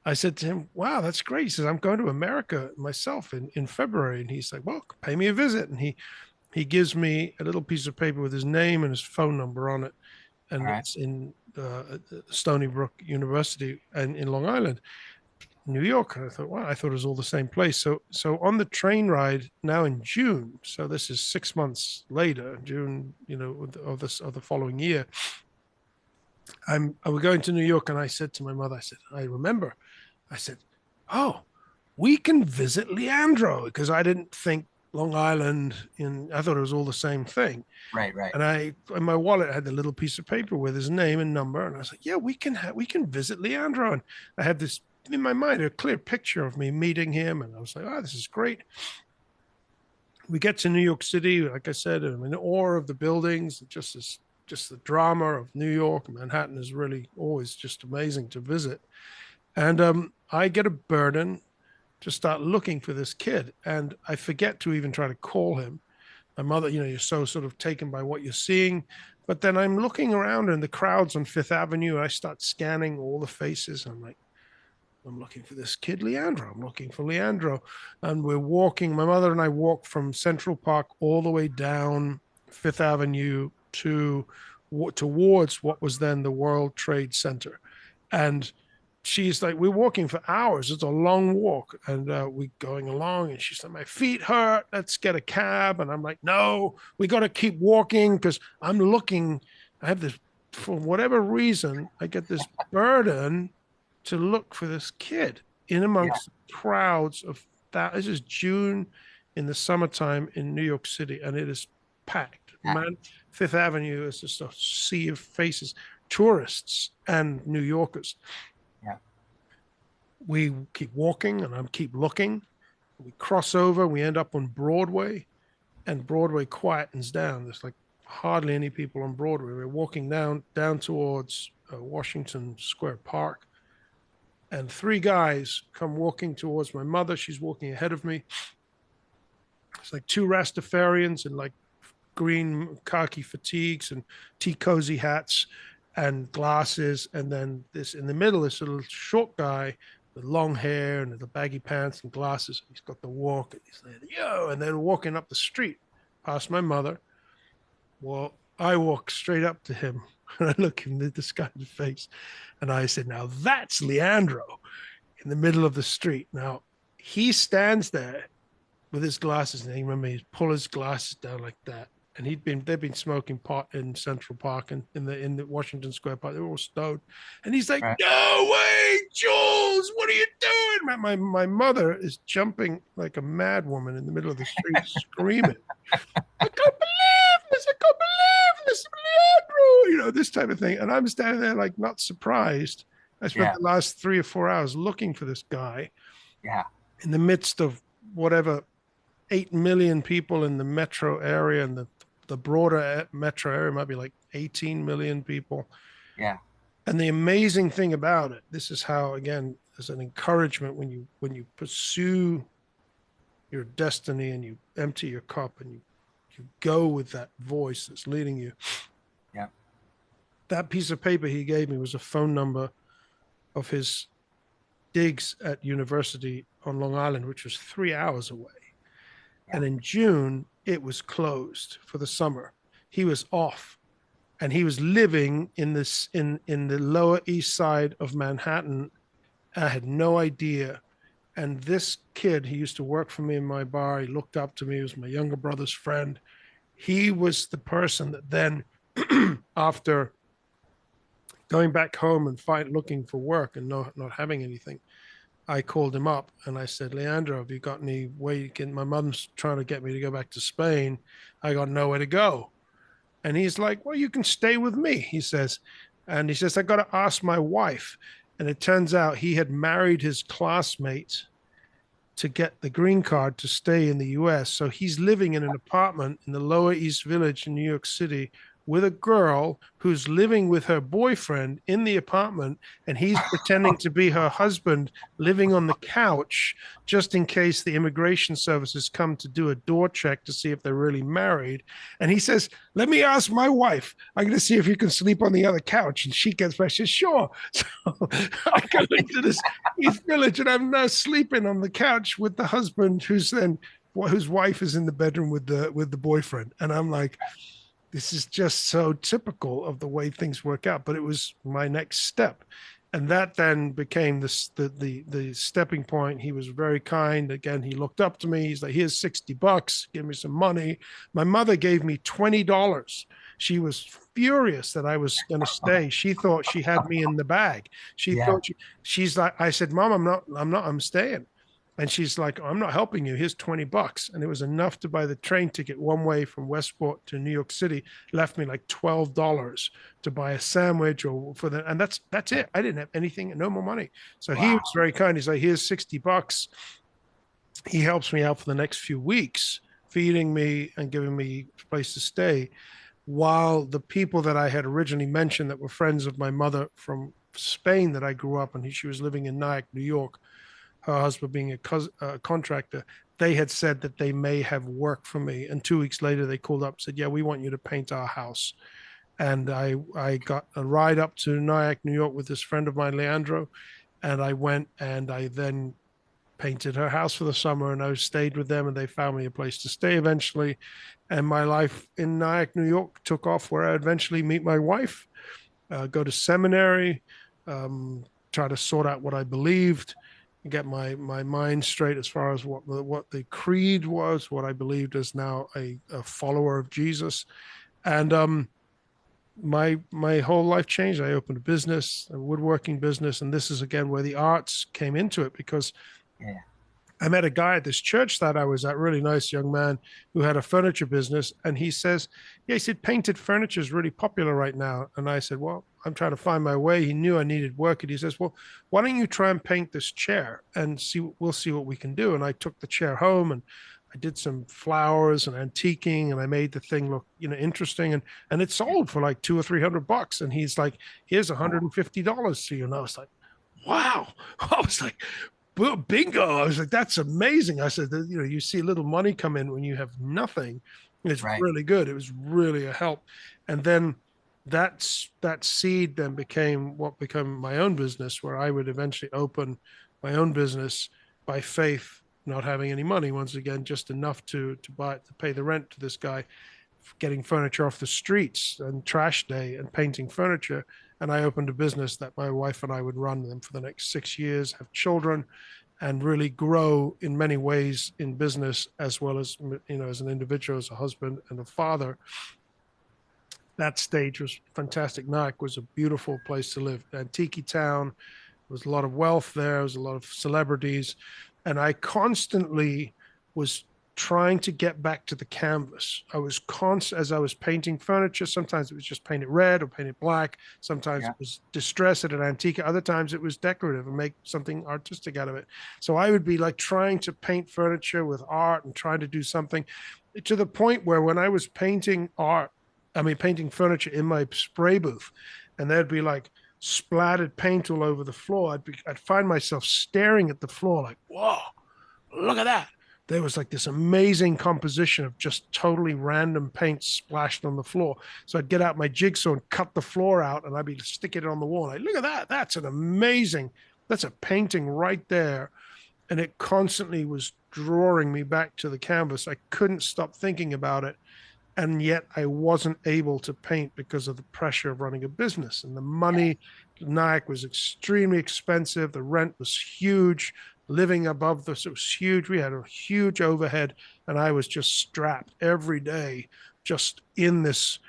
I said to him, "Wow, that's great." He says, "I'm going to America myself in February." And he's like, "Well, pay me a visit." And he gives me a little piece of paper with his name and his phone number on it, All and right. it's in Stony Brook University and in Long Island, New York. And I thought, wow, I thought it was all the same place. So on the train ride now in June, so this is 6 months later, June, of the following year, I was going to New York, and I said to my mother, I said, I remember, I said, oh, we can visit Leandro, because I didn't think Long Island I thought it was all the same thing. Right. Right. And in my wallet, I had the little piece of paper with his name and number. And I was like, yeah, we can visit Leandro. And I had this in my mind, a clear picture of me meeting him. And I was like, oh, this is great. We get to New York City, like I said, I'm in awe of the buildings, just the drama of New York. Manhattan is really always just amazing to visit. And I get a burden to start looking for this kid. And I forget to even try to call him. My mother, you're so sort of taken by what you're seeing. But then I'm looking around in the crowds on Fifth Avenue. I start scanning all the faces. And I'm like, I'm looking for this kid, Leandro. I'm looking for Leandro. And we're walking, my mother and I walk from Central Park all the way down Fifth Avenue towards what was then the World Trade Center. And she's like, we're walking for hours. It's a long walk. And we're going along. And she's like, my feet hurt. Let's get a cab. And I'm like, no, we got to keep walking because I'm looking. I have this, for whatever reason, I get this burden to look for this kid in Yeah. amongst crowds of that. This is June in the summertime in New York City, and it is packed. Yeah. Man, Fifth Avenue is just a sea of faces, tourists and New Yorkers. Yeah. We keep walking, and I keep looking. We cross over. We end up on Broadway, and Broadway quietens down. There's like hardly any people on Broadway. We're walking down towards Washington Square Park, and three guys come walking towards my mother. She's walking ahead of me. It's like two Rastafarians in like green khaki fatigues and tea cozy hats and glasses. And then this in the middle, this little short guy with long hair and the baggy pants and glasses. He's got the walk and he's like, yo, and then walking up the street past my mother. Well, I walk straight up to him and I look him in this guy's face and I said, now that's Leandro in the middle of the street. Now he stands there with his glasses, and he remember he'd pull his glasses down like that. And they've been smoking pot in Central Park and in the Washington Square Park. They were all stoned. And he's like, Right. no way, Jules, what are you doing? My mother is jumping like a mad woman in the middle of the street, screaming, I can't believe this, I can't believe this, Leandro, this type of thing. And I'm standing there like not surprised. I spent Yeah. the last 3 or 4 hours looking for this guy Yeah. in the midst of whatever 8 million people in the metro area, and the broader metro area might be like 18 million people. Yeah. And the amazing thing about it, this is how, again, as an encouragement, when you pursue your destiny and you empty your cup and you go with that voice that's leading you. Yeah. That piece of paper he gave me was a phone number of his digs at university on Long Island, which was 3 hours away. Yeah. And in June, it was closed for the summer. He was off, and he was living in the Lower East Side of Manhattan. I had no idea. And this kid, he used to work for me in my bar. He looked up to me. He was my younger brother's friend. He was the person that then, after going back home and looking for work and not having anything, I called him up and I said, Leandro, have you got any way you can? My mom's trying to get me to go back to Spain. I got nowhere to go. And he's like, well, you can stay with me, he says. And he says, I got to ask my wife. And it turns out he had married his classmate to get the green card to stay in the US. So he's living in an apartment in the Lower East Village in New York City with a girl who's living with her boyfriend in the apartment, and he's pretending to be her husband living on the couch just in case the immigration services come to do a door check to see if they're really married. And he says, let me ask my wife. I'm going to see if you can sleep on the other couch. And she gets back, she says, sure. So I go into this East Village, and I'm now sleeping on the couch with the husband whose wife is in the bedroom with the boyfriend. And I'm like, this is just so typical of the way things work out. But it was my next step. And that then became the stepping point. He was very kind. Again, he looked up to me. He's like, here's $60, give me some money. My mother gave me $20. She was furious that I was going to stay. She thought she had me in the bag. She Yeah. thought she's like, I said, Mom, I'm staying. And she's like, I'm not helping you. Here's $20. And it was enough to buy the train ticket one way from Westport to New York City. Left me like $12 to buy a sandwich and that's it. I didn't have anything, no more money. So he Wow. was very kind. He's like, here's $60. He helps me out for the next few weeks, feeding me and giving me a place to stay. While the people that I had originally mentioned that were friends of my mother from Spain that I grew up in, she was living in Nyack, New York, her husband being a contractor, they had said that they may have work for me. And 2 weeks later, they called up and said, yeah, we want you to paint our house. And I got a ride up to Nyack, New York with this friend of mine, Leandro. And I went and I then painted her house for the summer, and I stayed with them, and they found me a place to stay eventually. And my life in Nyack, New York took off, where I eventually meet my wife, go to seminary, try to sort out what I believed, get my mind straight as far as what the creed was, what I believed as now a follower of Jesus. And my whole life changed. I opened a business, a woodworking business, and this is again where the arts came into it, because Yeah. I met a guy at this church that I was at, really nice young man who had a furniture business. And he says, yeah, he said, painted furniture is really popular right now. And I said, well, I'm trying to find my way. He knew I needed work. And he says, well, why don't you try and paint this chair and we'll see what we can do. And I took the chair home and I did some flowers and antiquing, and I made the thing look, interesting. And it sold for like $200 or $300. And he's like, here's $150 to you. And I was like, wow. I was like, bingo. I was like, that's amazing. I said, you see little money come in when you have nothing. It's Right. really good. It was really a help. And then that seed then became what became my own business, where I would eventually open my own business by faith, not having any money, once again, just enough to pay the rent to this guy, getting furniture off the streets and trash day and painting furniture. And I opened a business that my wife and I would run them for the next 6 years, have children, and really grow in many ways in business, as well as, as an individual, as a husband and a father. That stage was fantastic. Nyack was a beautiful place to live. Antique town. There was a lot of wealth there. There was a lot of celebrities. And I constantly was trying to get back to the canvas. I was as I was painting furniture. Sometimes it was just painted red or painted black. Sometimes Yeah. it was distressed at an antique. Other times it was decorative and make something artistic out of it. So I would be like trying to paint furniture with art and trying to do something, to the point where when I was painting furniture in my spray booth, and there'd be like splattered paint all over the floor, I'd find myself staring at the floor like, whoa, look at that. There was like this amazing composition of just totally random paint splashed on the floor. So I'd get out my jigsaw and cut the floor out, and I'd be sticking it on the wall. Like, look at that. That's a painting right there. And it constantly was drawing me back to the canvas. I couldn't stop thinking about it. And yet I wasn't able to paint because of the pressure of running a business, and the money. Nyack was extremely expensive. The rent was huge. Living above this, it was huge. We had a huge overhead, and I was just strapped every day, just in this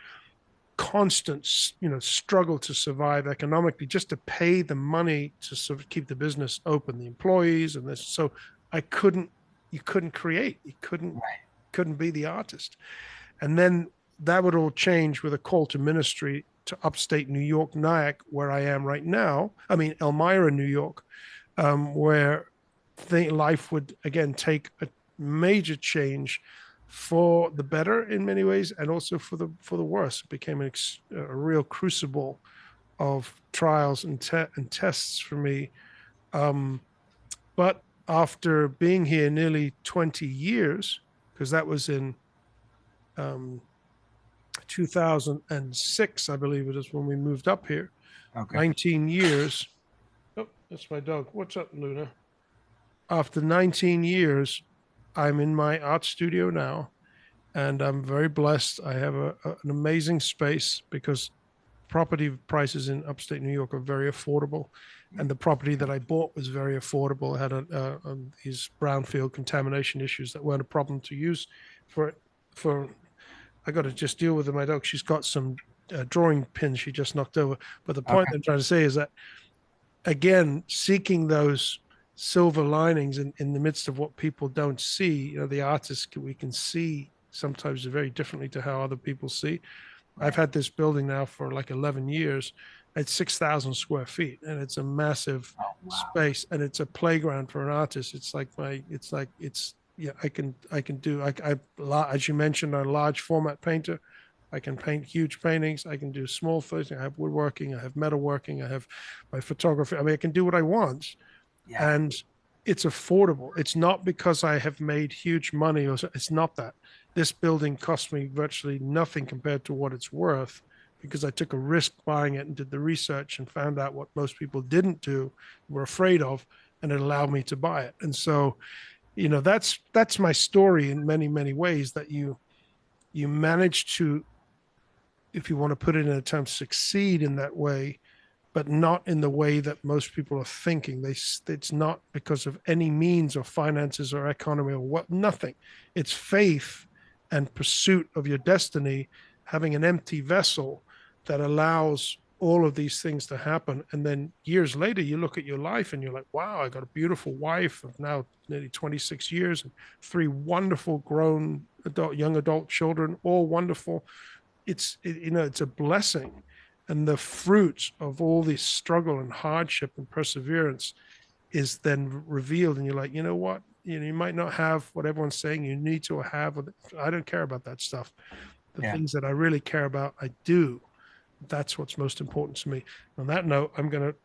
constant, struggle to survive economically, just to pay the money to sort of keep the business open, the employees, and this. So I couldn't. You couldn't create. You couldn't. Right. Couldn't be the artist. And then that would all change with a call to ministry to upstate New York, Nyack, where I am right now. I mean, Elmira, New York, where life would again take a major change. for the better in many ways, and also for the worse. It became a real crucible of trials and tests for me. Um, but after being here nearly 20 years, because that was in um, 2006, I believe it is when we moved up here, Okay. 19 years. Oh, that's my dog. What's up, Luna? After 19 years, I'm in my art studio now, and I'm very blessed. I have an amazing space because property prices in upstate New York are very affordable, and the property that I bought was very affordable. It had these brownfield contamination issues that weren't a problem to use for for. I got to just deal with my dog. She's got some drawing pins she just knocked over. But the point Okay. I'm trying to say is that, again, seeking those silver linings in the midst of what people don't see, the artists, we can see sometimes very differently to how other people see. I've Right. had this building now for like 11 years. It's 6,000 square feet, and it's a massive Oh, wow. space, and it's a playground for an artist. Yeah, I can do, as you mentioned, I'm a large format painter. I can paint huge paintings. I can do small things. I have woodworking. I have metalworking. I have my photography. I mean, I can do what I want, Yeah. and it's affordable. It's not because I have made huge money, or it's not that. This building cost me virtually nothing compared to what it's worth, because I took a risk buying it and did the research and found out what most people didn't do, were afraid of, and it allowed me to buy it. And so, that's my story in many, many ways, that you manage to, if you want to put it in a term, succeed in that way, but not in the way that most people are thinking. It's not because of any means or finances or economy or what, nothing. It's faith and pursuit of your destiny, having an empty vessel that allows all of these things to happen. And then years later, you look at your life and you're like, wow, I got a beautiful wife of now nearly 26 years and three wonderful grown young adult children, all wonderful. It's a blessing, and the fruit of all this struggle and hardship and perseverance is then revealed, and you're like, you know what, you might not have what everyone's saying you need to have. I don't care about that stuff. The Yeah. things that I really care about, I do. That's what's most important to me. On that note, I'm going to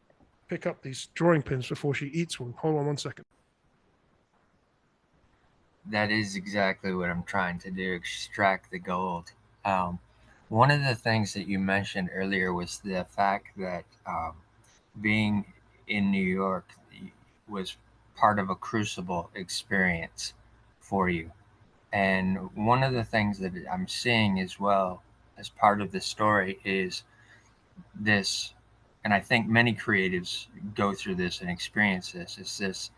pick up these drawing pins before she eats one. Hold on one second. That is exactly what I'm trying to do, extract the gold. Um, one of the things that you mentioned earlier was the fact that being in New York was part of a crucible experience for you. And one of the things that I'm seeing as well as part of the story is this, and I think many creatives go through this and experience this, is this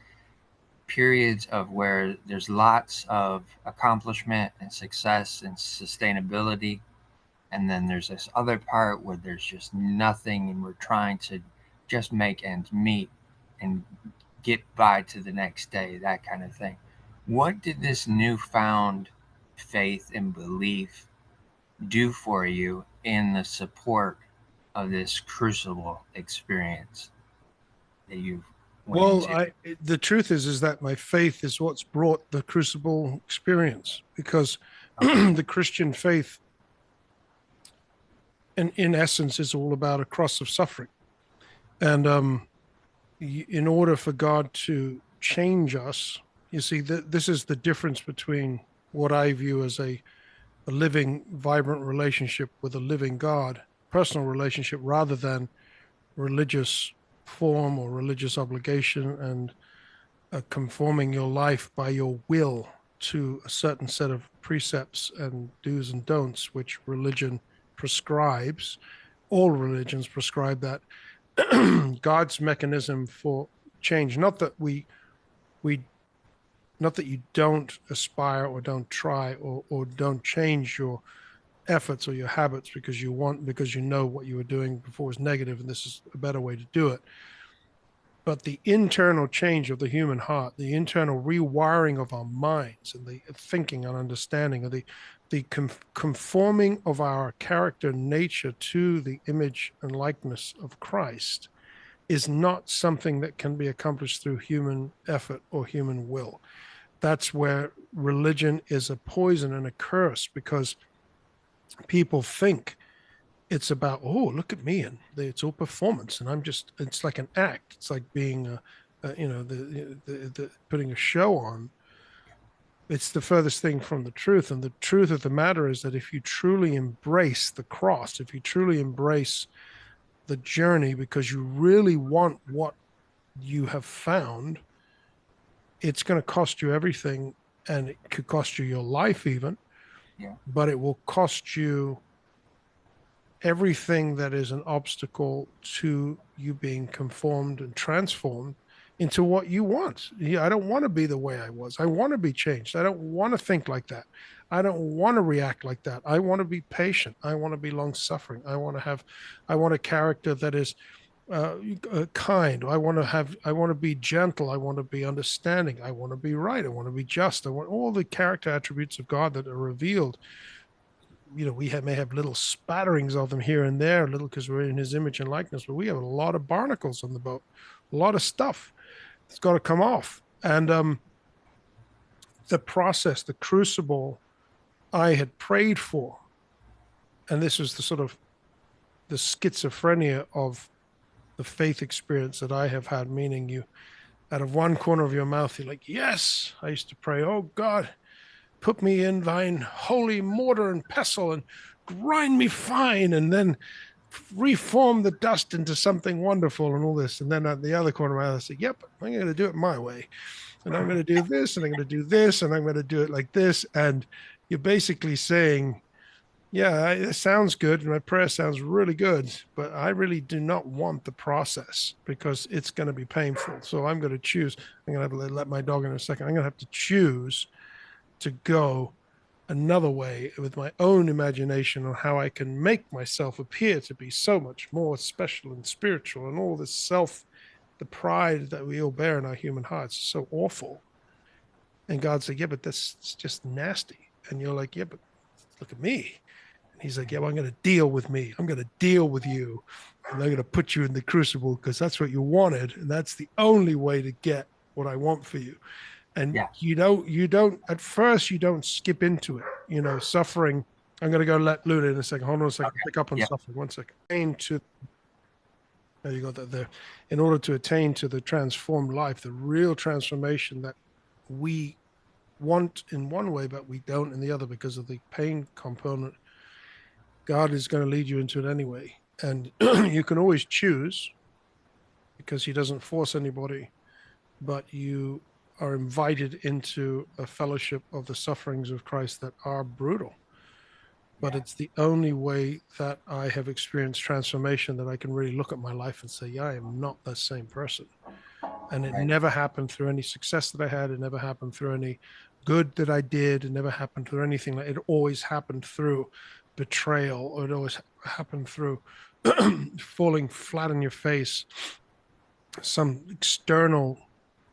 periods of where there's lots of accomplishment and success and sustainability, and then there's this other part where there's just nothing and we're trying to just make ends meet and get by to the next day, that kind of thing. What did this newfound faith and belief do for you in the support of this crucible experience that you went Well, into? the truth is that my faith is what's brought the crucible experience, because Okay. the Christian faith, in essence, is all about a cross of suffering. And in order for God to change us, you see, this is the difference between what I view as a living, vibrant relationship with a living God, personal relationship, rather than religious form or religious obligation, and conforming your life by your will to a certain set of precepts and do's and don'ts, which religion prescribes. All religions prescribe that. God's mechanism for change, we not that you don't aspire or don't try or don't change your efforts or your habits because you know what you were doing before was negative and this is a better way to do it. But the internal change of the human heart, the internal rewiring of our minds, and the thinking and understanding of the conforming of our character nature to the image and likeness of Christ, is not something that can be accomplished through human effort or human will. that's where religion is a poison and a curse, because people think it's about, oh, look at me, and it's all performance, and I'm just, it's like an act, it's like being the putting a show on. It's the furthest thing from the truth. And the truth of the matter is that if you truly embrace the cross, if you truly embrace the journey because you really want what you have found, it's going to cost you everything, and it could cost you your life even, Yeah. but it will cost you everything that is an obstacle to you being conformed and transformed into what you want. Yeah, I don't want to be the way I was. I want to be changed. I don't want to think like that. I don't want to react like that. I want to be patient. I want to be long suffering. I want a character that is kind. I want to be gentle. I want to be understanding. I want to be right. I want to be just. I want all the character attributes of God that are revealed. May have little spatterings of them here and there, little, because we're in his image and likeness, but we have a lot of barnacles on the boat, a lot of stuff that's got to come off. And the process, the crucible I had prayed for, and this was the sort of the schizophrenia of the faith experience that I have had, meaning you, out of one corner of your mouth, you're like, yes, I used to pray, oh God, put me in thine holy mortar and pestle and grind me fine, and then reform the dust into something wonderful and all this. And then at the other corner of my mouth, I say, yep, I'm going to do it my way. And I'm going to do this, and I'm going to do this, and I'm going to do it like this. And you're basically saying, yeah, it sounds good. My prayer sounds really good, but I really do not want the process because it's going to be painful. So I'm going to choose. I'm going to have to let my dog in a second. I'm going to have to choose to go another way with my own imagination on how I can make myself appear to be so much more special and spiritual, and all this the pride that we all bear in our human hearts is so awful. And God said, yeah, but that's just nasty. And you're like, yeah, but look at me. And he's like, yeah, well, I'm going to deal with me. I'm going to deal with you. And I'm going to put you in the crucible because that's what you wanted. And that's the only way to get what I want for you. And Yeah. you don't at first, you don't skip into it, suffering. I'm going to go let Luna in a second. Hold on a second. Okay. Pick up on Yeah. suffering. 1 second. There you got that there. In order to attain to the transformed life, the real transformation that we want in one way, but we don't in the other because of the pain component, God is going to lead you into it anyway. And you can always choose because he doesn't force anybody, but you are invited into a fellowship of the sufferings of Christ that are brutal. But Yeah. it's the only way that I have experienced transformation, that I can really look at my life and say, yeah, I am not the same person. And it Right. never happened through any success that I had. It never happened through any good that I did. It never happened through anything. Like, it always happened through betrayal, or it always happened through falling flat on your face, some external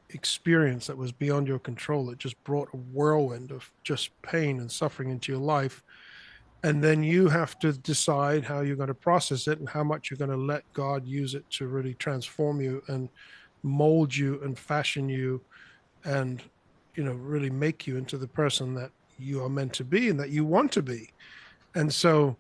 experience that was beyond your control that just brought a whirlwind of just pain and suffering into your life. And then you have to decide how you're going to process it and how much you're going to let God use it to really transform you and mold you and fashion you, and really make you into the person that you are meant to be and that you want to be. And so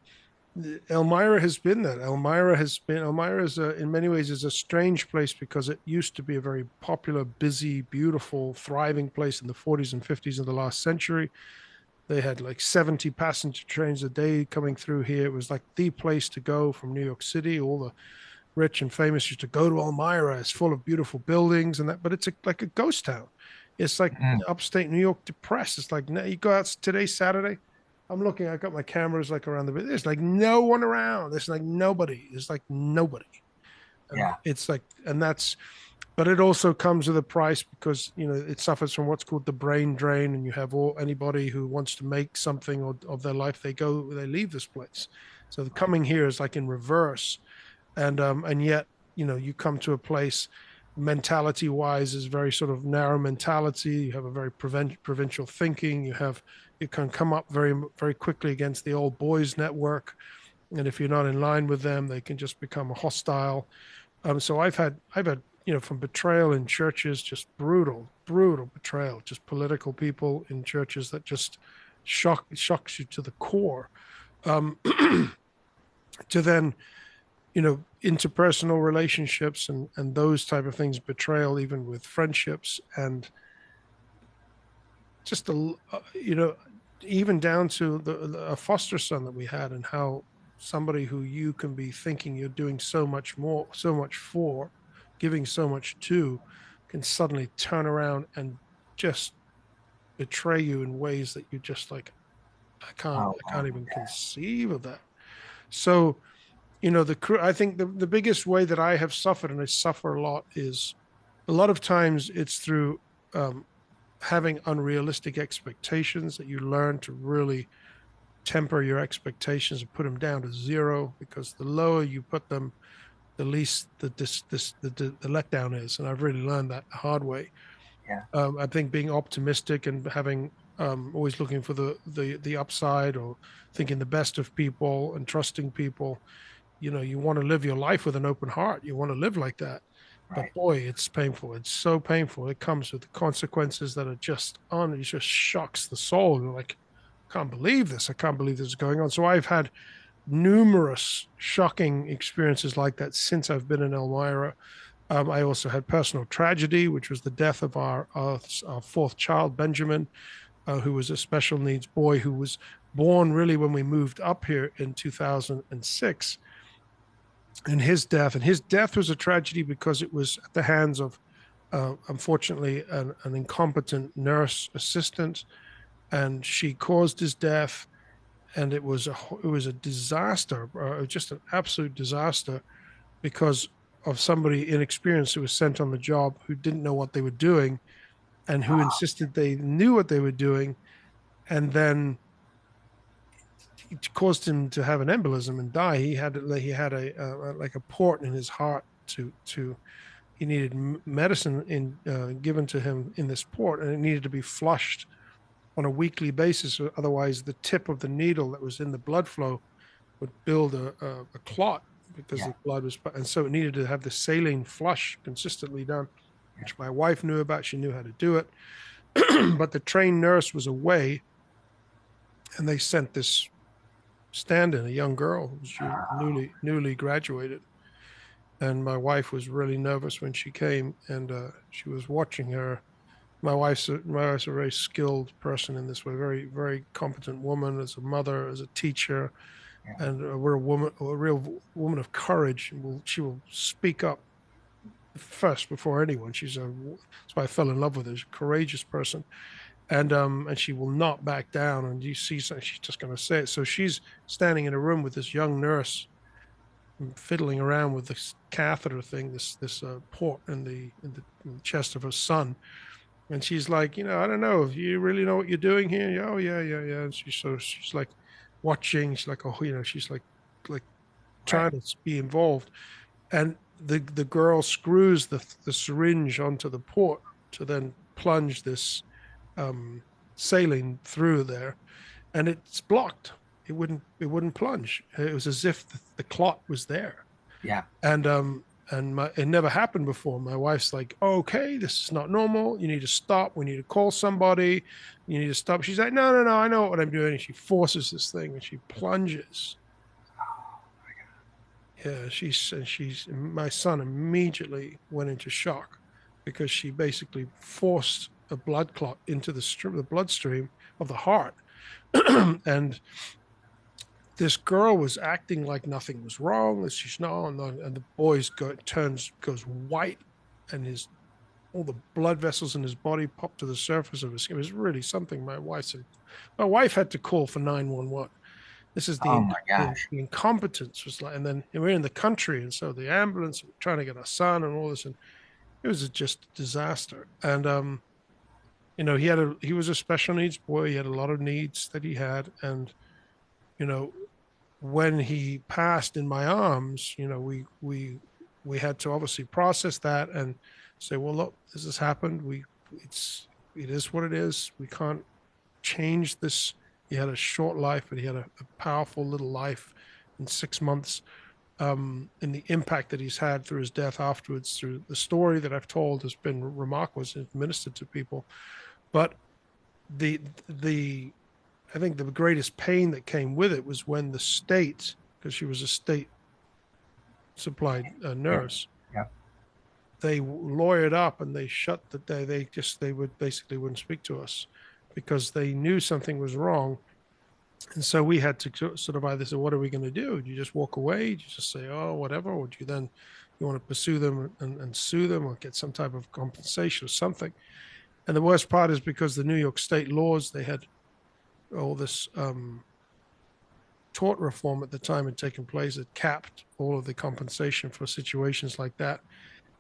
Elmira has been that. Elmira is in many ways is a strange place because it used to be a very popular, busy, beautiful, thriving place in the 40s and 50s of the last century. They had like 70 passenger trains a day coming through here. It was like the place to go from New York City. All the rich and famous used to go to Elmira. It's full of beautiful buildings and that, but it's like a ghost town. It's like Mm. upstate New York depressed. It's like, you go out today, Saturday. I'm looking, I got my cameras like around the bit. There's like no one around. There's like nobody. There's like nobody. And Yeah. it's like, and that's, but it also comes with a price because it suffers from what's called the brain drain, and you have anybody who wants to make something of their life, they leave this place. So the coming here is like in reverse, and yet you come to a place mentality wise is very sort of narrow mentality. You have a very provincial thinking. You can come up very very quickly against the old boys network, and if you're not in line with them, they can just become hostile. So I've had from betrayal in churches, just brutal betrayal, just political people in churches that just shocks you to the core. Um, to then, interpersonal relationships and those type of things, betrayal even with friendships, and just even down to a foster son that we had, and how somebody who you can be thinking you're doing so much more, so much for, giving so much to, can suddenly turn around and just betray you in ways that you just like, i can't Oh, i wow. can't even Yeah. conceive of that. So, I think the biggest way that I have suffered, and I suffer a lot, is a lot of times it's through um, having unrealistic expectations, that you learn to really temper your expectations and put them down to zero, because the lower you put them, the least the letdown is. And I've really learned that the hard way. Yeah. I think being optimistic and having always looking for the upside, or thinking the best of people and trusting people. You want to live your life with an open heart. You want to live like that. But Right. boy, it's painful. It's so painful. It comes with the consequences that are just on. It just shocks the soul. You're like, I can't believe this. I can't believe this is going on. So I've had numerous shocking experiences like that since I've been in Elmira. I also had personal tragedy, which was the death of our fourth child, Benjamin, who was a special needs boy who was born really when we moved up here in 2006. And his death was a tragedy because it was at the hands of, unfortunately, an incompetent nurse assistant, and she caused his death. And it was a disaster, just an absolute disaster, because of somebody inexperienced who was sent on the job, who didn't know what they were doing, and who Oh, insisted they knew what they were doing, and then it caused him to have an embolism and die. He had like a port in his heart to he needed medicine given to him in this port, and it needed to be flushed on a weekly basis. Otherwise, the tip of the needle that was in the blood flow would build a clot, because yeah. the blood was, and so it needed to have the saline flush consistently done, Yeah. which my wife knew about. She knew how to do it. But the trained nurse was away, and they sent this stand-in, a young girl who was newly graduated. And my wife was really nervous when she came, and she was watching her. My wife's a very skilled person in this way, very very competent woman, as a mother, as a teacher, Yeah. and we're a real woman of courage. And she will speak up first before anyone. That's why I fell in love with her. She's a courageous person, and she will not back down. And you see something, she's just going to say it. So she's standing in a room with this young nurse, fiddling around with this catheter thing, this port in the chest of her son. And she's like, I don't know if you really know what you're doing here. Yeah, oh yeah, yeah, yeah. And she's like watching. She's like, oh, she's like Right. trying to be involved. And the girl screws the syringe onto the port to then plunge this um, saline through there, and it's blocked. It wouldn't plunge. It was as if the clot was there. Yeah. And it never happened before. My wife's like, okay, this is not normal. You need to stop. We need to call somebody. You need to stop. She's like, no, no, no, I know what I'm doing. And she forces this thing, and she plunges. Yeah, my son immediately went into shock, because she basically forced a blood clot into the bloodstream of the heart. And this girl was acting like nothing was wrong. She's no, no, and the boy's goes white, and his all the blood vessels in his body popped to the surface of his skin. It was really something. My wife had to call for 911. This is Oh the, my the gosh. the incompetence was like, and then we're in the country, and so the ambulance trying to get our son and all this, and it was just a disaster. And he was a special needs boy. He had a lot of needs that he had, and you know when he passed in my arms, we had to obviously process that and say, well, look, this has happened. It is what it is. We can't change this. He had a short life, but he had a powerful little life in 6 months. and the impact that he's had through his death afterwards, through the story that I've told, has been remarkable. It's ministered to people. But the I think the greatest pain that came with it was when the state, because she was a state supplied Yeah. nurse, Yeah. they lawyered up and they shut the day. They would basically wouldn't speak to us because they knew something was wrong. And so we had to sort of either say, what are we going to do? Do you just walk away? Do you just say, oh, whatever? Or do you then you want to pursue them and sue them or get some type of compensation or something? And the worst part is because the New York state laws, they had all this tort reform at the time had taken place that capped all of the compensation for situations like that.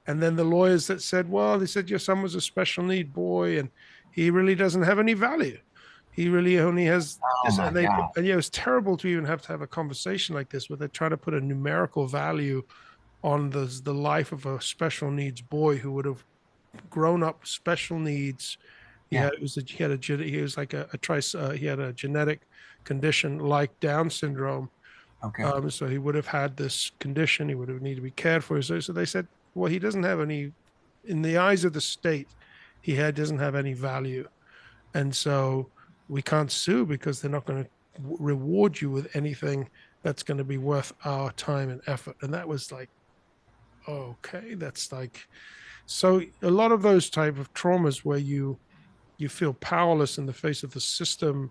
And then the lawyers that said, well, they said your son was a special need boy and he really doesn't have any value. He really only has Oh this. my And they, God. and yeah, it was terrible to even have to have a conversation like this where they try to put a numerical value on the life of a special needs boy who would have grown up with special needs. He Yeah. had, it was a, he had a, he was like a trice, he had a genetic condition like Down syndrome. Okay. So he would have had this condition. He would have needed to be cared for. So they said, well, he doesn't have any, in the eyes of the state, doesn't have any value, and so we can't sue because they're not going to reward you with anything that's going to be worth our time and effort. And that was like, okay, that's like, so a lot of those type of traumas where you feel powerless in the face of the system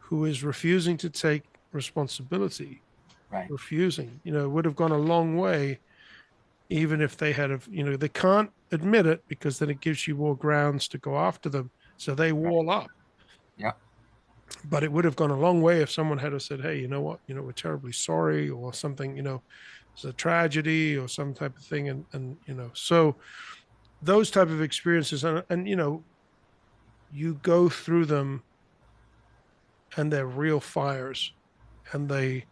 who is refusing to take responsibility, Right. refusing, would have gone a long way, even if they had, they can't admit it because then it gives you more grounds to go after them. So they Right. wall up. Yeah. But it would have gone a long way if someone had said, hey, you know what, we're terribly sorry or something, it's a tragedy or some type of thing. And so those type of experiences, and you go through them and they're real fires, and they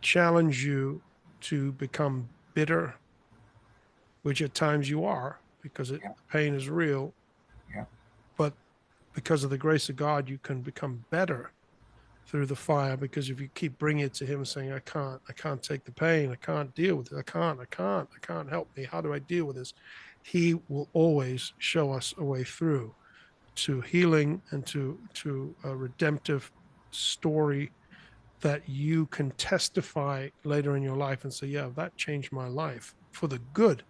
challenge you to become bitter, which at times you are because Yeah. the pain is real. Yeah. But because of the grace of God, you can become better through the fire, because if you keep bringing it to him and saying, I can't take the pain, I can't deal with it, I can't help me, how do I deal with this? He will always show us a way through to healing and to a redemptive story that you can testify later in your life and say, yeah, that changed my life for the good.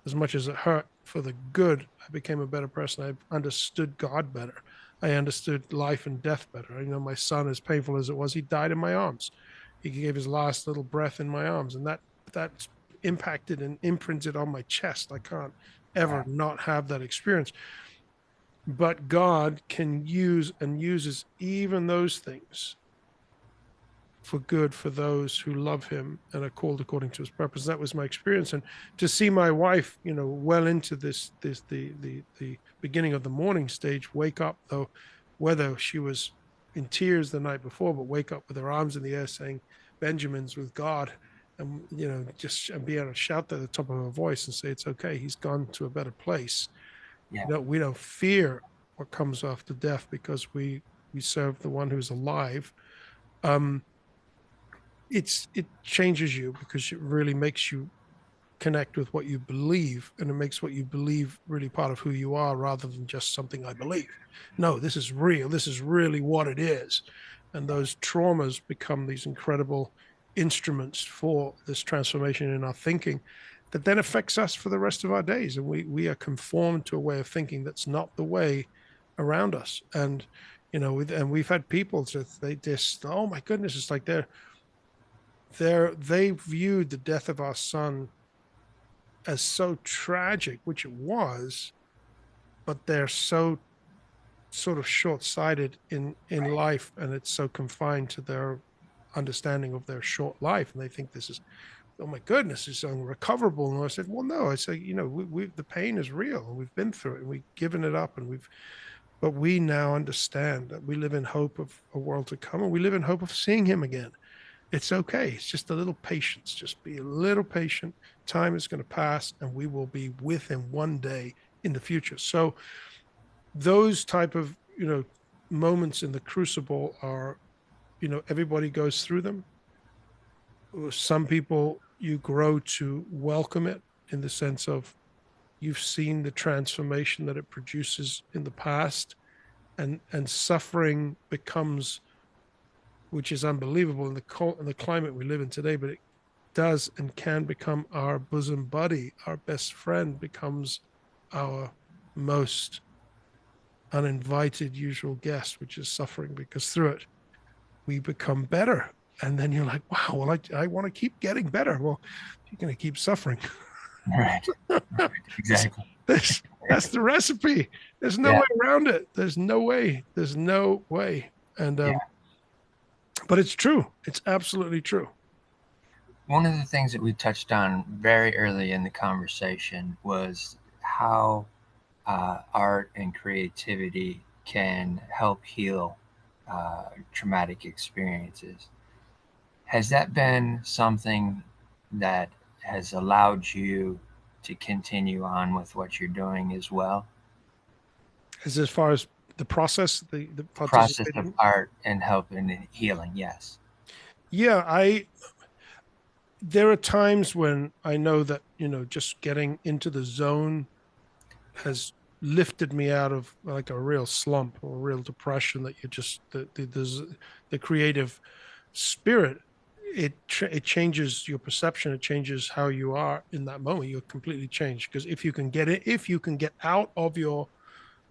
As much as it hurt, for the good, I became a better person. I understood God better. I understood life and death better. My son, as painful as it was, he died in my arms. He gave his last little breath in my arms, and that impacted and imprinted on my chest. I can't ever Wow. not have that experience. But God can use and uses even those things for good for those who love him and are called according to his purpose. That was my experience. And to see my wife, well into the beginning of the morning stage, wake up, though, whether she was in tears the night before, but wake up with her arms in the air saying Benjamin's with God, and just be able to shout that at the top of her voice and say, it's okay, he's gone to a better place. Yeah. We don't fear what comes after death because we serve the one who's alive. um it changes you because it really makes you connect with what you believe, and it makes what you believe really part of who you are rather than just something I believe. No, this is real, this is really what it is. And those traumas become these incredible instruments for this transformation in our thinking that then affects us for the rest of our days, and we are conformed to a way of thinking that's not the way around us. And and we've had people that they just, oh my goodness, it's like they viewed the death of our son as so tragic, which it was, but they're so sort of short-sighted in Right. life, and it's so confined to their understanding of their short life, and they think this is, oh my goodness, it's unrecoverable. And I said, well, no, I say, the pain is real, and we've been through it, and we've given it up, and but we now understand that we live in hope of a world to come, and we live in hope of seeing him again. It's okay. It's just a little patience. Just be a little patient. Time is going to pass, and we will be with him one day in the future. So those type of moments in the crucible are, everybody goes through them. Some people, you grow to welcome it in the sense of you've seen the transformation that it produces in the past, and suffering becomes, which is unbelievable in the climate we live in today, but it does and can become our bosom buddy, our best friend, becomes our most uninvited usual guest, which is suffering, because through it we become better. And then you're like, wow, well, I want to keep getting better. Well, you're going to keep suffering. Right. Right. this, Exactly. that's the recipe. There's no Yeah. way around it. There's no way. There's no way. And Yeah. but it's true. It's absolutely true. One of the things that we touched on very early in the conversation was how art and creativity can help heal traumatic experiences. Has that been something that has allowed you to continue on with what you're doing as well? As far as the process, the The process of participating. art and helping and healing, yes. Yeah, I there are times when I know that, just getting into the zone has lifted me out of like a real slump or a real depression, that you just the creative spirit, it changes your perception, it changes how you are in that moment. You're completely changed, because if you can get out of your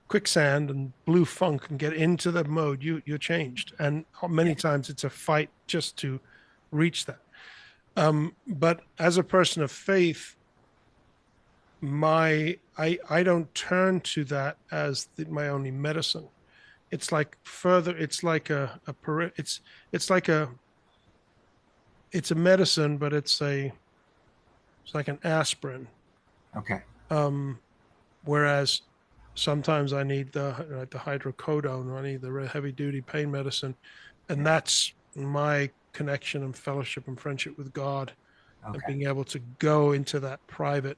quicksand and blue funk and get into the mode, you're changed. And Yeah. many times it's a fight just to reach that. But as a person of faith, I don't turn to that as my only medicine. It's like further. It's like it's like it's a medicine, but it's like an aspirin. Okay. Um, Whereas sometimes I need the hydrocodone, or I need the heavy duty pain medicine, and Yeah. that's my connection and fellowship and friendship with God, and Okay. being able to go into that private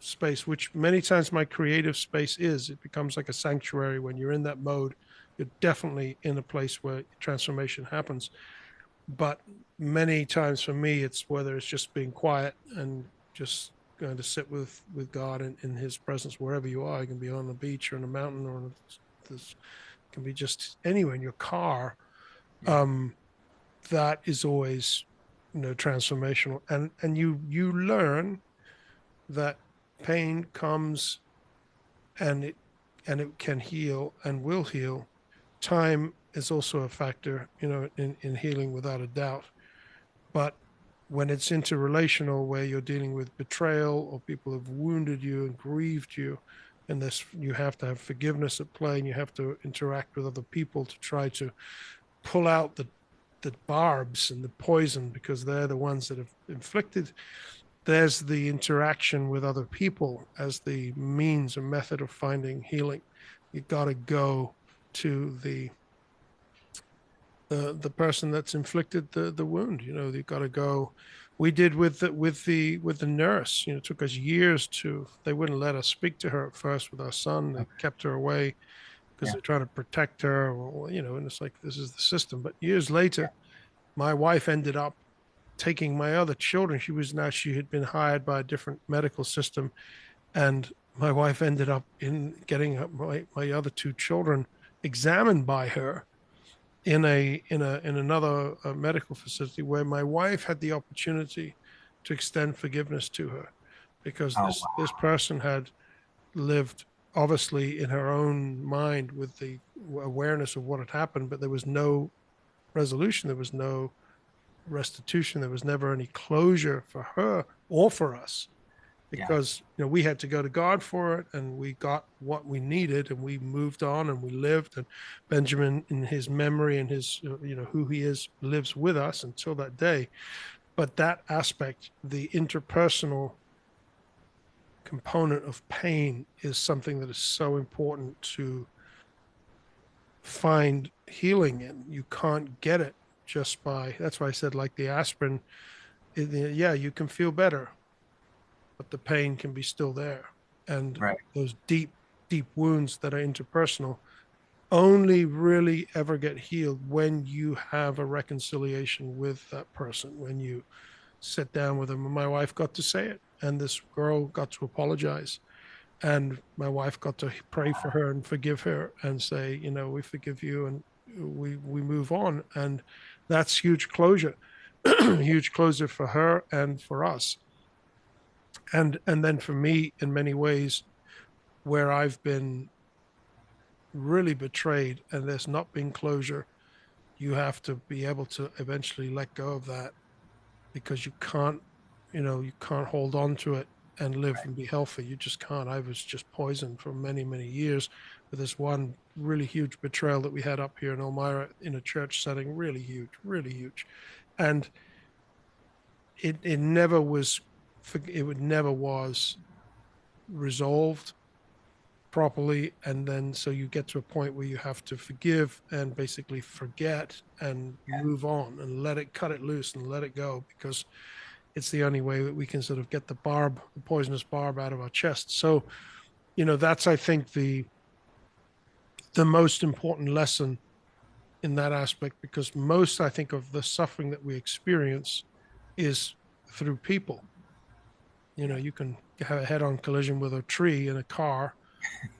space, which many times my creative space is. It becomes like a sanctuary when you're in that mode. You're definitely in a place where transformation happens. But many times for me, it's whether it's just being quiet and just going to sit with God in His presence wherever you are. You can be on the beach or in a mountain, or this can be just anywhere in your car. Yeah. Um, that is always, transformational, and you learn that pain comes, and it can heal and will heal. Time is also a factor, in healing, without a doubt. But when it's interrelational, where you're dealing with betrayal, or people have wounded you and grieved you, and this, you have to have forgiveness at play, and you have to interact with other people to try to pull out the barbs and the poison, because they're the ones that have inflicted. There's the interaction with other people as the means and method of finding healing. You got to go to the person that's inflicted the wound. You got to go. We did with the nurse. It took us years to. They wouldn't let us speak to her at first with our son. They Okay. kept her away because Yeah. they're trying to protect her. And it's like, this is the system. But years later, my wife ended up taking my other children. She had been hired by a different medical system, and my wife ended up in getting my other two children examined by her in another medical facility, where my wife had the opportunity to extend forgiveness to her, because Oh, this person had lived obviously in her own mind with the awareness of what had happened, but there was no resolution, there was no restitution, there was never any closure for her or for us, yeah. because we had to go to God for it, and we got what we needed, and we moved on and we lived. And Benjamin, in his memory and his who he is, lives with us until that day. But that aspect, the interpersonal component of pain, is something that is so important to find healing in. You can't get it just by. That's why I said, like the aspirin, yeah, you can feel better, but the pain can be still there. And Right. those deep, deep wounds that are interpersonal, only really ever get healed when you have a reconciliation with that person, when you sit down with them. And my wife got to say it, and this girl got to apologize. And my wife got to pray for her and forgive her and say, you know, we forgive you, and we move on. And that's huge closure, huge closure for her and for us. And then for me, in many ways, where I've been really betrayed and there's not been closure, you have to be able to eventually let go of that, because you can't, you can't hold on to it and live and be healthy. You just can't. I was just poisoned for many, many years with this one really huge betrayal that we had up here in Elmira in a church setting. Really huge, really huge. And it never was, it never was resolved properly. And then so you get to a point where you have to forgive and basically forget and Yeah. move on and let it, cut it loose and let it go, because it's the only way that we can sort of get the barb, the poisonous barb out of our chest. So, that's, I think, the most important lesson in that aspect, because most, I think, of the suffering that we experience is through people. Yeah. You can have a head-on collision with a tree in a car,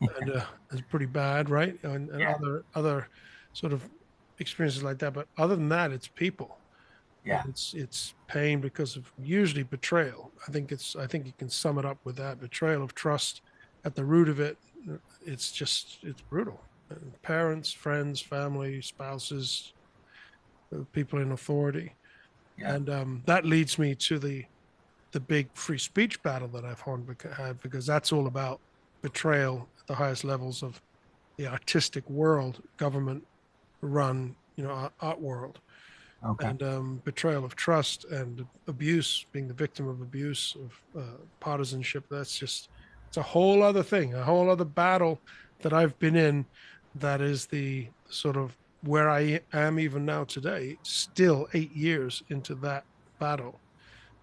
and it's pretty bad, right? And Yeah. other sort of experiences like that. But other than that, it's people, and Yeah. it's pain because of usually betrayal. I think you can sum it up with that: betrayal of trust at the root of it. It's brutal. Parents, friends, family, spouses, people in authority, Yeah. and that leads me to the big free speech battle that I've had, because that's all about betrayal at the highest levels of the artistic world, government run, art world, Okay. and betrayal of trust and abuse, being the victim of abuse, of partisanship. It's a whole other thing, a whole other battle that I've been in. That is the sort of where I am even now today, still 8 years into that battle,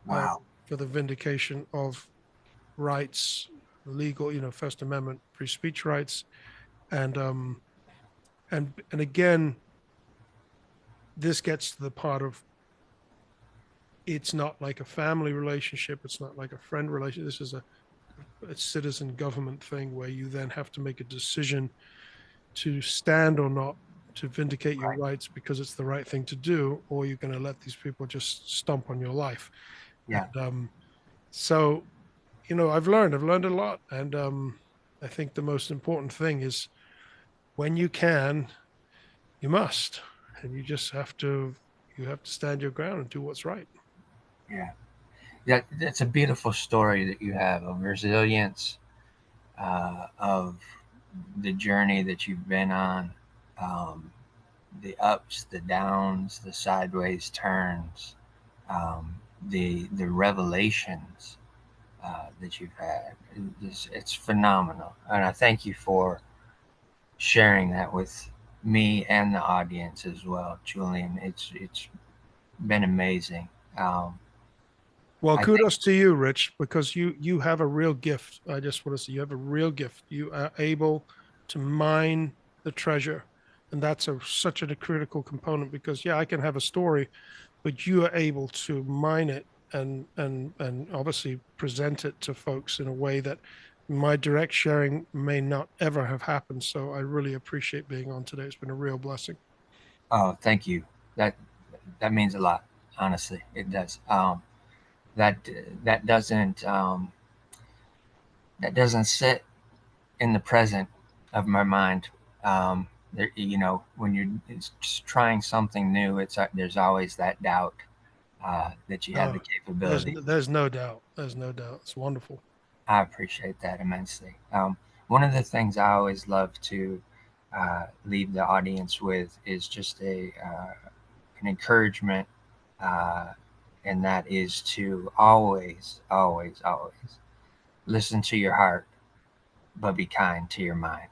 Wow. for the vindication of rights, legal, First Amendment free speech rights, and again, this gets to the part of, it's not like a family relationship, it's not like a friend relationship. This is a citizen government thing, where you then have to make a decision to stand or not, to vindicate your Right. rights because it's the right thing to do, or you're going to let these people just stomp on your life. Yeah. And so, I've learned a lot, and I think the most important thing is, when you can, you must, and you have to stand your ground and do what's right. Yeah. Yeah. It's a beautiful story that you have of resilience, of the journey that you've been on, um, the ups, the downs, the sideways turns, the revelations that you've had. It's phenomenal, and I thank you for sharing that with me and the audience as well, Julian. It's been amazing. Um, Well, I think. kudos to you, Rich, because you have a real gift. I just want to say you have a real gift. You are able to mine the treasure, and that's such a critical component. Because yeah, I can have a story, but you are able to mine it and obviously present it to folks in a way that my direct sharing may not ever have happened. So I really appreciate being on today. It's been a real blessing. Oh, thank you. That that means a lot. Honestly, it does. That that doesn't that doesn't sit in the present of my mind. There, when you're just trying something new, there's always that doubt that you have Oh, the capability. there's no doubt. There's no doubt. It's wonderful. I appreciate that immensely. One of the things I always love to leave the audience with is just a an encouragement, uh, and that is to always listen to your heart, but be kind to your mind.